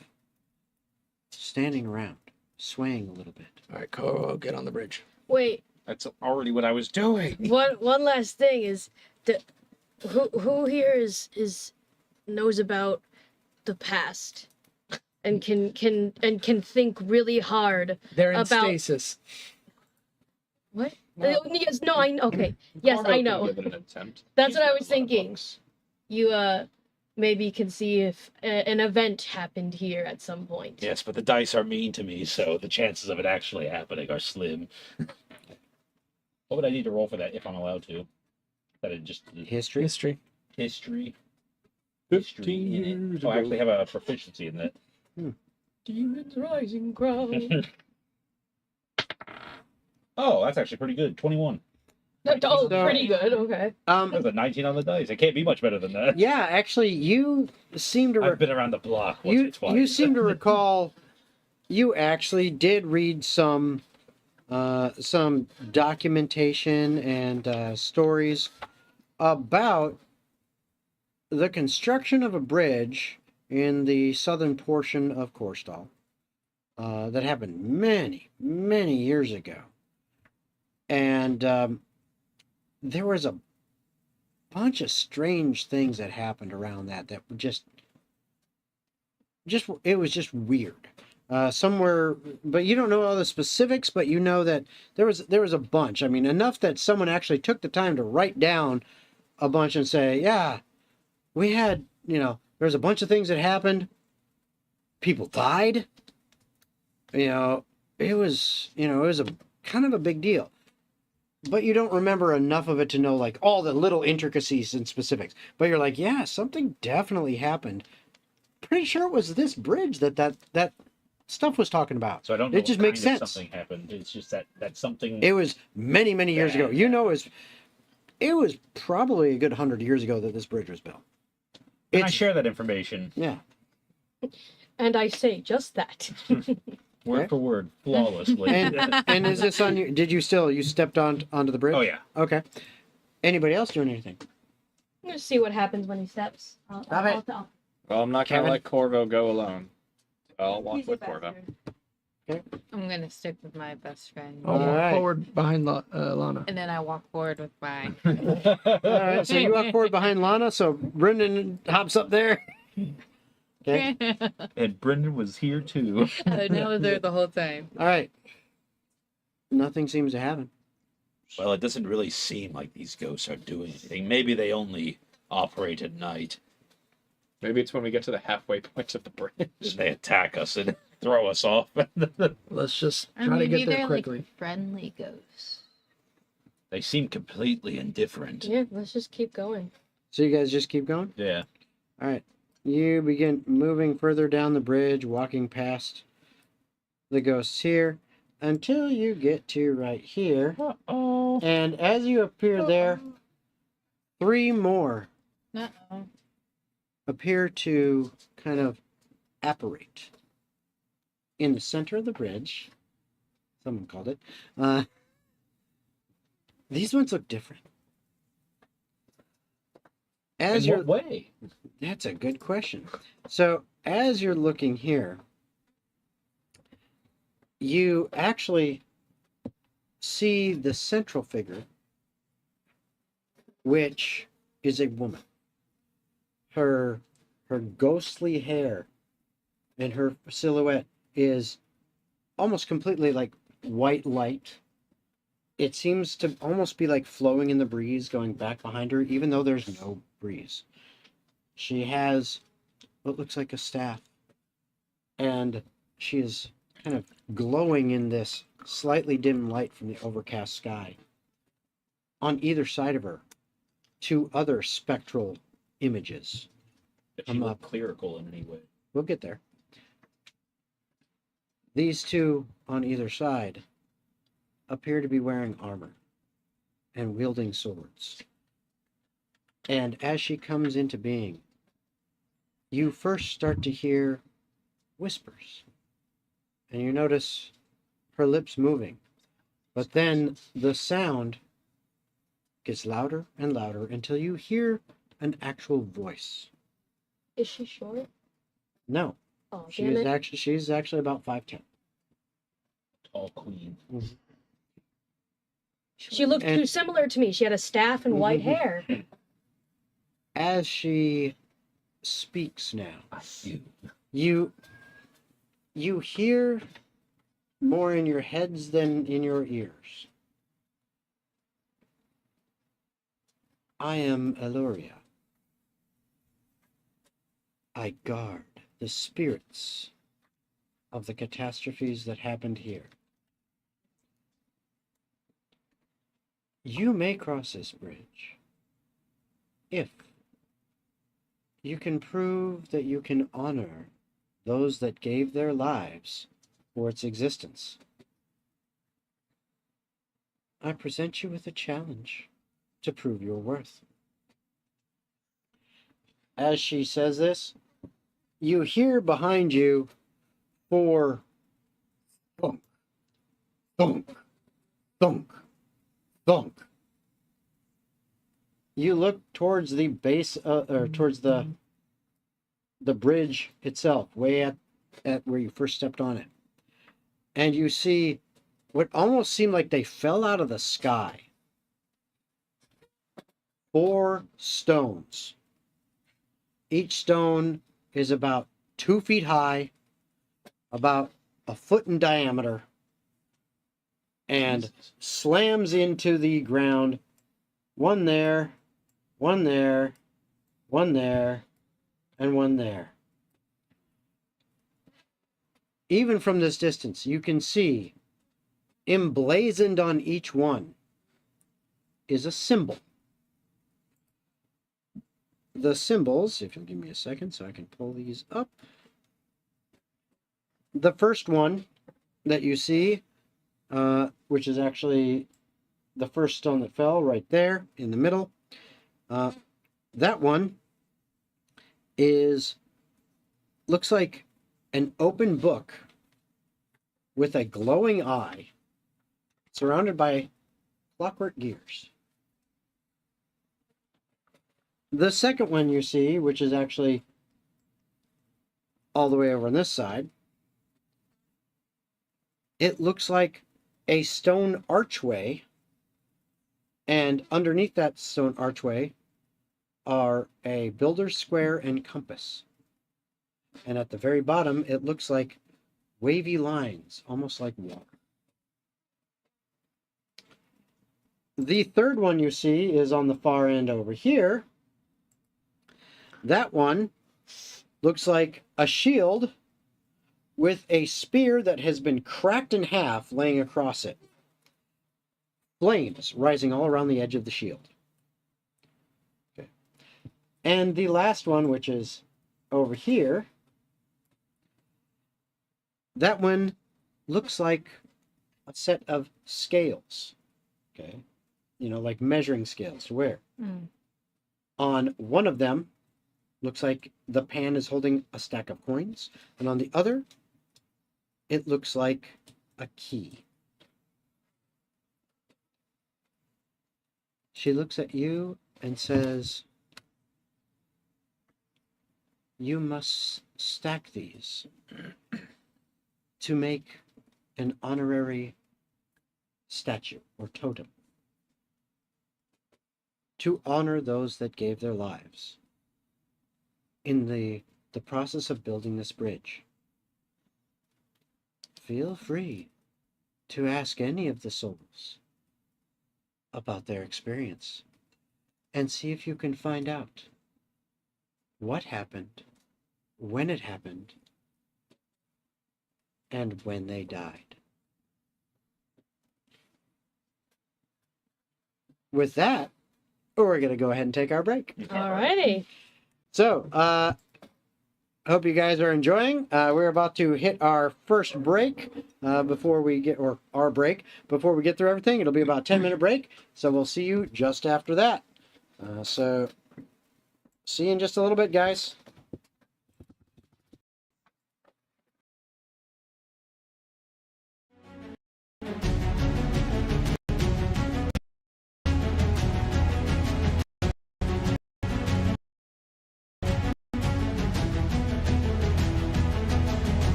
C: standing around, swaying a little bit.
B: All right, Koro, get on the bridge.
G: Wait,
F: That's already what I was doing.
G: one last thing is, who here is knows about the past and can think really hard
B: They're in
G: about
B: stasis.
G: what?
D: Well,
G: Yes, no, okay. Yes,
D: Corvo
G: I
D: could
G: know.
D: give it an attempt.
G: That's
D: He's
G: what I
D: got
G: was
D: a lot of
G: thinking.
D: books.
G: You maybe can see if an event happened here at some point.
F: Yes, but the dice are mean to me, so the chances of it actually happening are slim. What would I need to roll for that if I'm allowed to? That it just
C: History.
B: History.
F: history.
I: 15
F: in it.
I: years
F: Oh, I
I: ago.
F: actually have a proficiency in that.
G: Demons rising ground.
F: Oh, that's actually pretty good. 21.
G: Oh,
C: So-
G: pretty good. Okay.
F: That's a 19 on the dice. It can't be much better than that.
C: Yeah, actually, you seem to.
F: I've been around the block once or
C: You
F: twice.
C: seem to recall. You actually did read some documentation and stories about the construction of a bridge in the southern portion of Korstal that happened many, many years ago. And there was a bunch of strange things that happened around that were just it was just weird. Somewhere, but you don't know all the specifics, but you know that there was a bunch. I mean, enough that someone actually took the time to write down a bunch and say, yeah, we had, there's a bunch of things that happened. People died. It was a kind of a big deal. But you don't remember enough of it to know like all the little intricacies and specifics. But you're like, yeah, something definitely happened. Pretty sure it was this bridge that stuff was talking about.
F: So I don't know
C: It just
F: what
C: makes
F: kind of
C: sense.
F: something happened. It's just that something.
C: It was many, many years ago.
F: Bad.
C: It was probably a good 100 years ago that this bridge was built.
F: Can I share that information?
C: Yeah.
G: And I say just that.
F: Word for word, flawlessly.
C: And is this on you? Did you stepped onto the bridge?
F: Oh, yeah.
C: Okay. Anybody else doing anything?
G: I'm gonna see what happens when he steps.
C: Stop it.
D: Well, I'm not going
C: Kevin?
D: to let Corvo go alone. I'll walk
G: He's a
D: with Corvo.
G: bastard.
H: I'm gonna stick with my best friend.
B: I'll walk
C: Alright.
B: forward behind Lana.
H: And then I walk forward with my.
C: All right. So you walk forward behind Lana. So Brendan hops up there. Okay.
F: And Brendan was here too.
H: I was there the whole time.
C: All right. Nothing seems to happen.
F: Well, it doesn't really seem like these ghosts are doing anything. Maybe they only operate at night.
D: Maybe it's when we get to the halfway point of the bridge.
F: And they attack us and throw us off.
B: Let's just
H: Or
B: try to
H: maybe
B: get there
H: they're
B: quickly.
H: like friendly ghosts.
F: They seem completely indifferent.
G: Yeah, let's just keep going.
C: So you guys just keep going.
F: Yeah.
C: All right. You begin moving further down the bridge, walking past the ghosts here until you get to right here.
F: Uh-oh.
C: And as you appear there, 3 more
H: Uh-oh.
C: appear to kind of apparate in the center of the bridge. Someone called it. These ones look different.
F: In what way?
C: That's a good question. So, as you're looking here, you actually see the central figure, which is a woman. Her ghostly hair and her silhouette is almost completely like white light. It seems to almost be like flowing in the breeze going back behind her, even though there's no breeze. She has what looks like a staff, and she is kind of glowing in this slightly dim light from the overcast sky. On either side of her, 2 other spectral images.
F: If she
C: I'm
F: look
C: up.
F: clerical in any way.
C: We'll get there. These 2 on either side appear to be wearing armor and wielding swords. And as she comes into being, you first start to hear whispers. And you notice her lips moving. But then the sound gets louder and louder until you hear an actual voice.
G: Is she short?
C: No,
G: Oh, damn it.
C: she's actually about 5'10".
F: Tall queen.
G: She looked
C: And-
G: too similar to me. She had a staff and white hair.
C: As she speaks now. You hear more in your heads than in your ears. I am Eluria. I guard the spirits of the catastrophes that happened here. You may cross this bridge if you can prove that you can honor those that gave their lives for its existence. I present you with a challenge to prove your worth. As she says this, you hear behind you 4 thunk, thunk, thunk, thunk. You look towards the base, or towards the bridge itself, way at where you first stepped on it. And you see what almost seemed like they fell out of the sky. 4 stones. Each stone is about 2 feet high, about a foot in diameter, and slams into the ground. One there, one there, one there, and one there. Even from this distance, you can see emblazoned on each one is a symbol. The symbols, if you'll give me a second so I can pull these up. The first one that you see, which is actually the first stone that fell right there in the middle, that one looks like an open book with a glowing eye surrounded by clockwork gears. The second one you see, which is actually all the way over on this side, it looks like a stone archway, and underneath that stone archway are a builder's square and compass. And at the very bottom, it looks like wavy lines, almost like water. The third one you see is on the far end over here. That one looks like a shield with a spear that has been cracked in half laying across it. Flames rising all around the edge of the shield. Okay. And the last one, which is over here, that one looks like a set of scales. Okay. You know, like measuring scales to wear. On one of them, looks like the pan is holding a stack of coins, and on the other, it looks like a key. She looks at you and says, "You must stack these to make an honorary statue or totem to honor those that gave their lives in the process of building this bridge. Feel free to ask any of the souls about their experience and see if you can find out what happened, when it happened, and when they died." With that, we're going to go ahead and take our break.
G: Alrighty.
C: So, hope you guys are enjoying. We're about to hit our first break before we get through everything. It'll be about a 10-minute break. So we'll see you just after that. So, see you in just a little bit, guys.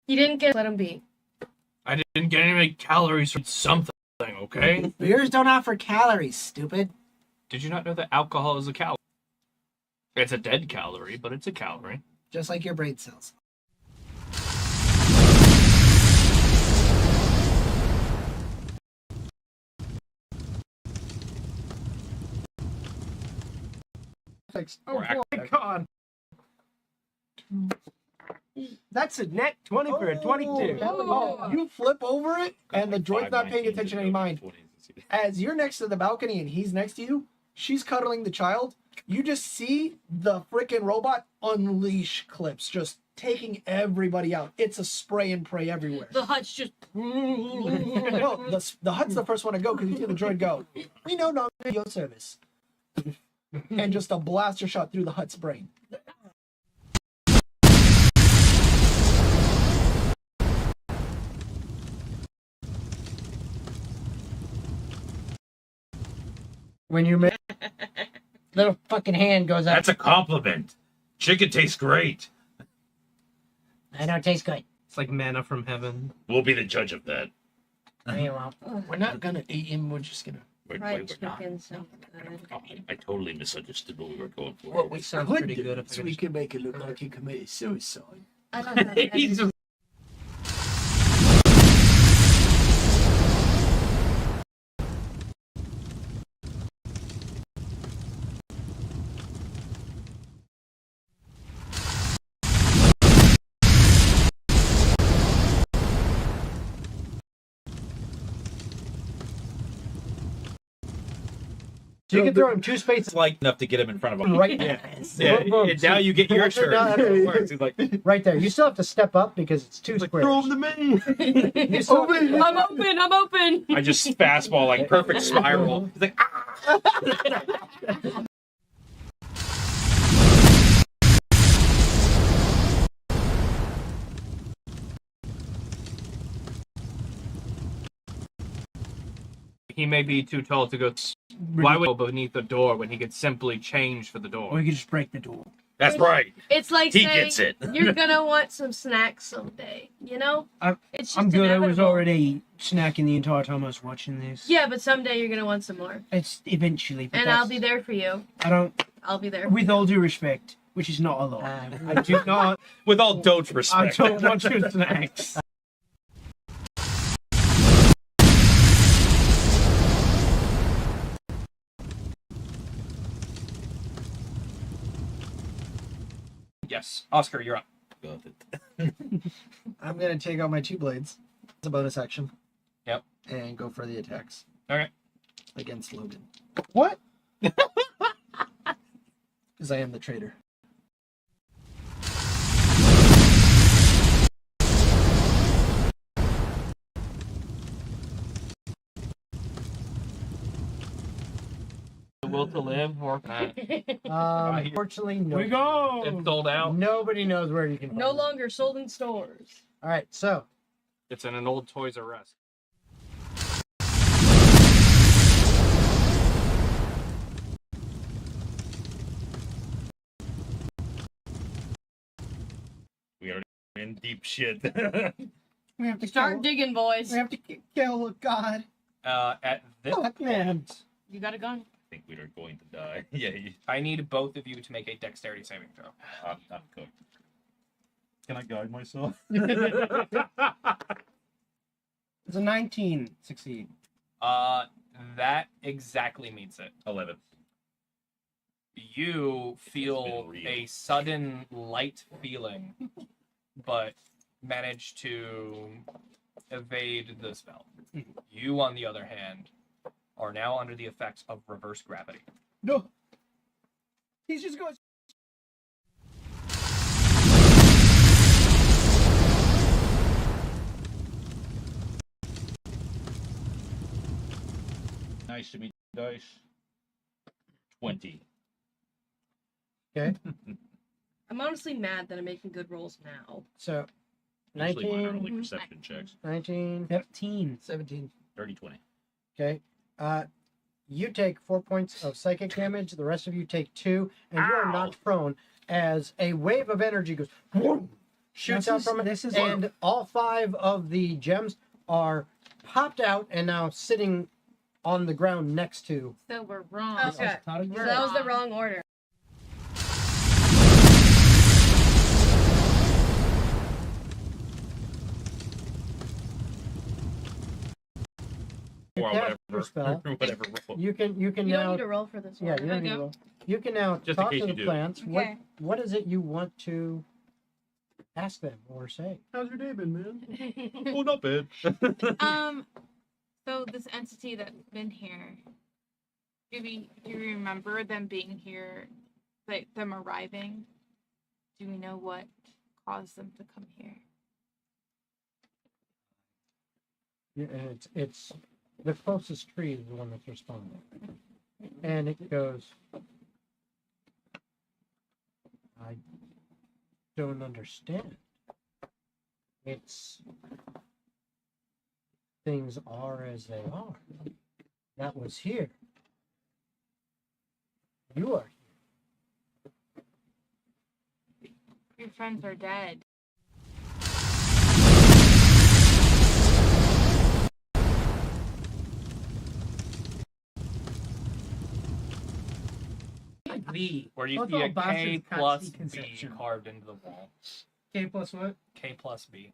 G: You didn't get let him be.
L: I didn't get any calories from something, okay?
J: Beers don't offer calories, stupid.
L: Did you not know that alcohol is a calorie? It's a dead calorie, but it's a calorie.
J: Just like your brain cells. Oh my god. That's a net 20 for a 22.
B: Oh, you flip over it, and the droid's not paying attention to any mind. As you're next to the balcony and he's next to you, she's cuddling the child. You just see the freaking robot unleash clips, just taking everybody out. It's a spray and pray everywhere.
G: The hut's just.
B: No, the hut's the first one to go because you see the droid go, "We no longer your service." And just a blaster shot through the hut's brain.
J: When you make little fucking hand goes up.
I: That's a compliment. Chicken tastes great.
J: I know it tastes good.
L: It's like manna from heaven.
I: We'll be the judge of that.
B: We're not gonna eat him. We're just gonna.
K: Fried chicken sounds good.
I: I totally misunderstood what we were going for.
B: What we
L: Sounds
B: could
L: pretty
B: do
L: good.
B: is we could make it look like he committed suicide.
K: I don't have
I: He's
K: any.
C: So you can throw him 2 spaces
I: like enough to get him in front of him.
C: right there.
I: Yeah,
C: Boom, boom.
I: and now you get your turn.
C: Now that's-
I: It works. It's like,
C: Right there. You still have to step up because it's 2 squares.
L: Throw him to me!
C: You still-
G: I'm open. I'm open.
I: I just fastball like perfect spiral. It's like,
L: He may be too tall to go. Why would he go beneath the door when he could simply change for the door?
J: Or you could just break the door.
I: that's right.
G: It's like
I: He
G: saying
I: gets it.
G: you're gonna want some snacks someday. You know?
J: I'm-
G: It's just
J: I'm good. I was
G: inevitable.
J: already snacking the entire time I was watching this.
G: Yeah, but someday you're gonna want some more,
J: It's eventually. But
G: and I'll be there for you.
J: I don't.
G: I'll be there.
J: With all due respect, which is not a lot. I do not.
I: With all doge
J: I
I: respect.
J: don't want your snacks.
L: Yes, Oscar, you're up.
B: I'm gonna take out my 2 blades. It's a bonus action.
L: Yep.
B: And go for the attacks.
L: Okay.
B: Against Logan.
C: What?
B: Because I am the traitor.
L: The will to live or
C: Unfortunately, no.
J: We go.
L: it's sold out.
C: Nobody knows where you can find
G: No
C: it.
G: longer sold in stores.
C: All right, so
L: It's in an old Toys R Us.
I: We are in deep shit.
J: We have to
G: Start
J: kill.
G: digging, boys.
J: We have to kill God.
L: At this
J: Fuck man.
G: You got a gun?
I: I think we are going to die. Yeah,
L: I need both of you to make a dexterity saving throw.
I: I'm cooked. Can I guide myself?
J: It's a 19. Succeed.
L: That exactly meets it.
I: 11.
L: You feel
I: real.
L: a sudden light feeling, but manage to evade the spell. You, on the other hand, are now under the effects of reverse gravity.
J: No. He's just going.
I: Nice to meet you, Dice. 20.
C: okay.
G: I'm honestly mad that I'm making good rolls now.
C: So
I: Usually mine are only
C: 19,
I: perception checks.
C: 19,
J: 15.
B: 17.
I: 30, 20.
C: okay. You take 4 points of psychic damage. The rest of you take 2, and you are knocked prone as a wave of energy goes, whoom, shoots out from it, and all 5 of the gems are popped out and now sitting on the ground next to.
H: So we're wrong.
G: Okay. So that was the wrong order.
F: Or
C: Cast
F: whatever.
C: your spell.
F: Whatever roll.
C: You can
G: You don't
C: now.
G: need to roll for this one.
C: Yeah, you don't need to roll. You can now
F: Just in
C: talk
F: case
C: to
F: you
C: the
F: do.
C: plants.
G: Okay.
C: What is it you want to ask them or say?
J: How's your day been, man?
F: Oh, not bad.
H: So this entity that's been here, do you remember them being here, like them arriving? Do we know what caused them to come here?
C: Yeah, and it's the closest tree is the one that's responding, and it goes. I don't understand. It's things are as they are. That was here. You are here.
H: Your friends are dead.
J: B.
L: Where you
J: Both
L: see a
J: all bastards
L: K
J: can't
L: plus
J: see
L: B
J: conception.
L: carved into the wall.
J: K plus what?
L: K plus B.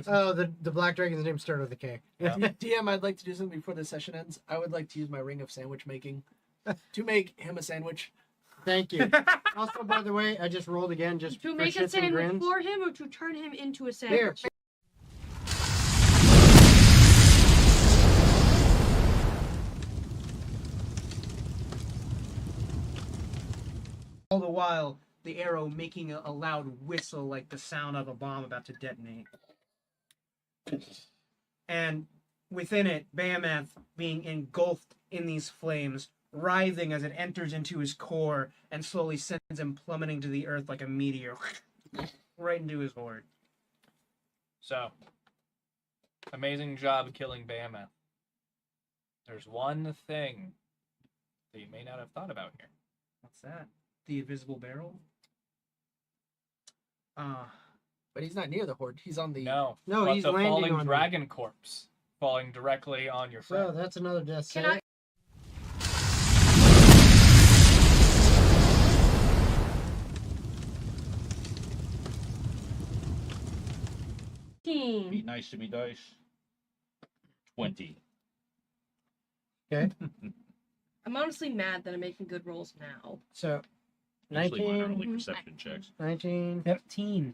C: Oh, the black dragon's name started with a K.
B: DM, I'd like to do something before the session ends. I would like to use my ring of sandwich making to make him a sandwich.
C: Thank you. Also, by the way, I just rolled again just
G: To
C: for
G: make a
C: shits and
G: sandwich
C: grins.
G: for him or to turn him into a
C: Here.
G: sandwich?
J: All the while, the arrow making a loud whistle like the sound of a bomb about to detonate. And within it, Behemoth being engulfed in these flames, writhing as it enters into his core and slowly sends him plummeting to the earth like a meteor. Right into his horde.
L: So, amazing job killing Behemoth. There's one thing that you may not have thought about here.
J: What's that? The invisible barrel?
B: But he's not near the horde. He's on the.
L: No,
C: No,
L: but
C: he's
L: the
C: landing
L: falling
C: on
L: dragon corpse falling directly on your
C: So
L: friend.
C: that's another death
G: Can
C: save.
G: I?
F: Be nice to me, dice. 20.
C: Okay.
G: I'm honestly mad that I'm making good rolls now.
C: So,
F: Usually mine are
C: 19,
F: only perception checks.
C: 19,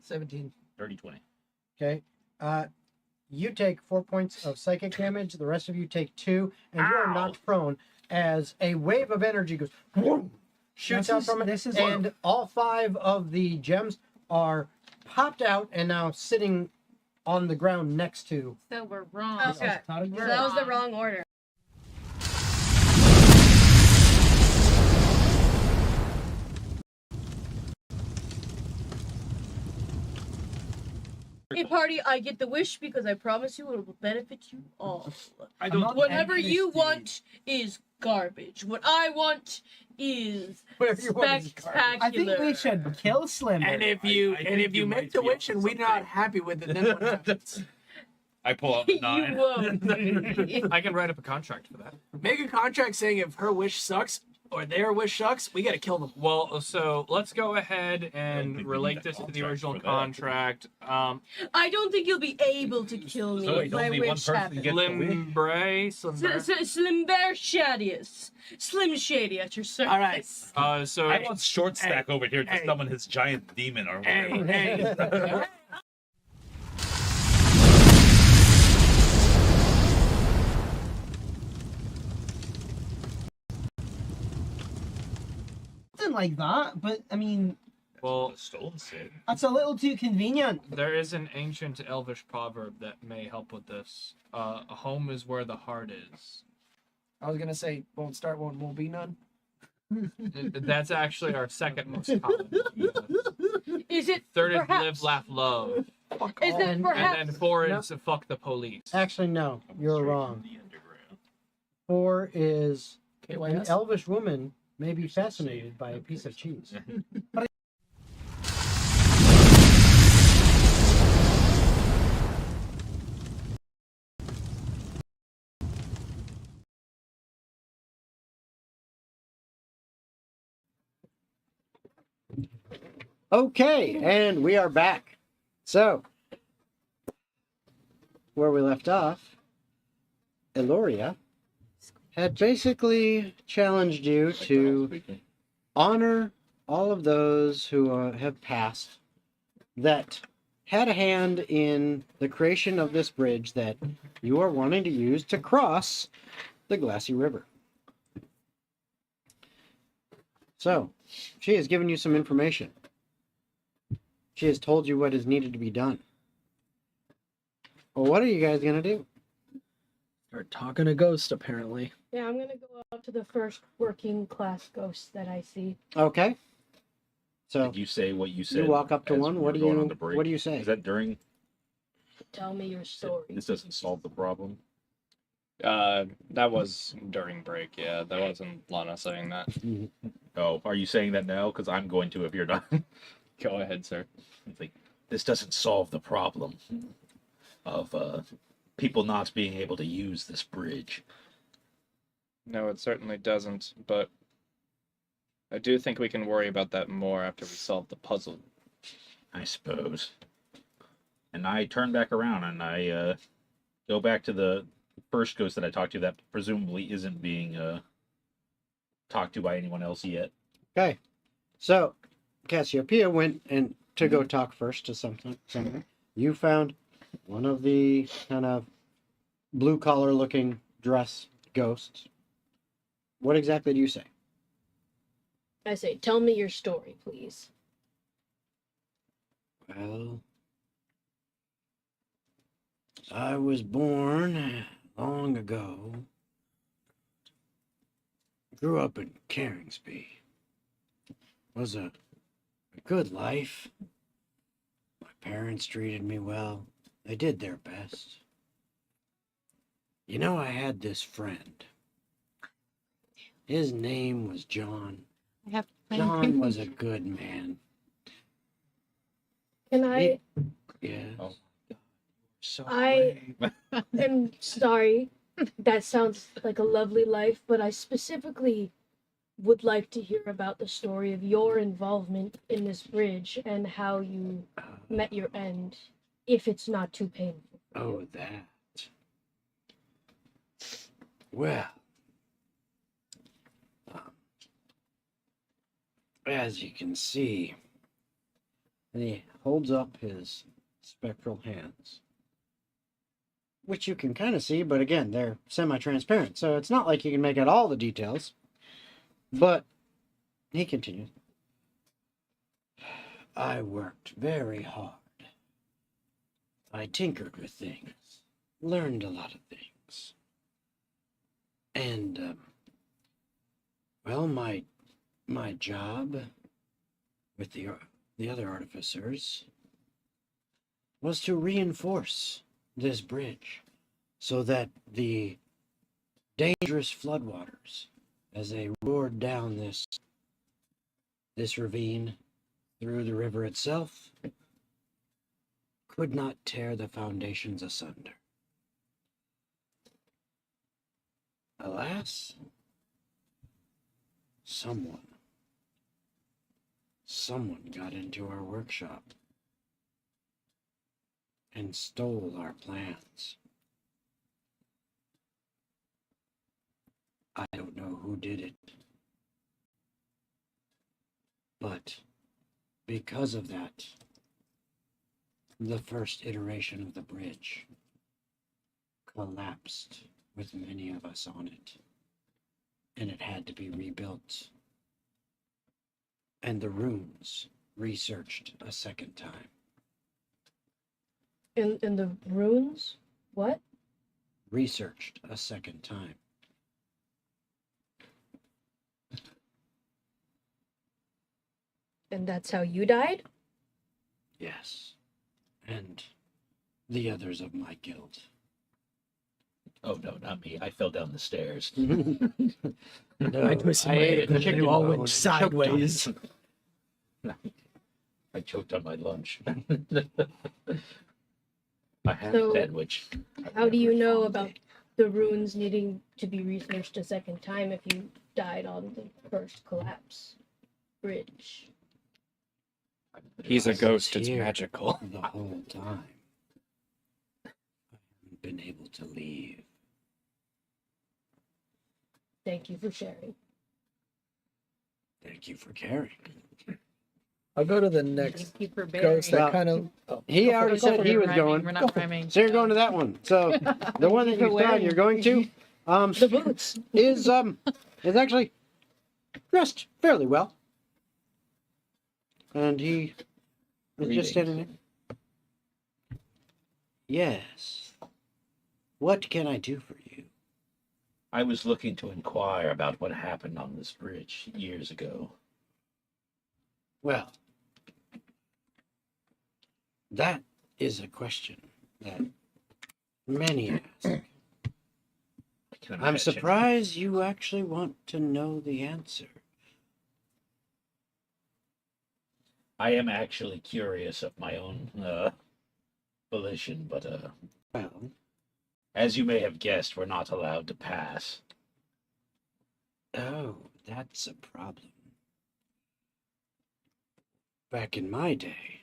B: 17.
F: 30, 20.
C: okay. You take 4 points of psychic damage. The rest of you take 2, and you are knocked prone as a wave of energy goes, whoom, shoots out from it, and all 5 of the gems are popped out and now sitting on the ground next to.
H: So we're wrong.
G: Okay. So
H: We're
G: that was the
H: wrong.
G: wrong order. Hey party, I get the wish because I promise you it will benefit you all.
J: I don't
G: Whatever you want is garbage. What I want is
C: Whatever you want is
G: spectacular.
J: I think we should kill Slimmer.
B: And if you
F: I think you
B: make
F: might
B: the
F: be
B: wish
F: onto
B: and we're not happy with it, then what happens?
F: I pull out the
G: You
F: 9.
G: won't.
L: I can write up a contract for that.
B: Make a contract saying if her wish sucks or their wish sucks, we gotta kill them.
L: Well, so let's go ahead
F: think
L: and
F: we
L: relate
F: need
L: this
F: that
L: to the
F: contract
L: original
F: for that.
L: contract.
G: I don't think you'll be able to kill me
F: So wait,
G: if my
F: only one
G: wish
F: person
G: happens.
F: gets the wish?
L: Slimbre.
G: Slim Bear Shadius. Slim Shady at your service.
B: All right.
L: So
F: I want short stack over here to
B: hey.
F: summon his giant demon or whatever.
B: Hey.
J: Something like that, but I mean,
L: well,
F: Stolen Sid.
J: that's a little too convenient.
L: there is an ancient Elvish proverb that may help with this. A home is where the heart is.
B: I was gonna say, won't start, won't be none.
L: That's actually our second most common.
G: Is it
L: Third is
G: perhaps?
L: live, laugh, love.
B: Fuck
G: Is
B: all.
G: it
L: And
G: perhaps?
L: then 4 is fuck the police.
C: Actually, no, you're
F: Straight
C: wrong.
F: from the underground.
C: 4 is an
B: KYS?
C: elvish woman may be fascinated by a piece of cheese. Okay, and we are back. So, where we left off, Eloria had basically challenged you to honor all of those who have passed that had a hand in the creation of this bridge that you are wanting to use to cross the Glassy River. So, she has given you some information. She has told you what is needed to be done. Well, what are you guys going to do?
B: Start talking to Ghost, apparently.
G: Yeah, I'm gonna go up to the first working class ghost that I see.
C: Okay. So
F: Did you say what you said?
C: you walk up to
F: as
C: one.
F: we
C: What
F: were
C: do
F: going
C: you
F: on the break?
C: What do you say?
F: Is that during?
G: Tell me your story.
F: This doesn't solve the problem.
D: That was during break. Yeah, that wasn't Lana saying that.
F: Oh, are you saying that now? Because I'm going to if you're not.
D: Go ahead, sir.
F: It's like, this doesn't solve the problem of people not being able to use this bridge.
D: No, it certainly doesn't, but I do think we can worry about that more after we solve the puzzle.
F: I suppose. And I turn back around and I go back to the first ghost that I talked to that presumably isn't being talked to by anyone else yet.
C: Okay. So Cassiopeia went and to go talk first to someone. You found one of the kind of blue collar looking dress ghosts. What exactly do you say?
G: I say, tell me your story, please.
C: Well, I was born long ago. Grew up in Cairnsby. Was a good life. My parents treated me well. They did their best. You know, I had this friend. His name was John.
H: I have
C: John was a good man.
G: Can I?
C: Yeah.
F: Oh.
C: So
G: I am sorry. That sounds like a lovely life, but I specifically would like to hear about the story of your involvement in this bridge and how you met your end, if it's not too painful.
C: Oh, that. Well, as you can see, and he holds up his spectral hands, which you can kind of see, but again, they're semi-transparent, so it's not like you can make out all the details. But he continues. I worked very hard. I tinkered with things, learned a lot of things. And, well, my job with the other artificers was to reinforce this bridge so that the dangerous floodwaters, as they roared down this ravine through the river itself, could not tear the foundations asunder. Alas, someone got into our workshop and stole our plans. I don't know who did it, but because of that, the first iteration of the bridge collapsed with many of us on it, and it had to be rebuilt. And the runes researched a second time.
G: In the runes? What?
C: Researched a second time.
G: And that's how you died?
C: Yes. And the others of my guild.
F: Oh no, not me! I fell down the stairs.
C: No,
B: I twisted my
C: ate
B: head.
C: a chicken
B: It all
C: bone
B: went
C: and choked on it.
B: sideways.
F: I choked on my lunch. I had
G: So,
F: a sandwich.
G: How do you know about the runes needing to be researched a second time if you died on the first collapse bridge?
F: I
L: He's a
M: I was
L: ghost. It's
M: here
L: magical.
M: The whole time. I haven't been able to leave.
G: Thank you for sharing.
M: Thank you for caring.
B: I'll go to the next
H: Thank you for
B: ghost
H: bearing.
B: that kind of. Oh,
C: He
B: go for
C: already
B: it, go
C: said
B: for
C: he
B: it.
C: was going.
H: We're not rhyming.
C: So you're going to that one. So the one that
G: for
C: you thought you're going to
G: The boots.
C: is actually dressed fairly well. And he is just standing there. Yes. What can I do for you?
F: I was looking to inquire about what happened on this bridge years ago.
M: Well, that is a question that many ask.
F: I can
M: I'm
F: imagine.
M: surprised you actually want to know the answer.
F: I am actually curious of my own volition, but
M: Well,
F: as you may have guessed, we're not allowed to pass.
M: oh, that's a problem. Back in my day,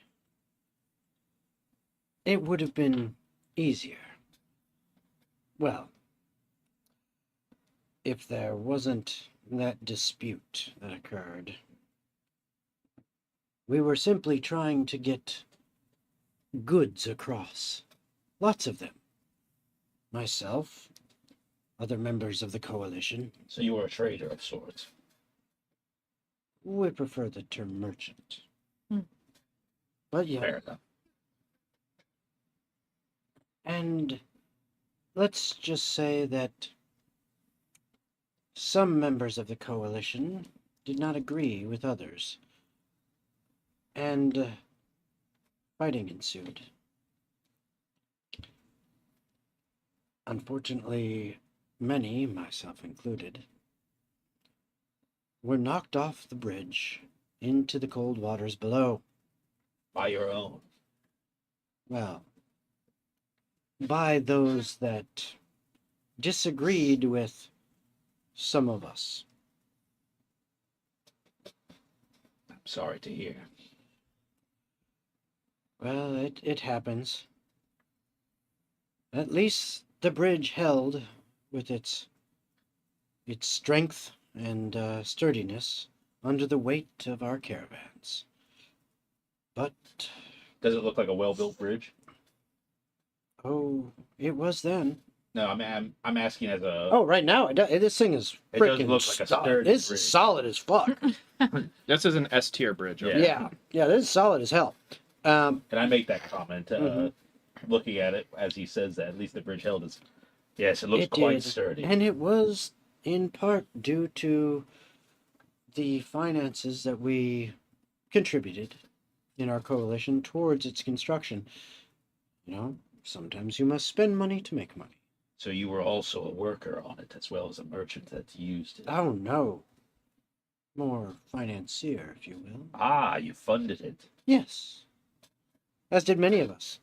M: it would have been easier. Well, if there wasn't that dispute that occurred. We were simply trying to get goods across. Lots of them. Myself, other members of the coalition.
F: So you were a trader of sorts.
M: We prefer the term merchant.
H: Hmm.
M: But yeah.
F: Fair enough.
M: And let's just say that some members of the coalition did not agree with others. And fighting ensued. Unfortunately, many, myself included, were knocked off the bridge into the cold waters below.
F: By your own.
M: Well, by those that disagreed with some of us.
F: I'm sorry to hear.
M: Well, it happens. At least the bridge held with its strength and sturdiness under the weight of our caravans. But
F: Does it look like a well-built bridge?
M: oh, it was then.
F: No, I'm asking as a.
C: Oh, right now this thing is
F: It does
C: freaking
F: look like a
C: solid.
F: sturdy
C: This
F: bridge.
C: is solid as fuck.
L: This is an S tier bridge.
F: Yeah.
L: Okay?
C: Yeah, this is solid as hell.
F: And I make that comment,
C: Mhm.
F: looking at it as he says that. At least the bridge held is. Yes, it looks quite
M: did,
F: sturdy.
M: and it was in part due to the finances that we contributed in our coalition towards its construction. You know, sometimes you must spend money to make money.
F: So you were also a worker on it, as well as a merchant that used it.
M: Oh no. More financier, if you will.
F: Ah, you funded it.
M: Yes. As did many of us.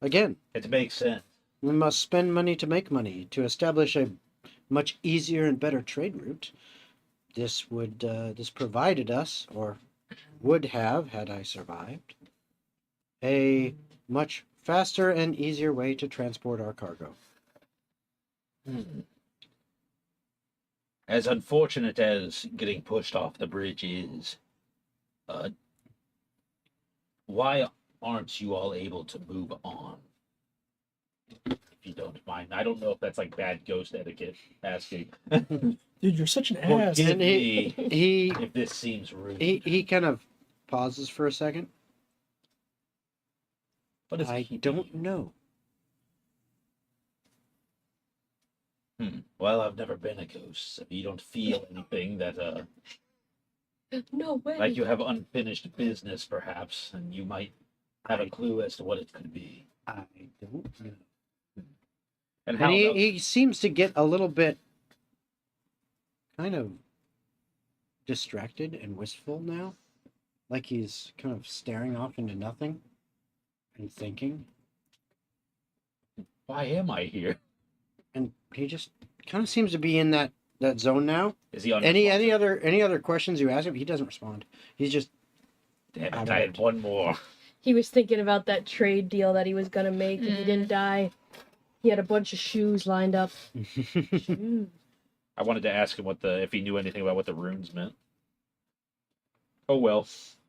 M: Again,
F: It makes sense.
M: we must spend money to make money to establish a much easier and better trade route. This provided us, or would have had I survived, a much faster and easier way to transport our cargo.
F: As unfortunate as getting pushed off the bridge is, why aren't you all able to move on? If you don't mind. I don't know if that's like bad ghost etiquette asking.
B: Dude, you're such an ass.
F: Forgive
C: And
F: me
C: he
F: if this seems rude.
C: he kind of pauses for a second.
F: What is
M: I
F: keeping
M: don't
F: you?
M: know.
F: Well, I've never been a ghost, so you don't feel anything that
G: No way.
F: like you have unfinished business, perhaps, and you might have a clue as to what it could be.
M: I don't know.
F: And how
C: And
F: about-
C: he seems to get a little bit kind of distracted and wistful now. Like he's kind of staring off into nothing and thinking.
F: why am I here?
C: And he just kind of seems to be in that zone now.
F: Is he
C: Any
F: unresponsive?
C: other questions you ask him, he doesn't respond. He's just
F: Damn it, I had one more.
G: He was thinking about that trade deal that he was gonna make if he didn't die. He had a bunch of shoes lined up. Shoes.
F: I wanted to ask him if he knew anything about what the runes meant. Oh well.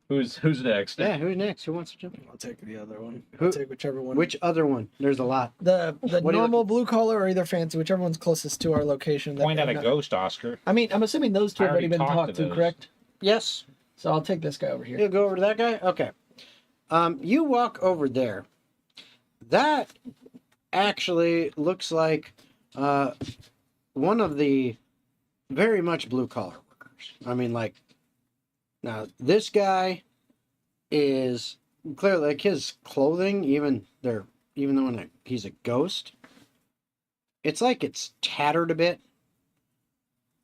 F: Who's next?
M: Yeah, who's next? Who wants to jump in?
B: I'll take the other one.
M: Who-
B: I'll take whichever one.
M: Which other one? There's a lot.
B: The
M: What are you
B: normal blue collar or either fancy, whichever one's closest to our location.
F: Point at a
B: not-
F: ghost, Oscar.
B: I mean, I'm assuming those two
F: I
B: have already
F: already
B: been
F: talked
B: talked
F: to
B: to,
F: those.
B: correct?
M: Yes.
B: So I'll take this guy over here.
M: You'll go over to that guy? Okay. You walk over there. That actually looks like one of the very much blue collar workers. I mean, like, now this guy is clearly like his clothing, even though he's a ghost, it's like it's tattered a bit.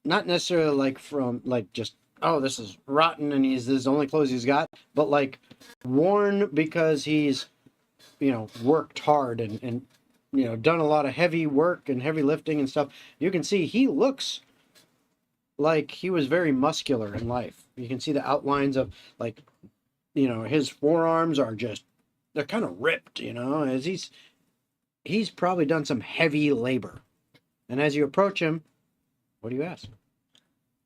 M: Not necessarily like from like just, oh, this is rotten and this is the only clothes he's got, but like worn because he's, worked hard and done a lot of heavy work and heavy lifting and stuff. You can see he looks like he was very muscular in life. You can see the outlines of like, his forearms are just, they're kind of ripped, as he's probably done some heavy labor. And as you approach him, what do you ask?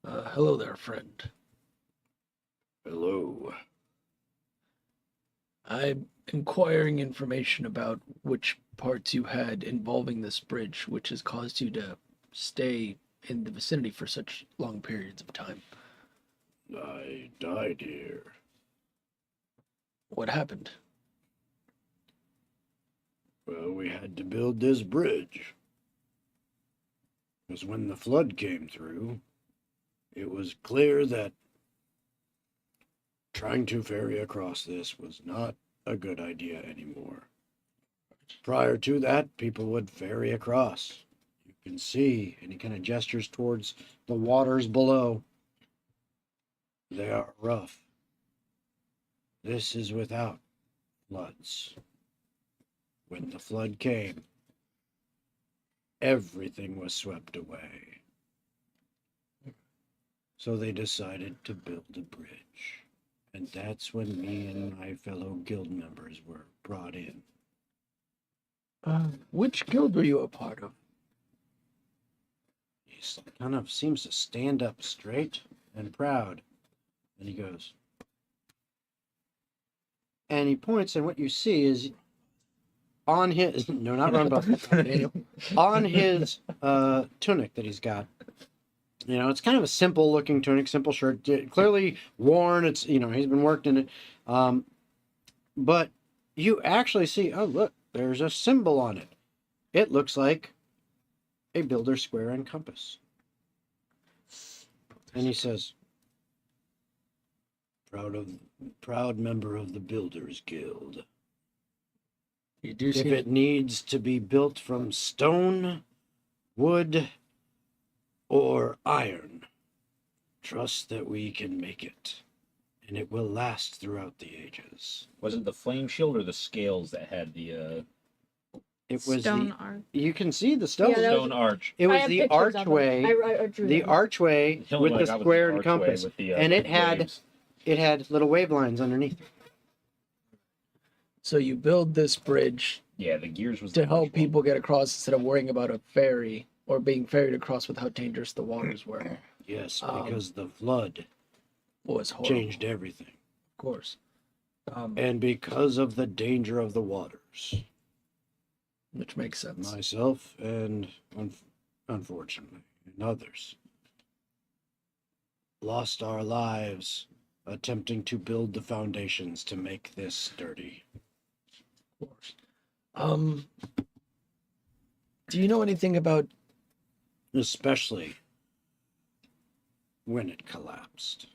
B: Hello there, friend.
M: Hello.
B: I'm inquiring information about which parts you had involving this bridge, which has caused you to stay in the vicinity for such long periods of time.
E: I died here.
B: What happened?
E: Well, we had to build this bridge. Because when the flood came through, it was clear that trying to ferry across this was not a good idea anymore. Prior to that, people would ferry across. You can see, and he kind of gestures towards the waters below. They are rough. This is without floods. When the flood came, everything was swept away. So they decided to build a bridge. And that's when me and my fellow guild members were brought in.
B: Which guild were you a part of?
M: He kind of seems to stand up straight and proud. And he goes, and he points, and what you see is on his, no, not Ron Buffett, on his tunic that he's got. It's kind of a simple looking tunic, simple shirt, clearly worn. It's, he's been worked in it. But you actually see, oh, look, there's a symbol on it. It looks like a builder square and compass. And he says, proud member of the Builders Guild.
B: You do
M: If
B: see
M: it needs to be built from stone, wood, or iron, trust that we can make it, and it will last throughout the ages.
F: Was it the flame shield or the scales that had the
M: It was
H: Stone arch.
M: You can see the stone.
G: Yeah, that was-
F: stone arch?
M: It
G: I
M: was
G: have
M: the
G: pictures of them.
M: archway.
G: I drew
M: The
G: them.
M: archway
F: The only
M: with
F: one I
M: the
F: got was
M: square and
F: archway
M: compass,
F: with the,
M: and it had
F: waves.
M: little wave lines underneath.
B: So you build this bridge
F: Yeah, the gears was
B: to
F: the
B: help
F: first one.
B: people get across instead of worrying about a ferry or being ferried across with how dangerous the waters were.
M: Yes,
B: Um,
M: because the flood
B: Was horrible,
M: changed everything,
B: of course.
M: and because of the danger of the waters,
B: Which makes sense.
M: myself and unfortunately and others lost our lives attempting to build the foundations to make this sturdy.
B: Of course. Do you know anything about?
M: Especially when it collapsed.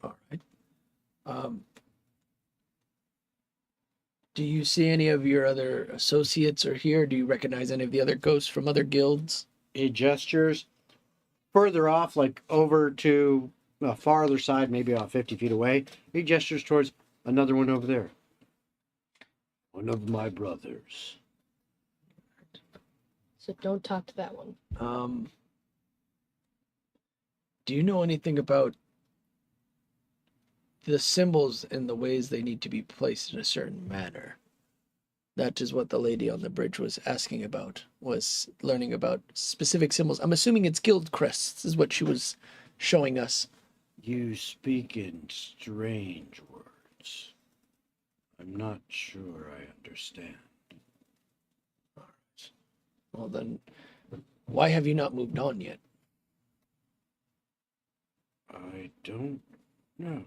B: All right. Do you see any of your other associates are here? Do you recognize any of the other ghosts from other guilds?
M: He gestures further off, like over to a farther side, maybe about 50 feet away. He gestures towards another one over there. One of my brothers.
G: So don't talk to that one.
B: Do you know anything about the symbols and the ways they need to be placed in a certain manner. That is what the lady on the bridge was asking about, was learning about specific symbols. I'm assuming it's guild crests is what she was showing us.
M: You speak in strange words. I'm not sure I understand.
B: Well then, why have you not moved on yet?
M: I don't know.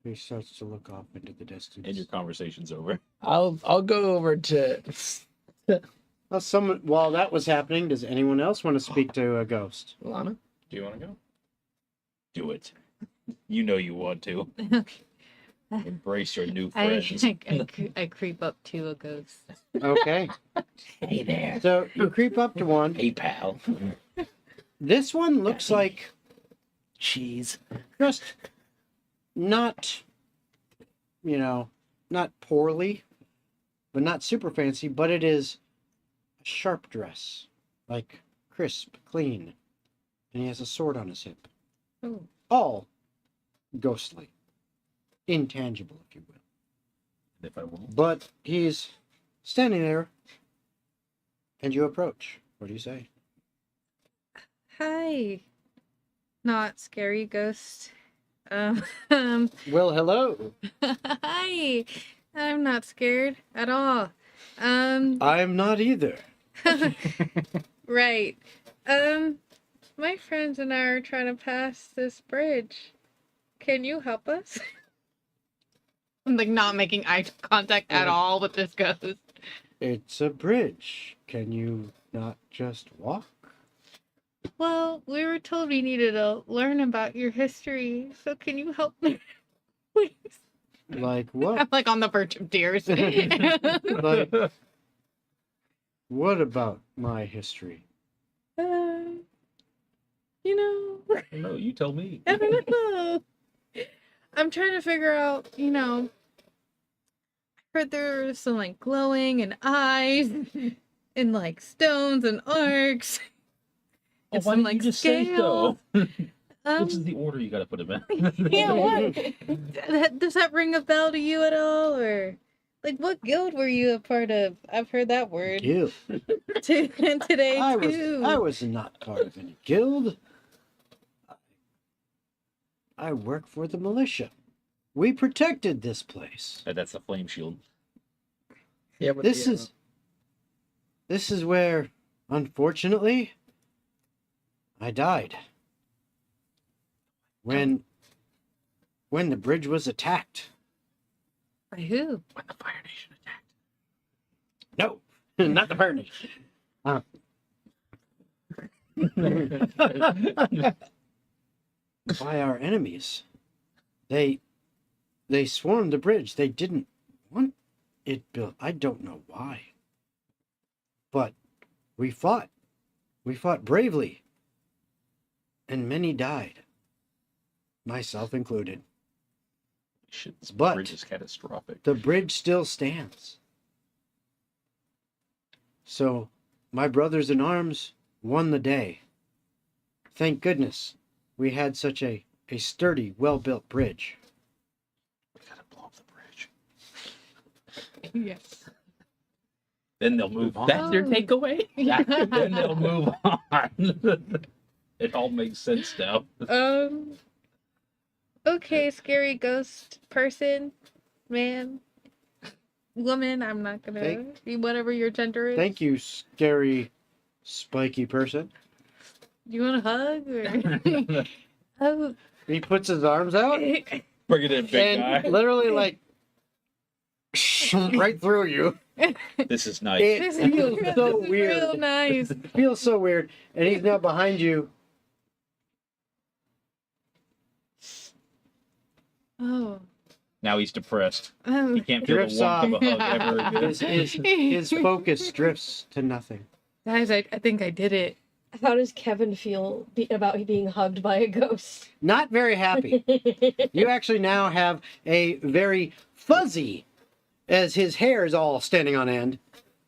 M: He starts to look off into the distance.
F: And your conversation's over.
B: I'll go over to.
M: Well, while that was happening, does anyone else want to speak to a ghost?
B: Lana?
D: Do you want to go?
F: Do it. You know you want to.
H: Okay.
F: Embrace your new
H: I,
F: friends.
H: I creep up to a ghost.
M: Okay.
F: Hey there.
M: So you creep up to one.
F: Hey, pal.
M: This one looks like
B: Cheese.
M: just not, not poorly, but not super fancy, but it is a sharp dress, like crisp, clean, and he has a sword on his hip.
H: Oh.
M: All ghostly, intangible, if you will.
F: If I won't.
M: But he's standing there, and you approach. What do you say?
H: Hi. Not scary ghost.
M: Well, hello.
H: Hi. I'm not scared at all.
M: I'm not either.
H: Right. My friends and I are trying to pass this bridge. Can you help us? I'm like not making eye contact at all with this ghost.
M: It's a bridge. Can you not just walk?
H: Well, we were told we needed to learn about your history, so can you help me? Please.
M: Like what?
H: I'm like on the verge of tears.
M: Like, what about my history?
H: You know.
F: No, you tell me.
H: I don't know. I'm trying to figure out, I heard there was some like glowing and eyes and like stones and arcs.
F: Oh, why didn't you just say so? This
H: Um,
F: is the order you gotta put them in.
H: yeah, what? Does that ring a bell to you at all? Or like what guild were you a part of? I've heard that word
M: Guild.
H: today
M: I
H: too.
M: was not part of any guild. I work for the militia. We protected this place.
F: That's the flame shield.
B: Yeah, but
M: This is where, unfortunately, I died. When the bridge was attacked.
H: By who?
F: When the Fire Nation attacked.
M: No, not the Fire Nation. By our enemies. They swarmed the bridge. They didn't want it built. I don't know why. But we fought. We fought bravely. And many died. Myself included.
F: Shit, this
M: But-
F: bridge is catastrophic.
M: The bridge still stands. So, my brothers in arms won the day. Thank goodness we had such a sturdy, well-built bridge.
F: We gotta blow up the bridge.
H: Yes.
F: Then they'll move on.
H: That's your
F: takeaway? Then they'll move on. It all makes sense now.
H: Okay, scary ghost person, man, woman. I'm not gonna be whatever your gender is.
M: Thank you, scary, spiky person.
H: You want a hug or? Oh.
M: He puts his arms out
F: Bring it in, big
M: and
F: guy.
M: literally like right through you.
F: This is nice.
M: It feels so
H: This is
M: weird.
H: real nice.
M: It feels so weird. And he's now behind you.
H: Oh.
F: Now he's depressed. He can't feel
M: Drifts
F: the warmth of a hug
H: off.
F: ever again.
M: His focus drifts to nothing.
H: Guys, I think I did it.
G: How does Kevin feel about being hugged by a ghost?
M: Not very happy. You actually now have a very fuzzy, as his hair is all standing on end,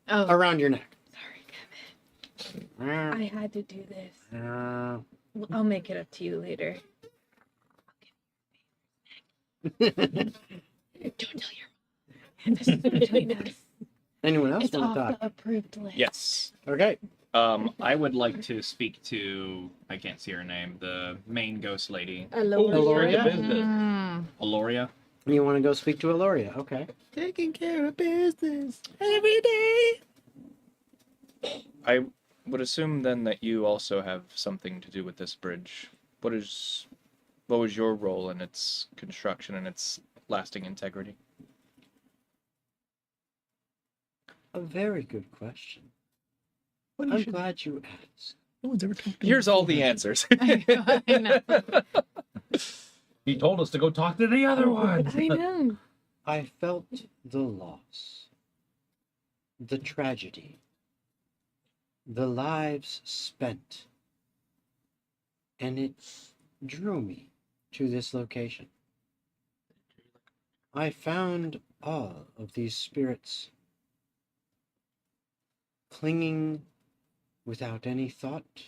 M: around your neck.
H: Sorry, Kevin. I had to do this. I'll make it up to you later.
G: Don't tell your
H: This is between us.
M: Anyone else
H: It's
M: want
H: off
M: to talk?
H: the approved list.
D: Yes.
M: Okay.
D: I would like to speak to, I can't see her name, the main ghost lady.
M: Aloria?
H: Mm.
D: Aloria.
M: You want to go speak to Aloria? Okay.
B: Taking care of business every day.
D: I would assume then that you also have something to do with this bridge. What was your role in its construction and its lasting integrity?
M: A very good question.
B: Well,
M: I'm glad you asked.
B: No one's ever talked to
D: Here's
B: me
D: all
B: before.
D: the answers.
H: I know.
F: He told us to go talk to the other ones.
H: I know.
M: I felt the loss, the tragedy, the lives spent, and it drew me to this location. I found all of these spirits clinging without any thought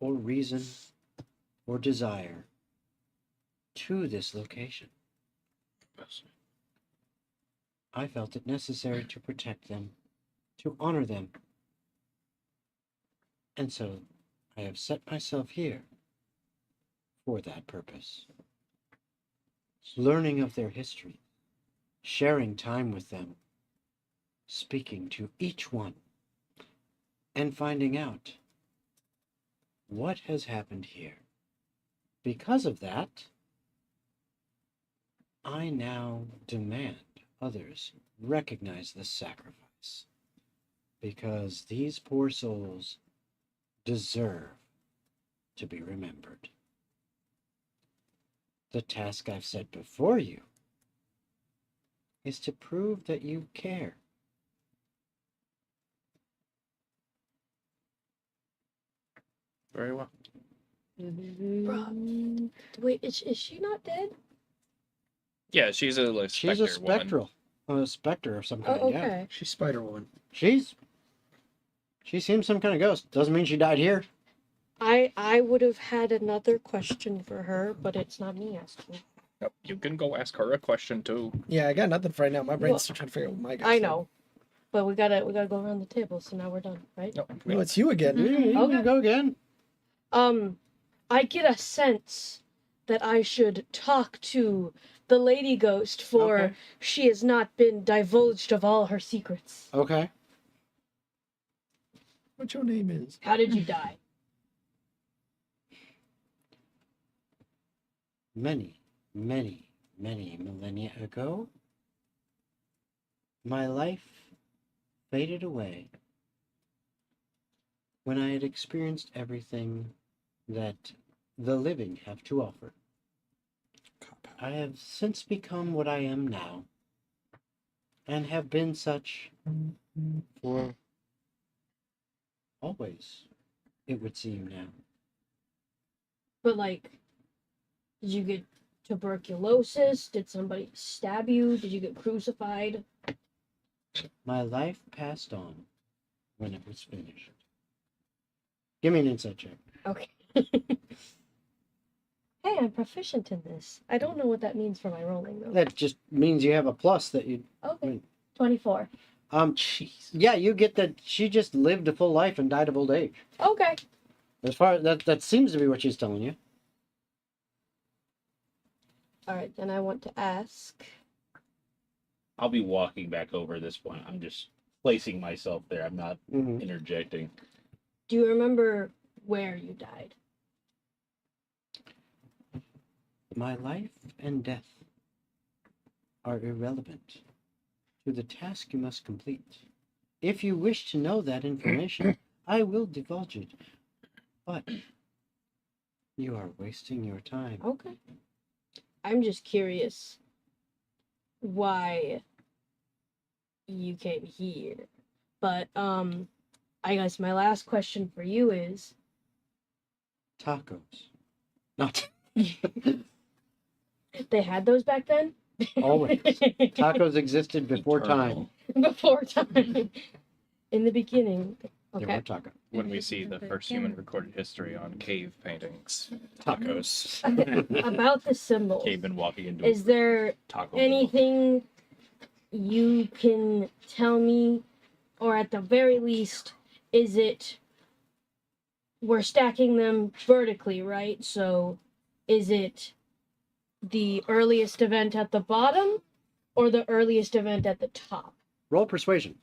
M: or reason or desire to this location. I felt it necessary to protect them, to honor them. And so I have set myself here for that purpose. Learning of their history, sharing time with them, speaking to each one, and finding out what has happened here. Because of that, I now demand others recognize this sacrifice, because these poor souls deserve to be remembered. The task I've set before you is to prove that you care.
D: Very well.
G: Wait, is she not dead?
D: Yeah, she's a like,
M: She's a
D: specter woman.
M: spectral, a specter of some kind.
G: Oh,
M: Yeah,
G: okay.
B: She's Spider-Woman.
M: she seems some kind of ghost. Doesn't mean she died here.
G: I would have had another question for her, but it's not me asking.
D: Nope, you can go ask her a question too.
B: Yeah, I got nothing for right now. My brain's
G: Well,
B: still trying to figure out what my guy
G: I
B: said.
G: know, but we gotta go around the table. So now we're done, right?
D: Nope.
B: No, it's you again.
M: You can go again.
G: I get a sense that I should talk to the lady ghost, for
M: Okay.
G: she has not been divulged of all her secrets.
M: Okay.
B: What your name is?
G: How did you die?
M: Many, many, many millennia ago, my life faded away when I had experienced everything that the living have to offer. I have since become what I am now, and have been such for always, it would seem now.
G: But like, did you get tuberculosis? Did somebody stab you? Did you get crucified?
M: My life passed on when it was finished. Give me an insight check.
G: Okay. Hey, I'm proficient in this. I don't know what that means for my rolling though.
M: That just means you have a plus that you.
G: Okay. 24.
B: Jeez.
M: Yeah, you get that she just lived a full life and died of old age.
G: Okay.
M: As far as that seems to be what she's telling you.
G: All right, then I want to ask.
F: I'll be walking back over at this point. I'm just placing myself there. I'm not
M: Mhm.
F: interjecting.
G: Do you remember where you died?
M: My life and death are irrelevant to the task you must complete. If you wish to know that information, I will divulge it. But you are wasting your time.
G: Okay. I'm just curious why you came here. But I guess my last question for you is
M: Tacos. Not
G: they had those back then?
M: always. Tacos existed before
F: Eternal.
M: time.
G: Before time. In the beginning,
M: They
G: Okay.
M: were taco.
D: When we see the first human recorded history on cave paintings.
F: Tacos.
G: About the symbols.
F: Caveman walking into
G: Is there
F: Taco Bell.
G: anything you can tell me, or at the very least, is it we're stacking them vertically, right? So is it the earliest event at the bottom or the earliest event at the top?
M: Roll persuasion.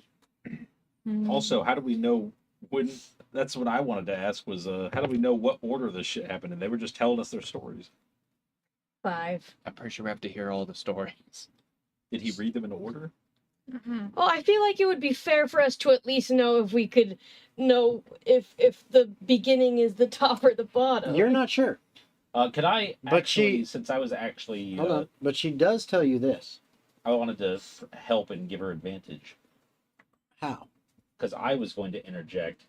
F: Also, how do we know when? That's what I wanted to ask was, how do we know what order this shit happened? And they were just telling us their stories.
G: 5.
D: I'm pretty sure we have to hear all the stories.
F: Did he read them in order?
G: Well, I feel like it would be fair for us to at least know if we could know if the beginning is the top or the bottom.
M: You're not sure.
F: Could I
M: But
F: actually, since I was actually,
M: Hold on. But she does tell you this.
F: I wanted to help and give her advantage.
M: How?
F: Because I was going to interject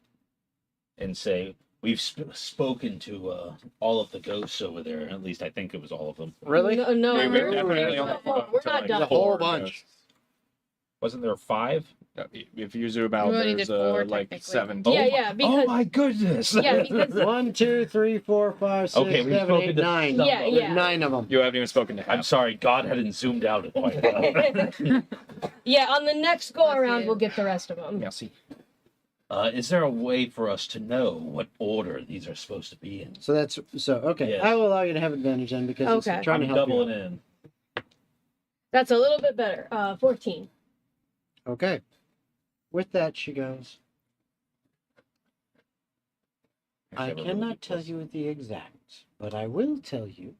F: and say, we've spoken to all of the ghosts over there. At least I think it was all of them.
M: Really?
G: No,
D: We're
G: we're
D: definitely only spoken
G: we're
D: to,
G: not
D: like,
G: done.
M: The whole
D: 4
M: bunch.
D: ghosts.
F: Wasn't there 5?
D: If you zoom out,
H: We only
D: there's
H: did 4
D: like
H: technically.
D: 17.
G: Yeah, because
F: Oh my goodness!
G: yeah, because
M: 1, 2, 3, 4, 5, 6,
F: Okay, we've
M: 7,
F: spoken
M: 8,
F: to
M: 9.
F: some
G: Yeah,
F: of them.
G: yeah.
M: 9 of them.
D: You haven't even spoken to him.
F: I'm sorry, God hadn't zoomed out quite well.
G: yeah, on the next go
H: Bless
G: around
H: you.
G: we'll get the rest of them.
D: Yeah, see.
F: Is there a way for us to know what order these are supposed to be in?
M: So that's okay.
F: Yes.
M: I will allow you to have advantage then because
G: Okay.
M: it's trying to
F: I'm
M: help you.
F: doubling
M: out.
F: in.
G: That's a little bit better. 14.
M: Okay. With that, she goes. I
F: Actually, have a really
M: cannot
F: good
M: tell
F: guess.
M: you the exact, but I will tell you.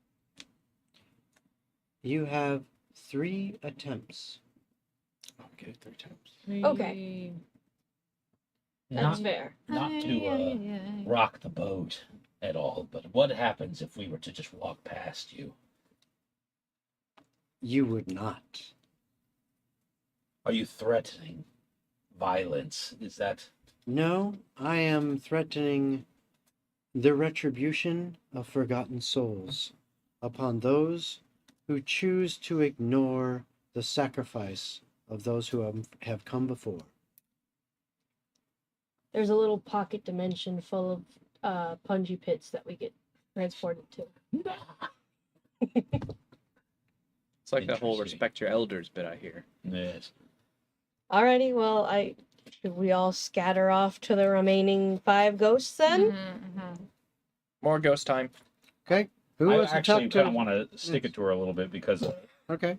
M: You have 3 attempts.
F: Okay, 3 times.
G: Okay. That's
F: Not,
G: fair.
F: not to rock the boat at all, but what happens if we were to just walk past you?
M: You would not.
F: Are you threatening violence? Is that...
M: No, I am threatening the retribution of forgotten souls upon those who choose to ignore the sacrifice of those who have come before.
G: There's a little pocket dimension full of punji pits that we get transported to.
D: It's like that whole
F: Interesting.
D: respect your elders bit, I hear.
F: Yes.
G: Alrighty, well, should we all scatter off to the remaining 5 ghosts then?
D: More ghost time.
M: Okay. Who
F: I
M: wants to
F: actually
M: talk
F: kind
M: to?
F: of want to stick it to her a little bit because
M: Okay.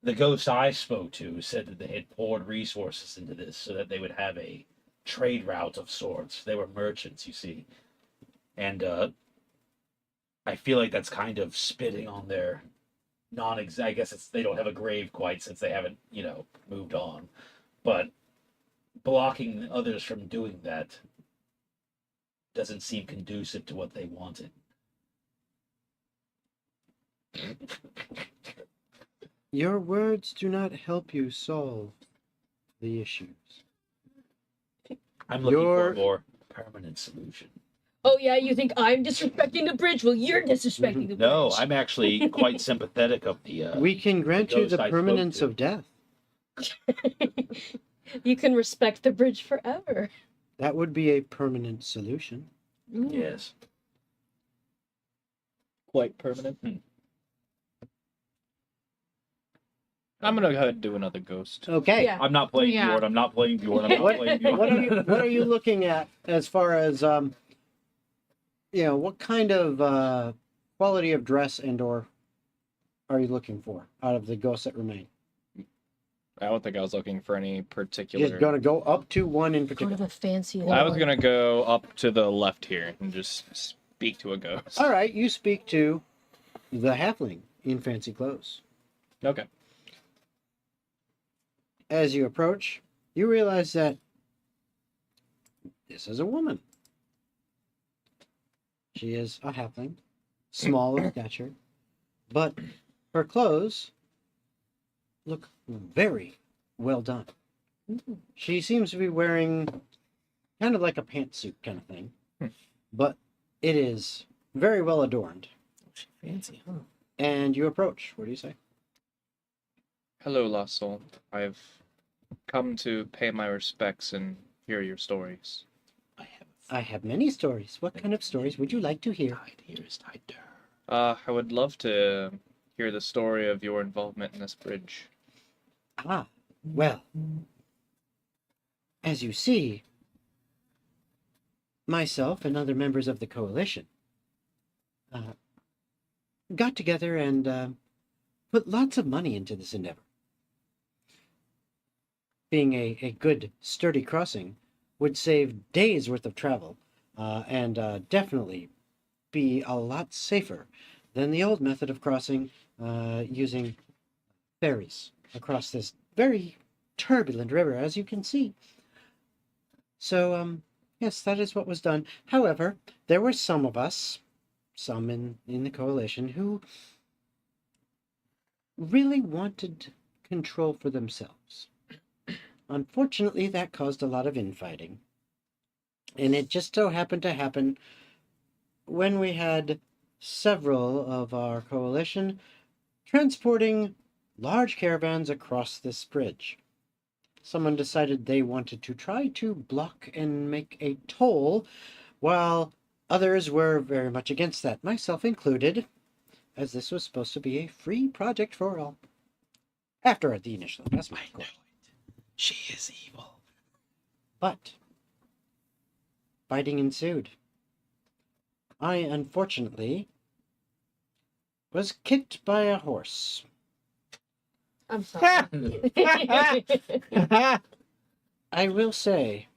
F: the ghost I spoke to said that they had poured resources into this so that they would have a trade route of sorts. They were merchants, you see. And I feel like that's kind of spitting on their I guess they don't have a grave quite since they haven't, moved on. But blocking others from doing that doesn't seem conducive to what they wanted.
M: Your words do not help you solve the issues.
F: I'm looking for
M: Your-
F: a more permanent solution.
G: Oh yeah, you think I'm disrespecting the bridge? Well, you're disrespecting the bridge.
F: No, I'm actually quite sympathetic of the.
M: We can grant you
F: ghost
M: the
F: I spoke
M: permanence
F: to.
M: of death.
G: You can respect the bridge forever.
M: That would be a permanent solution.
F: Yes.
D: Quite permanent. I'm gonna go ahead and do another ghost.
M: Okay.
G: Yeah.
F: I'm not playing
H: Yeah.
F: Bjorn. I'm not playing Bjorn. I'm not
M: What,
F: playing Bjorn.
M: what are you looking at as far as what kind of quality of dress and/or are you looking for out of the ghosts that remain?
D: I don't think I was looking for any
M: You're
D: particular.
M: going to go up to one in
G: Go to
M: particular.
G: the fancy.
D: I was
G: one.
D: gonna go up to the left here and just speak to a ghost.
M: All right, you speak to the halfling in fancy clothes.
D: Okay.
M: As you approach, you realize that this is a woman. She is a halfling, small of stature, but her clothes look very well done. She seems to be wearing kind of like a pantsuit kind of thing, but it is very well adorned.
D: Fancy, huh?
M: And you approach. What do you say?
D: Hello, lost soul. I've come to pay my respects and hear your stories.
M: I have many stories. What kind of stories would you like to hear?
D: I would love to hear the story of your involvement in this bridge.
M: Ah, well, as you see, myself and other members of the coalition got together and put lots of money into this endeavor. Being a good, sturdy crossing would save days' worth of travel and definitely be a lot safer than the old method of crossing using ferries across this very turbulent river, as you can see. So, yes, that is what was done. However, there were some of us, some in the coalition, who really wanted control for themselves. Unfortunately, that caused a lot of infighting. And it just so happened to happen when we had several of our coalition transporting large caravans across this bridge. Someone decided they wanted to try to block and make a toll, while others were very much against that, myself included, as this was supposed to be a free project for all. After the initial investment, of course.
I: She is evil.
M: But fighting ensued. I, unfortunately, was kicked by a horse.
G: I'm sorry.
M: I will say,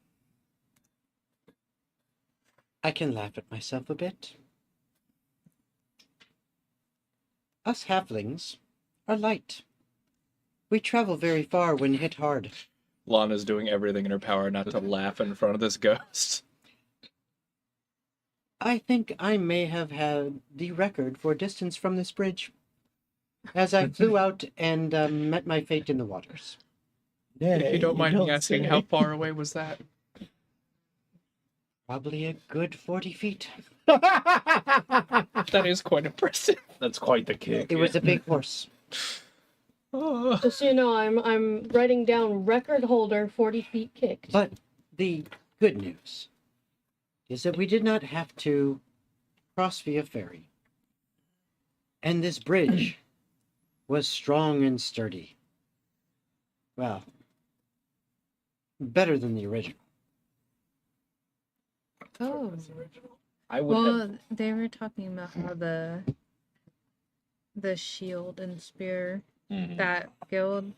M: I can laugh at myself a bit. Us halflings are light. We travel very far when hit hard.
D: Lana's doing everything in her power not to laugh in front of this ghost.
M: I think I may have had the record for distance from this bridge, as I flew out and met my fate in the waters.
D: If you don't mind me asking,
B: say.
D: how far away was that?
M: Probably a good 40 feet.
D: That is quite impressive.
F: That's quite the kick.
M: It was a big horse.
G: Just so you know, I'm writing down record holder 40 feet kicked.
M: But the good news is that we did not have to cross via ferry. And this bridge was strong and sturdy. Well, better than the original.
H: Oh.
F: I would
H: Well, they were talking about how the shield and spear that killed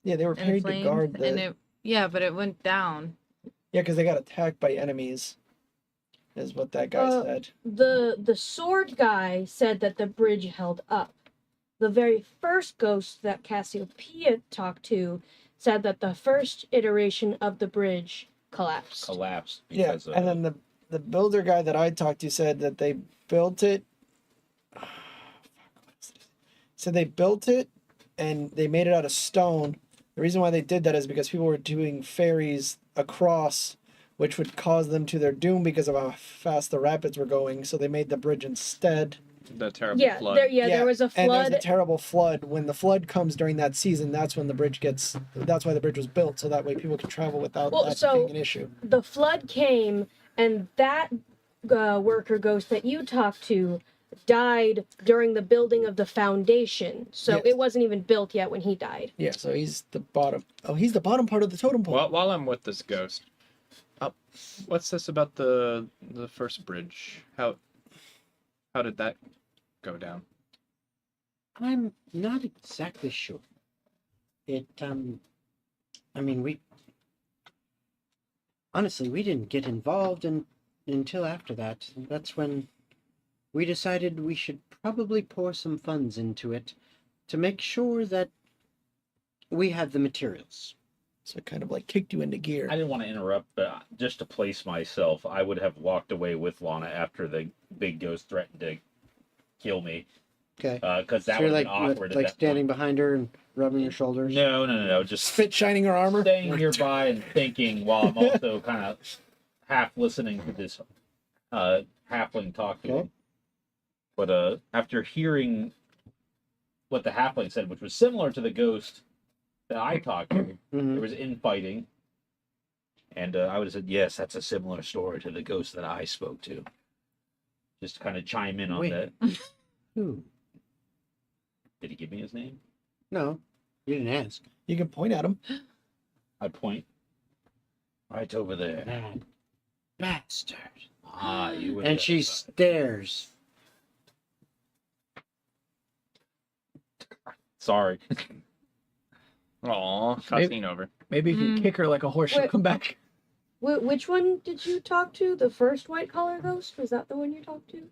B: Yeah, they were paid to
H: inflamed,
B: guard the.
H: and but it went down.
B: Yeah, because they got attacked by enemies, is what that guy said.
G: The sword guy said that the bridge held up. The very first ghost that Cassiopeia talked to said that the first iteration of the bridge collapsed.
B: Yeah,
F: because,
B: and then the builder guy that I talked to said that they built it. So they built it, and they made it out of stone. The reason why they did that is because people were doing ferries across, which would cause them to their doom because of how fast the rapids were going. So they made the bridge instead.
D: The terrible
G: Yeah,
D: flood.
G: there was a
B: And there was
G: flood.
B: a terrible flood. When the flood comes during that season, that's when the bridge gets. That's why the bridge was built, so that way people could travel without
G: Well,
B: that
G: so-
B: being an issue.
G: The flood came, and that worker ghost that you talked to died during the building of the foundation. So
B: Yes.
G: it wasn't even built yet when he died.
B: Yeah, so he's the bottom. Oh, he's the bottom part of the totem pole.
D: While I'm with this ghost, what's this about the first bridge? How did that go down?
M: I'm not exactly sure. It, I mean, we didn't get involved until after that. That's when we decided we should probably pour some funds into it to make sure that we had the materials.
B: So it kind of like kicked you into gear.
F: I didn't want to interrupt, but just to place myself, I would have walked away with Lana after the big ghost threatened to kill me.
M: Okay.
F: Because that
M: So
F: would
M: you're
F: have been awkward.
M: like
F: at that
M: standing
F: point.
M: behind her and rubbing your shoulders.
F: No. Just
B: Spit shining her armor.
F: staying nearby and thinking while I'm also kind of half listening to this halfling talk to
M: Okay.
F: him. But after hearing what the halfling said, which was similar to the ghost that I talked to,
M: Mhm.
F: there was infighting. And I would have said, yes, that's a similar story to the ghost that I spoke to. Just to kind of chime in on
M: Wait.
F: that.
M: Who?
F: Did he give me his name?
M: No, you didn't ask.
B: You can point at him.
F: I'd point right over there.
M: That bastard.
F: Ah, you would.
M: And she stares.
F: Sorry.
D: Aw, cutscene over.
B: Maybe if you kick her like a horse, she'll
G: Wait.
B: come back.
G: Which one did you talk to? The first white collar ghost? Was that the one you talked to?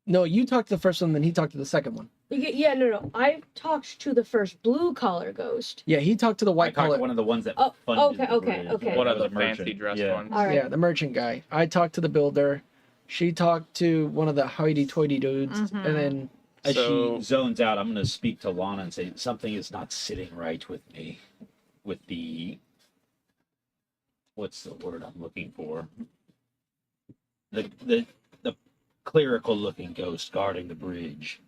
B: No, you talked to the first one, then he talked to the second one.
G: Yeah, no. I talked to the first blue collar ghost.
B: Yeah, he talked to the
F: I
B: white
F: talked
B: collar.
F: to one of the ones that
G: Oh,
F: funded
G: okay,
F: the
G: okay,
F: bridge.
G: okay.
D: One of
F: was
D: the
F: a merchant.
D: fancy dressed
F: Yeah.
D: ones.
G: All right.
B: Yeah, the merchant guy. I talked to the builder. She talked to one of the hoity-toity dudes, and then
F: As
D: So-
F: she zones out, I'm going to speak to Lana and say something is not sitting right with me. With the what's the word I'm looking for? The clerical looking ghost guarding the bridge,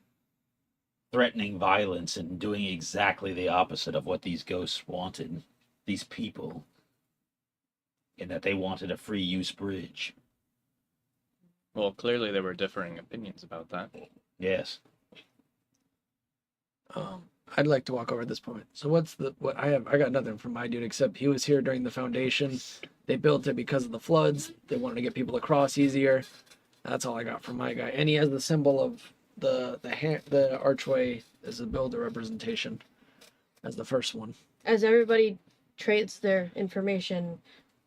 F: threatening violence and doing exactly the opposite of what these ghosts wanted. These people, in that they wanted a free use bridge.
D: Well, clearly there were differing opinions about that.
F: Yes.
B: I'd like to walk over at this point. So what I got nothing from my dude except he was here during the foundation. They built it because of the floods. They wanted to get people across easier. That's all I got from my guy. And he has the symbol of the archway as a builder representation as the first one.
G: As everybody trades their information,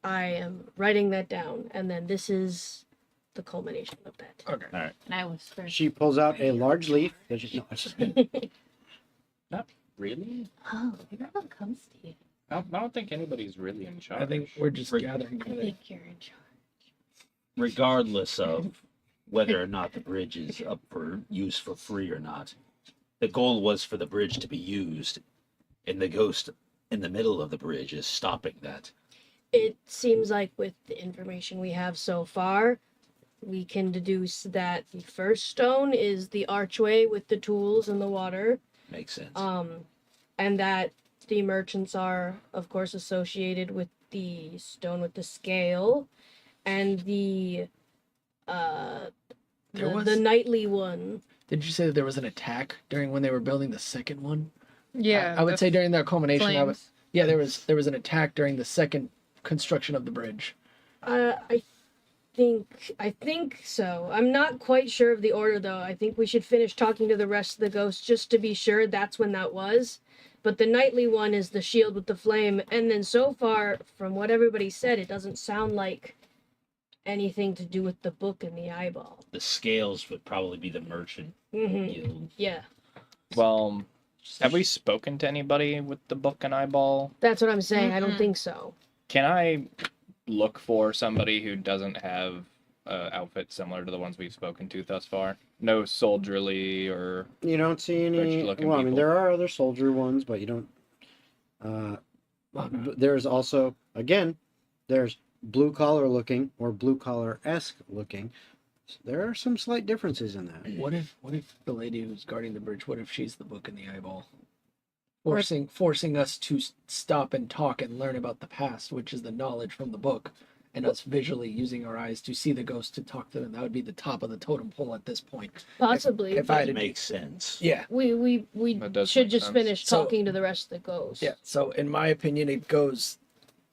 G: I am writing that down, and then this is the culmination of that.
B: Okay.
F: All right.
H: And I whisper.
M: She pulls out a large leaf. That she, no, I just-
D: Not really.
H: Oh, everyone comes to you.
D: I don't think anybody's really in charge.
B: I think we're just gathering
H: I
B: together.
H: think you're in charge.
F: Regardless of whether or not the bridge is up for use for free or not, the goal was for the bridge to be used, and the ghost in the middle of the bridge is stopping that.
G: It seems like with the information we have so far, we can deduce that the first stone is the archway with the tools and the water.
F: Makes sense.
G: And that the merchants are, of course, associated with the stone with the scale, and the nightly one.
B: Did you say that there was an attack during when they were building the second one?
H: Yeah.
B: I would say during their culmination.
H: flames.
B: There was an attack during the second construction of the bridge.
G: I think so. I'm not quite sure of the order though. I think we should finish talking to the rest of the ghosts just to be sure that's when that was. But the nightly one is the shield with the flame, and then so far, from what everybody said, it doesn't sound like anything to do with the book and the eyeball.
F: The scales would probably be the merchant guild.
G: Yeah,
D: Well, have we spoken to anybody with the book and eyeball?
G: that's what I'm saying. I don't
H: Mhm.
G: think so.
D: Can I look for somebody who doesn't have an outfit similar to the ones we've spoken to thus far? No soldierly or...
M: you don't see any.
D: Rich-looking
M: Well, I mean,
D: people.
M: there are other soldier ones, but you don't. There's also, again, there's blue collar looking or blue collar esque looking. There are some slight differences in that.
B: What if the lady who's guarding the bridge? What if she's the book and the eyeball? Forcing us to stop and talk and learn about the past, which is the knowledge from the book, and us visually using our eyes to see the ghost to talk to them. That would be the top of the totem pole at this point.
G: Possibly.
B: If I
F: That
B: had
F: makes sense.
B: yeah.
G: we
D: That does
G: should
D: make
G: just
D: sense.
G: finish
B: So-
G: talking to the rest of the ghosts.
B: Yeah. So in my opinion, it goes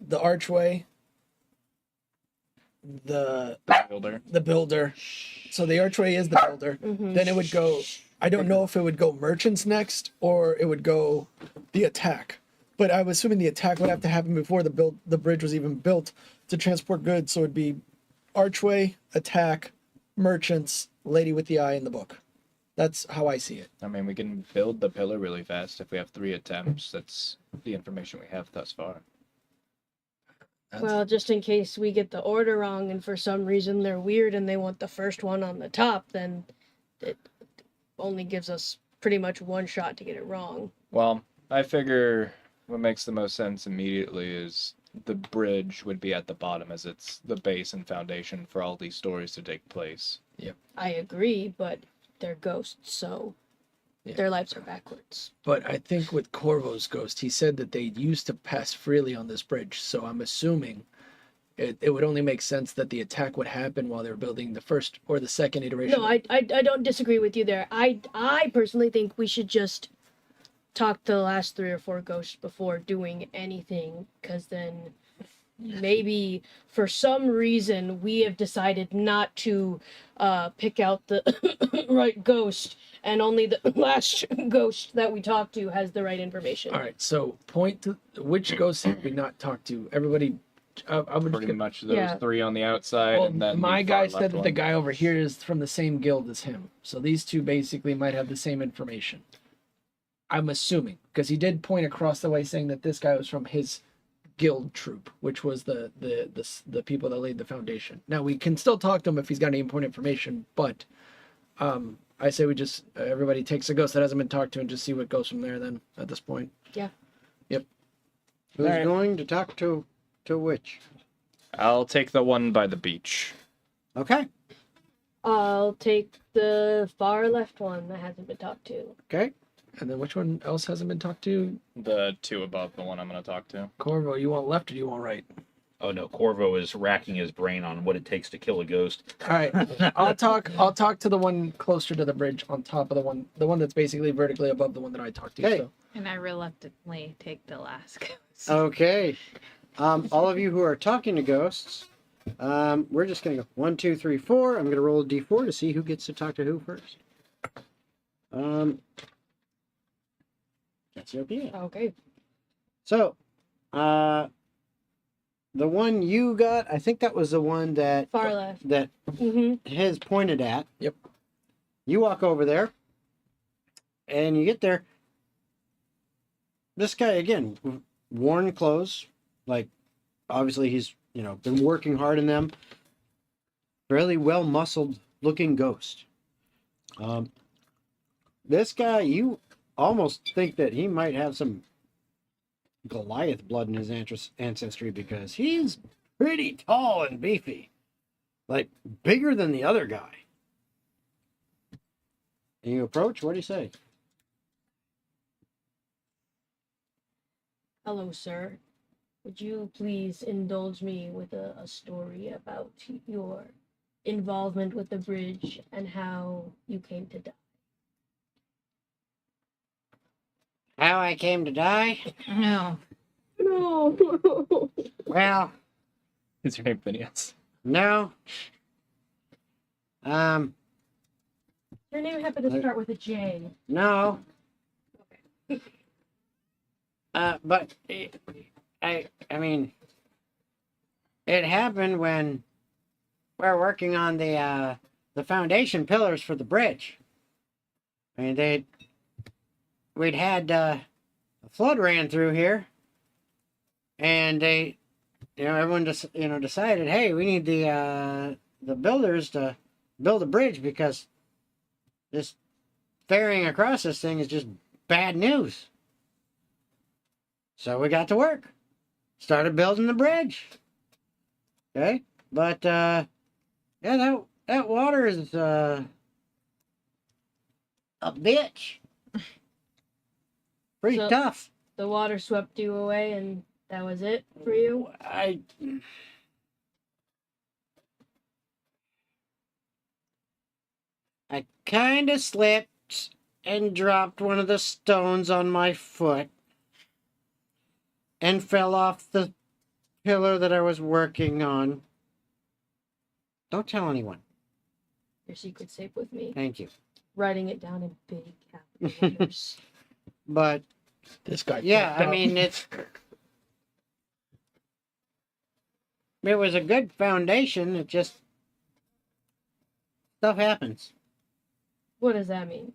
B: the archway, the
D: Builder.
B: builder. So the archway is the builder.
G: Mhm.
B: Then it would go. I don't know if it would go merchants next or it would go the attack. But I was assuming the attack would have to happen before the bridge was even built to transport goods. So it'd be archway, attack, merchants, lady with the eye in the book. That's how I see it.
D: I mean, we can build the pillar really fast if we have 3 attempts. That's the information we have thus far.
G: Well, just in case we get the order wrong and for some reason they're weird and they want the first one on the top, then it only gives us pretty much one shot to get it wrong.
D: Well, I figure what makes the most sense immediately is the bridge would be at the bottom as it's the base and foundation for all these stories to take place.
G: I agree, but they're ghosts, so
B: Yeah.
G: their lives are backwards.
B: But I think with Corvo's ghost, he said that they used to pass freely on this bridge. So I'm assuming it would only make sense that the attack would happen while they were building the first or the second iteration.
G: No, I don't disagree with you there. I personally think we should just talk to the last 3 or 4 ghosts before doing anything, because then maybe for some reason we have decided not to pick out the right ghost, and only the last ghost that we talked to has the right information.
B: All right, so point to which ghosts have we not talked to? Everybody, I would
D: Pretty much those 3 on the outside,
B: Well,
D: and then
B: my
D: the far
B: guy said
D: left
B: that the
D: one.
B: guy over here is from the same guild as him, so these two basically might have the same information. I'm assuming, because he did point across the way saying that this guy was from his guild troop, which was the people that laid the foundation. Now we can still talk to him if he's got any important information, but I say we just everybody takes a ghost that hasn't been talked to and just see what goes from there. Then at this point,
G: Yeah.
B: Yep.
M: Who's
B: Alright.
M: going to talk to which?
D: I'll take the one by the beach.
M: Okay.
G: I'll take the far left one that hasn't been talked to.
M: Okay.
B: And then which one else hasn't been talked to?
D: The 2 above the one I'm going to talk to.
B: Corvo, you want left or do you want right?
F: Oh no, Corvo is racking his brain on what it takes to kill a ghost.
B: All right, I'll talk to the one closer to the bridge on top of the one that's basically vertically above the one that I talked to.
M: Okay.
B: So.
H: And I reluctantly take the last ghost.
M: Okay. All of you who are talking to ghosts, we're just gonna go 1, 2, 3, 4. I'm gonna roll a d4 to see who gets to talk to who first. That's your idea.
G: Okay.
M: So, the one you got, I think that was the one that
G: Far left.
M: that
G: Mm-hmm.
M: his pointed at.
B: Yep.
M: You walk over there, and you get there. This guy again, worn clothes, like obviously he's been working hard in them. Fairly well muscled looking ghost. This guy, you almost think that he might have some Goliath blood in his ancestry, because he's pretty tall and beefy, like bigger than the other guy. And you approach, what do you say?
G: Hello, sir. Would you please indulge me with a story about your involvement with the bridge and how you came to die?
M: How I came to die?
H: No.
G: No.
M: Well,
D: Is your name Phineas?
M: no.
G: Your name happened to start with a J.
M: No. But I mean, it happened when we're working on the foundation pillars for the bridge. I mean, we'd had a flood ran through here, and they, everyone just decided, hey, we need the builders to build a bridge, because this ferrying across this thing is just bad news. So we got to work. Started building the bridge. Okay? But yeah, that water is a bitch. Pretty
G: So-
M: tough.
G: The water swept you away, and that was it for you?
M: I kind of slipped and dropped one of the stones on my foot and fell off the pillar that I was working on. Don't tell anyone.
G: Your secret's safe with me.
M: Thank you.
G: Writing it down in big capital letters.
M: But
B: This guy.
M: yeah,
B: fucked
M: I
B: up.
M: mean, it was a good foundation. It just stuff happens.
G: What does that mean?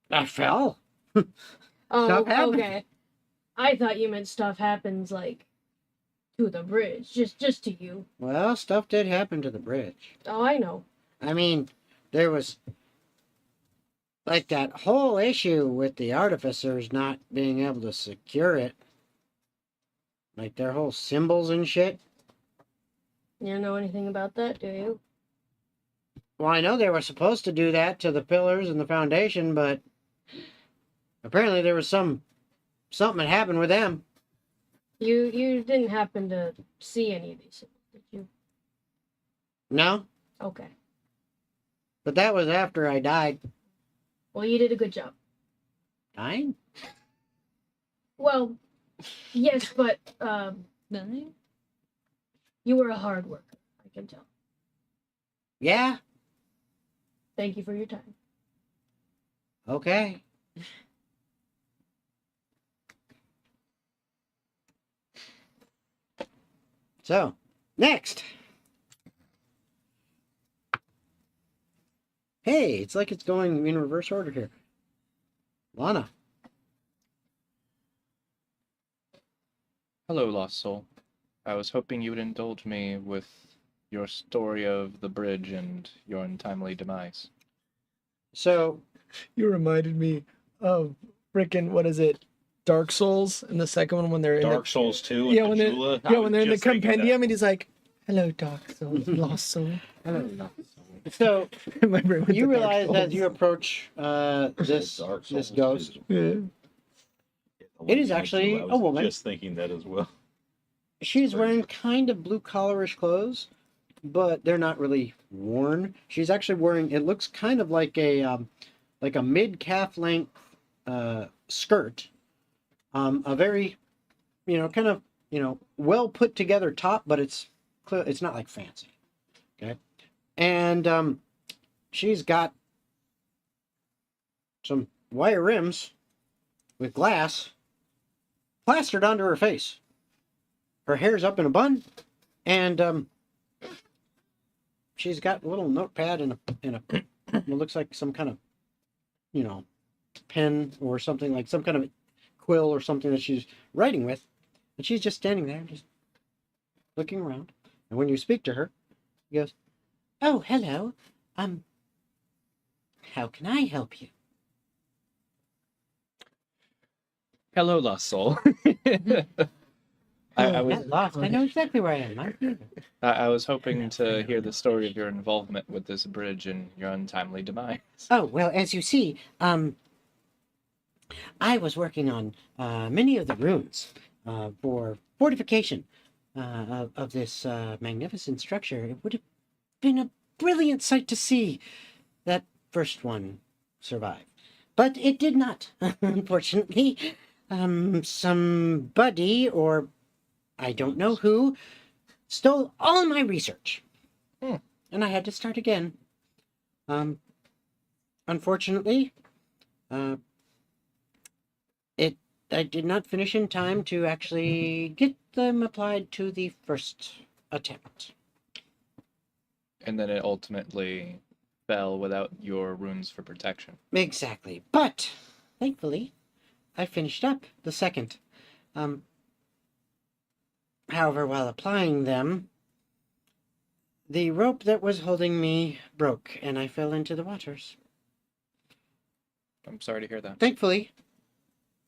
M: I fell.
G: Oh,
M: Stuff happens.
G: okay. I thought you meant stuff happens like to the bridge, just to you.
M: Well, stuff did happen to the bridge.
G: Oh, I know.
M: I mean, there was like that whole issue with the artificers not being able to secure it. Like their whole symbols and shit.
G: You don't know anything about that, do you?
M: Well, I know they were supposed to do that to the pillars and the foundation, but apparently there was something that happened with them.
G: You didn't happen to see any of these, did you?
M: No,
G: Okay.
M: but that was after I died.
G: Well, you did a good job.
M: Dying?
G: Well, yes, but
H: Nine?
G: you were a hard worker. I can tell.
M: Yeah.
G: Thank you for your time.
M: Okay. So, next. Hey, it's like it's going in reverse order here. Lana.
D: Hello, Lost Soul. I was hoping you would indulge me with your story of the bridge and your untimely demise.
M: So,
B: You reminded me of frickin' what is it? Dark Souls in the second one when they're in
F: Dark Souls 2 and
B: yeah, when they're,
F: Majula.
B: yeah, when they're in the compendium and he's like, "Hello, Dark Soul, Lost Soul."
M: so
B: My brain went to
M: you
B: Dark
M: realize as
B: Souls.
M: you approach this
F: Dark
M: this
F: Souls
M: ghost,
F: 2.
M: Yeah. It is actually
F: I was
M: a woman.
F: just thinking that as well.
M: She's wearing kind of blue collarish clothes, but they're not really worn. She's actually wearing. It looks kind of like a mid calf length skirt, a very, kind of well put together top, but it's clear it's not like fancy. Okay, and she's got some wire rims with glass plastered onto her face. Her hair's up in a bun, and she's got a little notepad and it looks like some kind of, pen or something, like some kind of quill or something that she's writing with. And she's just standing there, just looking around. And when you speak to her, she goes, "Oh, hello. How can I help you?"
D: Hello, Lost Soul. I was
M: Not lost. I know exactly where I am. I'm here.
D: I was hoping to hear the story of your involvement with this bridge and your untimely demise.
M: Oh, well, as you see, I was working on many of the runes for fortification of this magnificent structure. It would have been a brilliant sight to see that first one survive. But it did not, unfortunately. Somebody, or I don't know who, stole all my research. And I had to start again. Unfortunately, I did not finish in time to actually get them applied to the first attempt.
D: And then it ultimately fell without your runes for protection.
M: Exactly. But, thankfully, I finished up the second. However, while applying them, the rope that was holding me broke, and I fell into the waters.
D: I'm sorry to hear that.
M: Thankfully,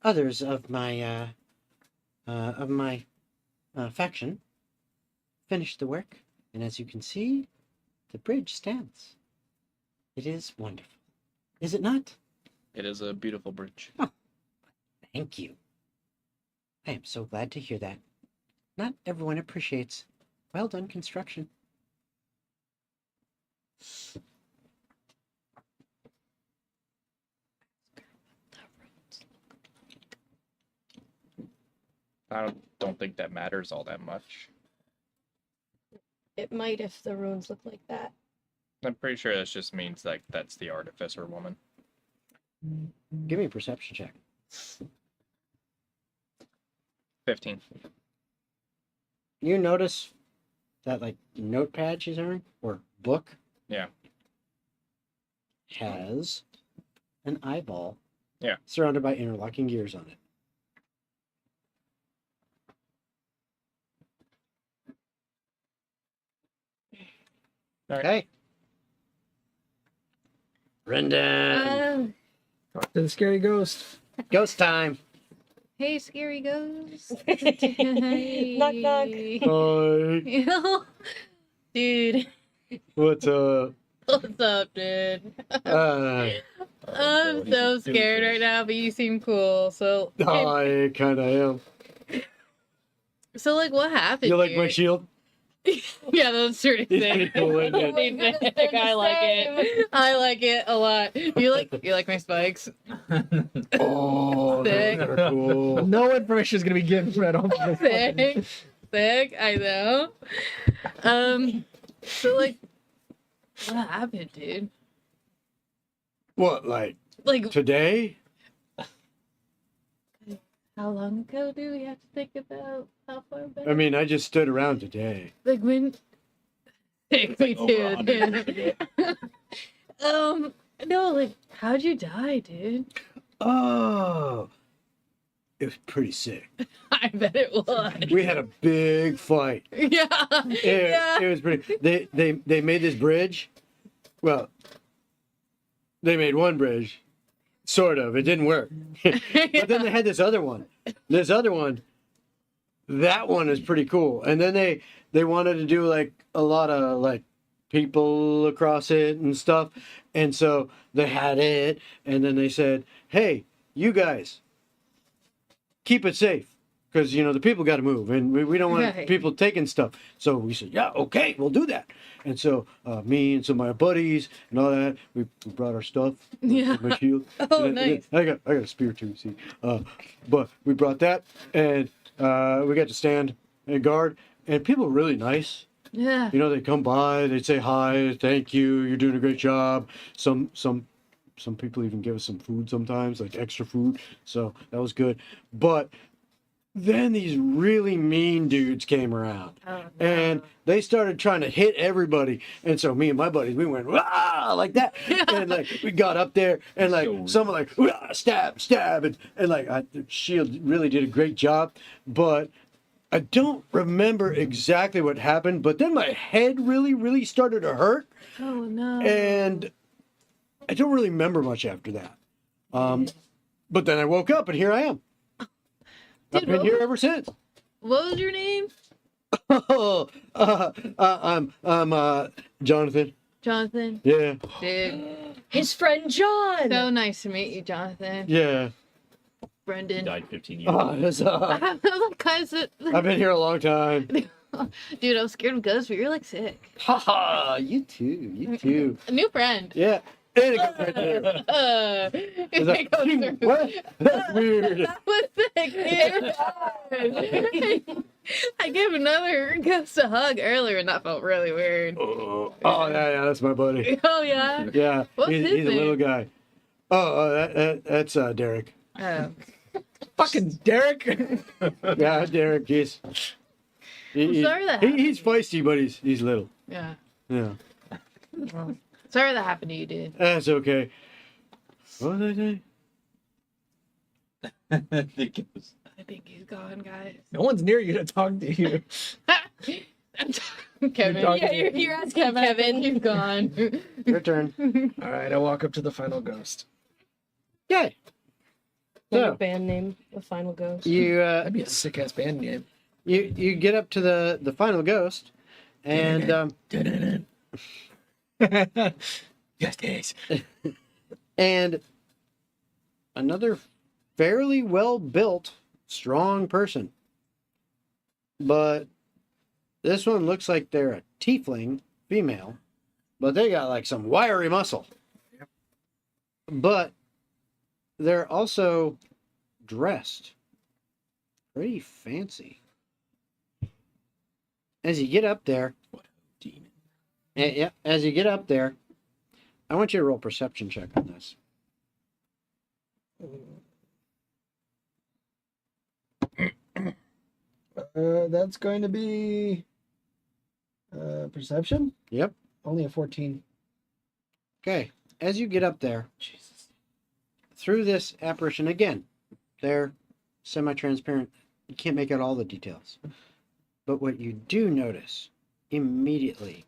M: others of my faction finished the work, and as you can see, the bridge stands. It is wonderful, is it not?
D: It is a beautiful bridge.
M: Oh, thank you. I am so glad to hear that. Not everyone appreciates well done construction.
D: I don't think that matters all that much.
G: It might if the runes look like that.
D: I'm pretty sure that just means like that's the artificer woman.
M: Give me a perception check.
D: 15.
M: You notice that notepad she's wearing, or book,
D: Yeah.
M: has an eyeball.
D: Yeah.
M: Surrounded by interlocking gears on it.
D: All right.
M: Okay. Brendan.
B: Talk to the scary ghost.
M: Ghost time.
H: Hey, scary ghost.
G: Knock, knock.
M: Hi.
H: Dude,
M: What's up?
H: what's up, dude?
M: Hi.
H: I'm so scared right now, but you seem cool. So
M: I kind of am.
H: So, like, what happened?
C: You like my
H: dude?
C: shield?
H: Yeah, that's pretty
C: It's
H: sick.
C: pretty cool, isn't it?
H: Pretty sick. I like it. I like it a lot. You like my spikes?
C: Oh,
H: Sick.
C: those are cool.
B: No information is gonna be given right off of this.
H: Sick. Sick. I know. So like, what happened, dude?
C: What, like
H: Like,
C: today?
H: how long ago do we have to think about how far back?
C: I mean, I just stood around today.
H: Like when? Sick, me
F: over
H: too.
F: 100 years
H: dude. No, like, how'd you die, dude?
C: Oh, it was pretty sick.
H: I bet it was.
C: We had a big fight.
H: Yeah.
C: It was pretty. They made this bridge. Well, they made one bridge, sort of. It didn't work. But then they had this other one. This other one, that one is pretty cool. And then they wanted to do like a lot of like people across it and stuff. And so they had it, and then they said, "Hey, you guys, keep it safe." Because, you know, the people got to move, and we don't want
H: Right.
C: people taking stuff. So we said, yeah, okay, we'll do that. And so me and some of my buddies and all that, we brought our stuff.
H: Yeah.
C: My shield.
H: Oh,
C: And
H: nice.
C: I got a spear too, see. But we brought that, and we got to stand and guard. And people were really nice.
H: Yeah.
C: You know, they come by, they'd say hi, thank you, you're doing a great job. Some people even give us some food sometimes, like extra food. So that was good. But then these really mean dudes came around,
H: Oh, no.
C: and they started trying to hit everybody. And so me and my buddies, we went "Wah!" like that, and like we got up there, and like
F: So
C: someone like "Wah!" stab, and like the shield really did a great job, but I don't remember exactly what happened. But then my head really started to hurt,
H: Oh no.
C: and I don't really remember much after that. But then I woke up, and here I am. I've
H: Dude,
C: been
H: what
C: here
H: was-
C: ever since.
H: What was your name?
C: I'm Jonathan.
H: Jonathan.
C: Yeah,
H: Dude.
G: His friend John.
H: So nice to meet you, Jonathan.
C: yeah.
F: He
H: Brendan.
F: died 15 years
C: Oh,
F: ago.
C: it's,
H: I've
C: I've been here a long time.
H: Dude, I'm scared of ghosts, but you're like sick.
C: Haha, you too, you too.
H: A new friend.
C: Yeah. And it goes right there. It's like,
H: It goes through.
C: what? That's weird.
H: That was sick, dude. I gave another ghost a hug earlier, and that felt really weird.
C: Oh, yeah, that's my buddy.
H: Oh yeah.
C: Yeah,
H: What's
C: he's
H: his
C: a little
H: name?
C: guy. That's Derek.
H: Oh.
B: Fucking Derek.
C: Yeah, Derek. He's
H: sorry that
C: he's feisty, but he's little.
H: Yeah.
C: Yeah,
H: Well, sorry that happened to you, dude.
C: that's okay. What did I say?
H: I think he's gone, guys.
B: No one's near you to talk to you.
H: I'm Kevin.
B: talking
H: Yeah,
B: to
H: you're,
B: me.
H: you're asking Kevin. You've gone.
C: Your turn.
B: All right, I walk up to the final ghost.
C: Yay.
G: Like
C: So
G: a band name, The Final Ghost.
C: you
B: That'd be a sick ass band name.
C: you get up to the final ghost, and
B: Justice.
C: and another fairly well built, strong person. But this one looks like they're a tiefling female, but they got like some wiry muscle. But they're also dressed pretty fancy. As you get up there, yeah, as you get up there, I want you to roll perception check on this.
B: That's going to be perception.
C: Yep.
B: Only a 14.
C: Okay. As you get up there,
B: Jesus.
C: through this apparition, again, they're semi-transparent. You can't make out all the details. But what you do notice immediately,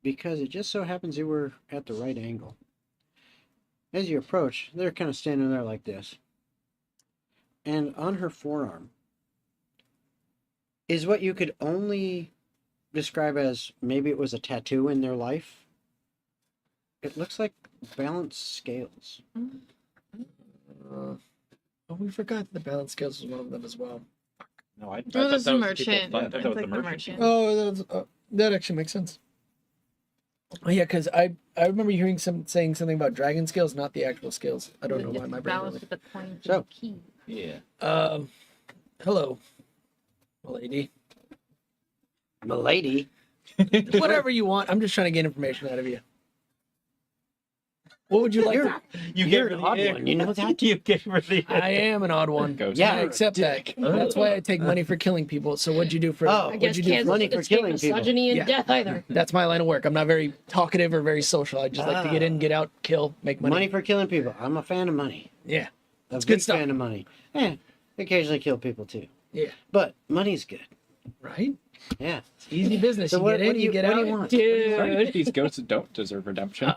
C: because it just so happens you were at the right angle, as you approach, they're kind of standing there like this. And on her forearm is what you could only describe as maybe it was a tattoo in their life. It looks like balanced scales.
B: Oh, we forgot that the balance scales was one of them as well.
F: No, I
H: Oh,
F: thought
H: that's
F: that
H: the
F: was the people
H: merchant.
F: fund- I
H: It's
F: thought that was
H: like
F: the
H: the
F: merchant.
H: merchant.
B: Oh, that actually makes sense. Oh, yeah, because I remember hearing saying something about dragon scales, not the actual scales. I don't know why my brain.
H: Balance with the coin
M: So-
H: and key.
F: Yeah.
B: Hello, lady.
M: Milady.
B: Whatever you want. I'm just trying to get information out of you. What would you like?
M: You're an odd one. You know that?
F: You gave her the.
B: I am an odd one.
D: Ghost.
B: Yeah, I accept that. That's why I take money for killing people. So what'd you do for?
M: Oh,
G: I
B: what'd
G: guess
B: you do
G: Kansas
M: money
G: didn't
M: for
G: escape
M: killing people.
G: misogyny and
B: Yeah.
G: death either.
B: That's my line of work. I'm not very talkative or very social. I just like to get in, get out, kill, make money.
M: Money for killing people. I'm a fan of money.
B: Yeah,
M: A
B: It's
M: big
B: good stuff.
M: fan of money. Occasionally kill people too.
B: yeah.
M: But money's good.
B: Right?
M: Yeah.
B: It's easy business.
M: So
B: you
M: what,
B: get in,
M: what do you
B: get
M: what
B: out.
M: do you want?
G: Dude.
D: These ghosts don't deserve redemption.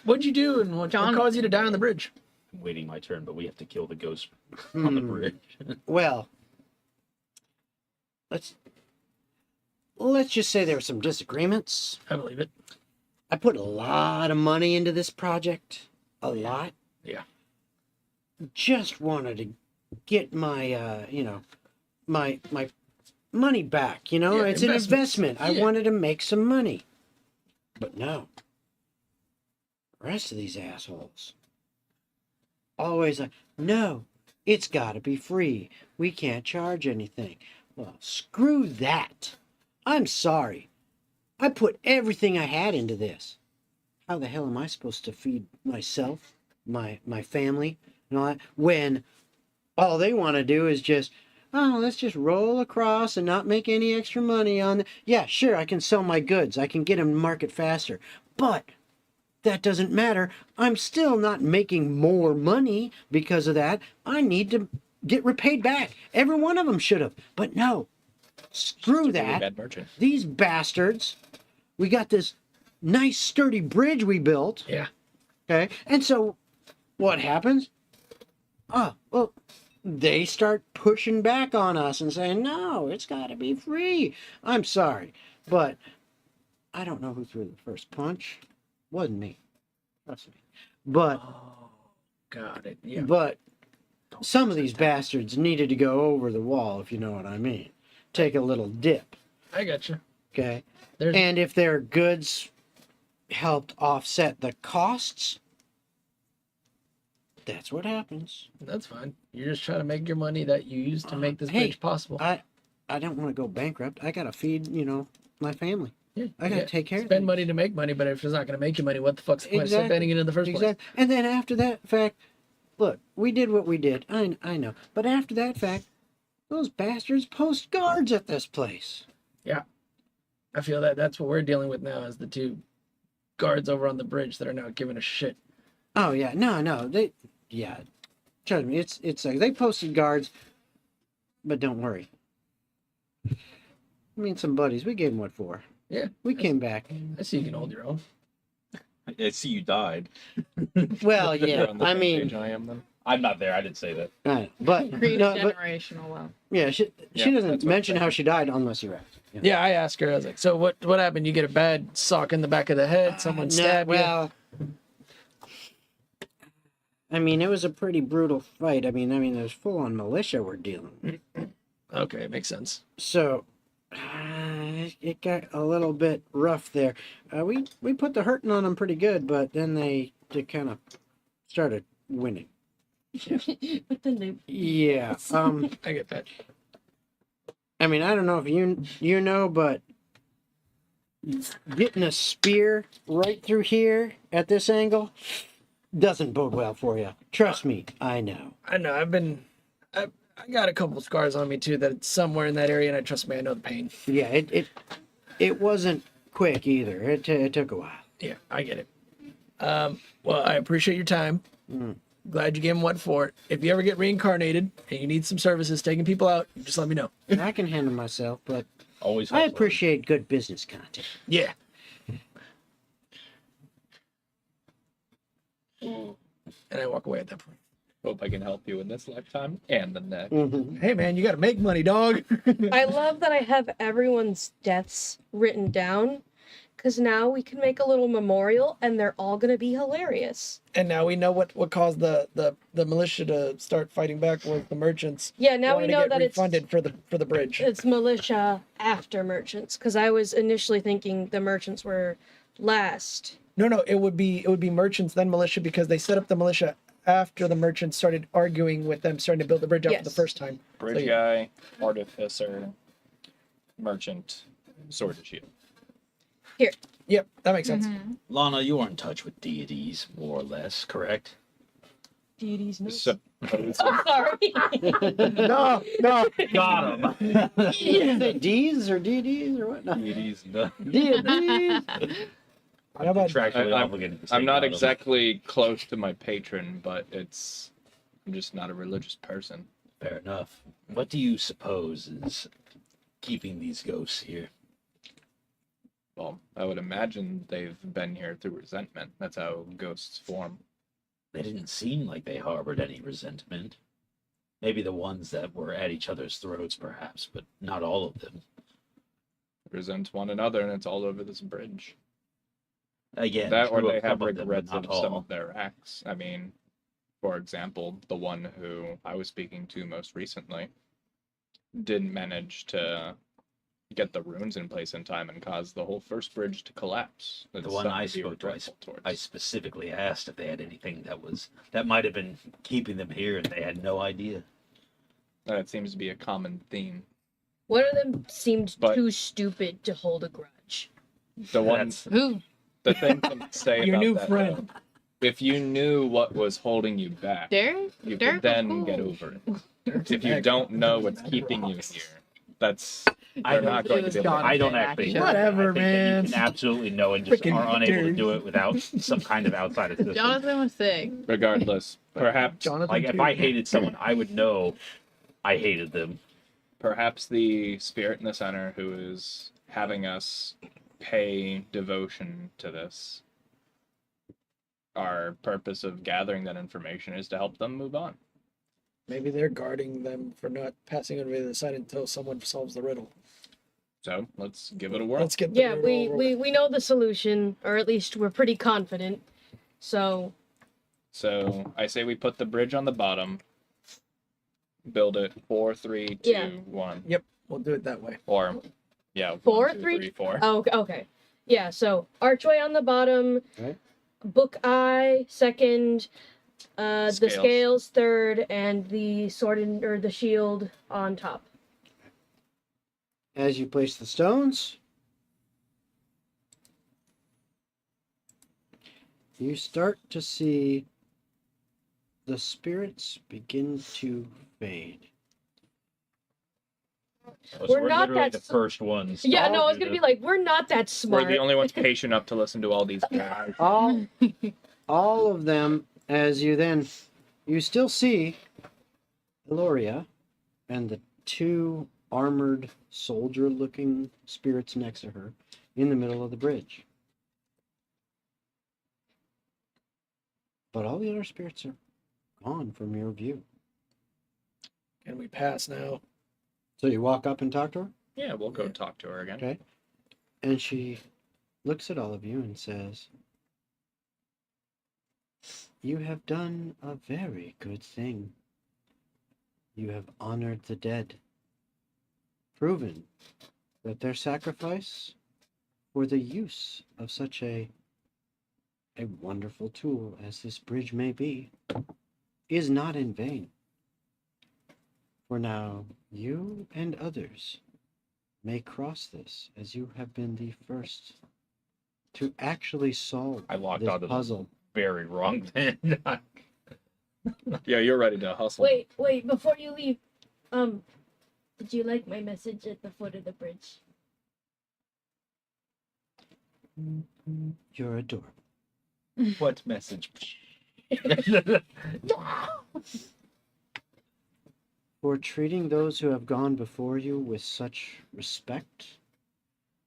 B: What'd you do, and what
H: John-
B: caused you to die on the bridge?
F: I'm waiting my turn, but we have to kill the ghost on the bridge.
M: Well, let's just say there were some disagreements.
B: I believe it.
M: I put a lot of money into this project. A lot.
B: Yeah.
M: Just wanted to get my my money back,
B: Yeah,
M: it's an
B: investments.
M: investment. I
B: Yeah.
M: wanted to make some money. But no. The rest of these assholes. Always like, no, it's gotta be free. We can't charge anything. Well, screw that. I'm sorry. I put everything I had into this. How the hell am I supposed to feed myself, my family, and all that, when all they want to do is just, oh, let's just roll across and not make any extra money on yeah, sure, I can sell my goods. I can get them to market faster. But that doesn't matter. I'm still not making more money because of that. I need to get repaid back. Every one of them should have. But no. Screw
D: Really
M: that.
D: bad merchant.
M: These bastards. We got this nice sturdy bridge we built.
B: Yeah.
M: Okay. And so what happens? Oh, well, they start pushing back on us and saying, no, it's got to be free. I'm sorry, but I don't know who threw the first punch. Wasn't me. Trust me. But,
B: Oh, got it. Yeah.
M: but some of these bastards needed to go over the wall, if you know what I mean. Take a little dip.
B: I got you.
M: Okay.
B: There's
M: And if their goods helped offset the costs, that's what happens.
B: That's fine. You're just trying to make your money that you used to make this
M: Hey,
B: bridge possible.
M: I don't want to go bankrupt. I gotta feed, my family.
B: Yeah,
M: I gotta
B: yeah.
M: take care of
B: Spend
M: things.
B: money to make money, but if it's not going to make you money, what the fuck's the point of
M: Exactly.
B: spending it in the first place?
M: Exactly. And then after that fact, look, we did what we did. I know. But after that fact, those bastards post guards at this place.
B: I feel that's what we're dealing with now, is the two guards over on the bridge that are now giving a shit.
M: Oh yeah, no, trust me, it's like they posted guards, but don't worry. I mean, some buddies, we gave them what for.
B: Yeah,
M: We came back.
B: I see you can hold your own.
F: I see you died.
M: Well,
D: You're
M: yeah,
D: on the
M: I
D: same
M: mean,
D: page I am then.
F: I'm not there. I didn't say that.
M: but
H: Create
M: no,
H: a
M: but
H: generational wealth.
M: yeah, she
D: Yeah,
M: doesn't
D: that's what
M: mention
D: I'm
M: how she died unless you ask.
B: Yeah, I asked her. I was like, "So what happened? You get a bad sock in the back of the head? Someone stabbed you?"
M: well, I mean, it was a pretty brutal fight. I mean, there's full on militia we're dealing with.
B: Okay, makes sense.
M: So it got a little bit rough there. We put the hurting on them pretty good, but then they kind of started winning.
G: But then they
M: Yeah.
B: I get that.
M: I mean, I don't know if you know, but getting a spear right through here at this angle doesn't bode well for you. Trust me, I know.
B: I know. I got a couple scars on me too. That's somewhere in that area, and trust me, I know the pain.
M: Yeah, it wasn't quick either. It took a while.
B: Yeah, I get it. Well, I appreciate your time. Glad you gave him what for it. If you ever get reincarnated and you need some services taking people out, just let me know.
M: I can handle myself, but
F: Always.
M: I
F: hustling.
M: appreciate good business content.
B: Yeah. And I walk away at that point.
D: Hope I can help you in this lifetime and the next.
B: Hey man, you got to make money, dog.
G: I love that I have everyone's deaths written down because now we can make a little memorial, and they're all gonna be hilarious.
B: And now we know what caused the militia to start fighting back was the merchants.
G: Yeah, now we
B: wanting to
G: know
B: get
G: that
B: refunded for the bridge.
G: it's militia after merchants, because I was initially thinking the merchants were last.
B: No, it would be merchants then militia because they set up the militia after the merchants started arguing with them, starting to build the bridge up for the
G: Yes.
B: first time.
D: Bridge guy, artificer, merchant, sword and shield.
B: Yep, that makes sense.
F: Lana, you are in touch with deities, more or less, correct?
G: Deities, no.
D: So,
G: I'm sorry.
B: No,
F: Got him.
M: Say D's or DDs or whatnot?
F: Deities, no.
M: Deities.
B: How about
F: Contractually
D: I'm-
F: obligated to say
D: I'm not
F: got 'em.
D: exactly close to my patron, but I'm just not a religious person.
F: Fair enough. What do you suppose is keeping these ghosts here?
D: Well, I would imagine they've been here through resentment. That's how ghosts form.
F: They didn't seem like they harbored any resentment. Maybe the ones that were at each other's throats, perhaps, but not all of them.
D: Resent one another, and it's all over this bridge.
F: Again,
D: That or
F: true
D: they
F: of
D: have
F: some of them,
D: regrets
F: but
D: of
F: not
D: some
F: all.
D: of their acts. I mean, for example, the one who I was speaking to most recently didn't manage to get the runes in place in time and caused the whole first bridge to collapse.
F: The
D: It's
F: one
D: something
F: I
D: to be
F: spoke to,
D: regretful towards.
F: I specifically asked if they had anything that might have been keeping them here, and they had no idea.
D: That seems to be a common theme.
G: One of them seemed
D: But-
G: too stupid to hold a grudge.
D: The one,
F: That's-
H: Who?
D: the thing to say
B: Your
D: about
B: new
D: that,
B: friend.
D: though, if you knew what was holding you back,
H: Derek?
D: you
H: Derek
D: could then
H: was
D: get
H: cool.
D: over it. If you don't know what's keeping you here, that's
F: I
D: they're
F: don't-
D: not going to be able to.
F: I don't actually.
B: Whatever,
F: I think that
B: man.
F: you can absolutely know and just
B: Freaking
F: are unable to
B: dude.
F: do it without some kind of outside assistance.
H: Jonathan was sick.
D: Regardless, perhaps
B: Jonathan,
F: Like if
B: too.
F: I hated someone, I would know I hated them.
D: perhaps the spirit in the center who is having us pay devotion to this, our purpose of gathering that information is to help them move on.
B: Maybe they're guarding them for not passing over to the other side until someone solves the riddle.
D: So let's give it a whirl.
B: Let's get the
G: Yeah,
B: riddle
G: we,
B: over
G: we,
B: with.
G: we know the solution, or at least we're pretty confident. So,
D: So I say we put the bridge on the bottom, build it 4, 3, 2,
G: Yeah.
D: 1,
B: Yep, we'll do it that way.
D: or yeah,
G: 4,
D: 1, 2,
G: 3,
D: 3, 4.
G: oh, okay. Yeah, so archway on the bottom,
M: Right.
G: book eye second, the
D: Scales.
G: scales third, and the sword or the shield on top.
M: As you place the stones, you start to see the spirits begin to fade.
G: We're not
F: literally
G: that
F: the
G: s-
F: first ones.
G: Yeah,
F: to
G: no, I was
F: do
G: gonna be
F: this.
G: like, we're not that
D: We're
G: smart.
D: the only ones patient enough to listen to all these guys.
M: All of them, as you still see Eloria and the two armored soldier-looking spirits next to her in the middle of the bridge. But all the other spirits are gone from your view.
B: Can we pass now?
M: So you walk up and talk to her,
D: Yeah, we'll go talk to her again.
M: okay? And she looks at all of you and says, "You have done a very good thing. You have honored the dead, proven that their sacrifice for the use of such a wonderful tool as this bridge may be is not in vain. For now, you and others may cross this, as you have been the first to actually solve
F: I locked
M: this
F: onto the
M: puzzle."
F: very wrong thing.
D: Yeah, you're ready to hustle.
G: Wait, before you leave, did you like my message at the foot of the bridge?
M: You're adorable.
F: What message?
M: For treating those who have gone before you with such respect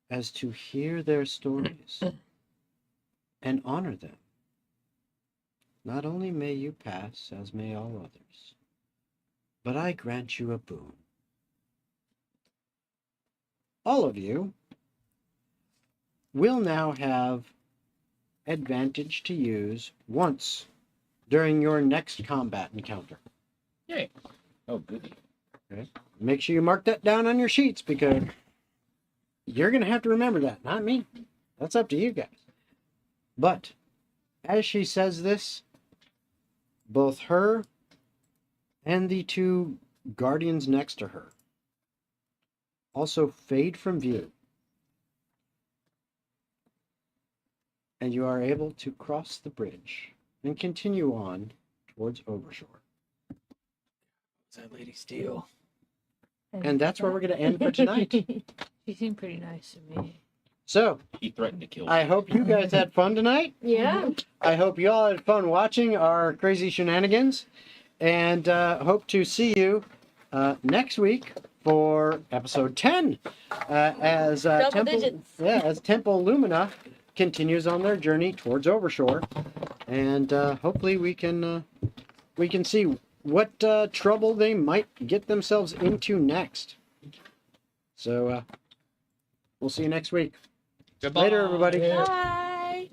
M: as to hear their stories and honor them. Not only may you pass, as may all others, but I grant you a boon. All of you will now have advantage to use once during your next combat encounter.
D: Yay.
F: Oh, good.
M: Okay. Make sure you mark that down on your sheets because you're going to have to remember that, not me. That's up to you guys. But as she says this, both her and the two guardians next to her also fade from view. And you are able to cross the bridge and continue on towards Overshore.
J: That lady steal.
M: And that's where we're going to end for tonight.
H: She seemed pretty nice to me.
M: So,
F: He threatened to kill me.
M: I hope you guys had fun tonight.
G: Yeah.
M: I hope you all had fun watching our crazy shenanigans. And hope to see you next week for episode 10. As
G: Double digits.
M: Yeah, as Temple Lumina continues on their journey towards Overshore. And hopefully we can see what trouble they might get themselves into next. So we'll see you next week.
D: Goodbye.
M: Later, everybody.
G: Bye.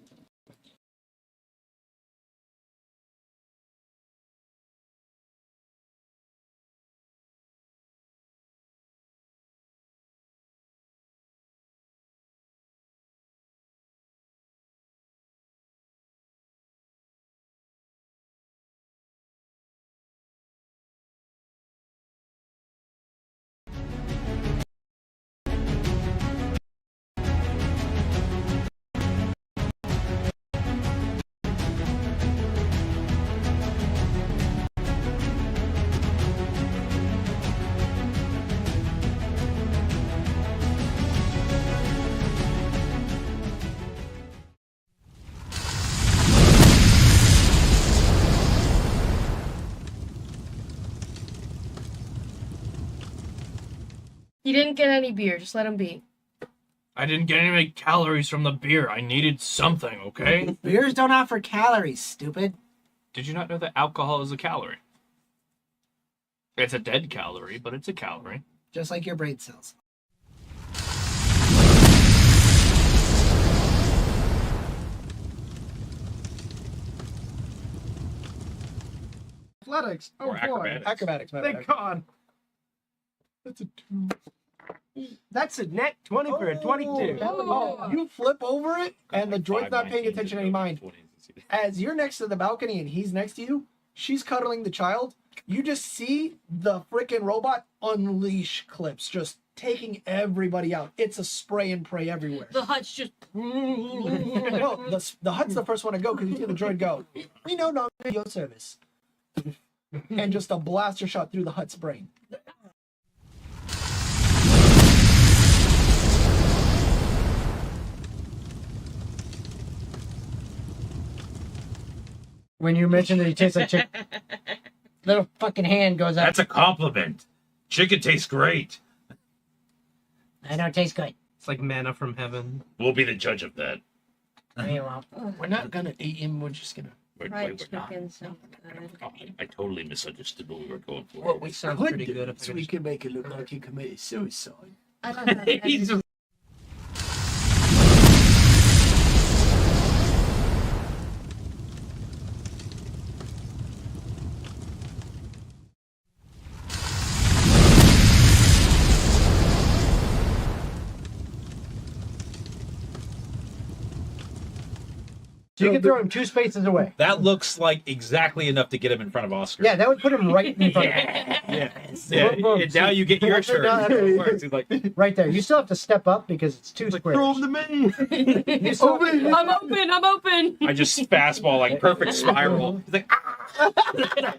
G: You didn't get any beer. Just let him be.
L: I didn't get any calories from the beer. I needed something, okay?
J: Beers don't offer calories, stupid.
L: Did you not know that alcohol is a calorie? It's a dead calorie, but it's a calorie.
J: Just like your brain cells. Athletics. Oh,
F: Or acrobatics.
J: Acrobatics, my
L: Thank
J: bad.
L: God.
J: That's a 2. That's a net 20 for a 22.
B: Oh, you flip over it, and the droid's not paying attention to any mind. As you're next to the balcony and he's next to you, she's cuddling the child. You just see the freaking robot unleash clips, just taking everybody out. It's a spray and pray everywhere.
H: The hut's just.
B: No, the hut's the first one to go because you see the droid go, "We no longer need your service." And just a blaster shot through the hut's brain.
J: When you mentioned that he tastes like chicken, little fucking hand goes up.
F: That's a compliment. Chicken tastes great.
J: I know it tastes good.
L: It's like manna from heaven.
F: We'll be the judge of that.
B: We're not gonna eat him. We're just gonna.
K: Fried
F: We're not.
K: chicken sounds good.
F: Oh, I totally misunderstood what we were going for.
B: What we
L: Sounds
B: could
L: pretty
B: do,
L: good if
B: so
L: I
B: we
L: just-
B: could make it look like he committed suicide.
K: I don't know.
F: He's a
J: So you can throw him 2 spaces away.
F: That looks like exactly enough to get him in front of Oscar.
J: Yeah, that would put him right in front of him.
F: Yeah.
J: Boom, boom.
F: And now you get your turn.
J: No,
F: That's how it works. He's like,
J: Right there. You still have to step up because it's 2 squares.
F: throw him to me.
J: You still-
G: I'm open. I'm open.
F: I just fastball like perfect spiral. He's like, ah!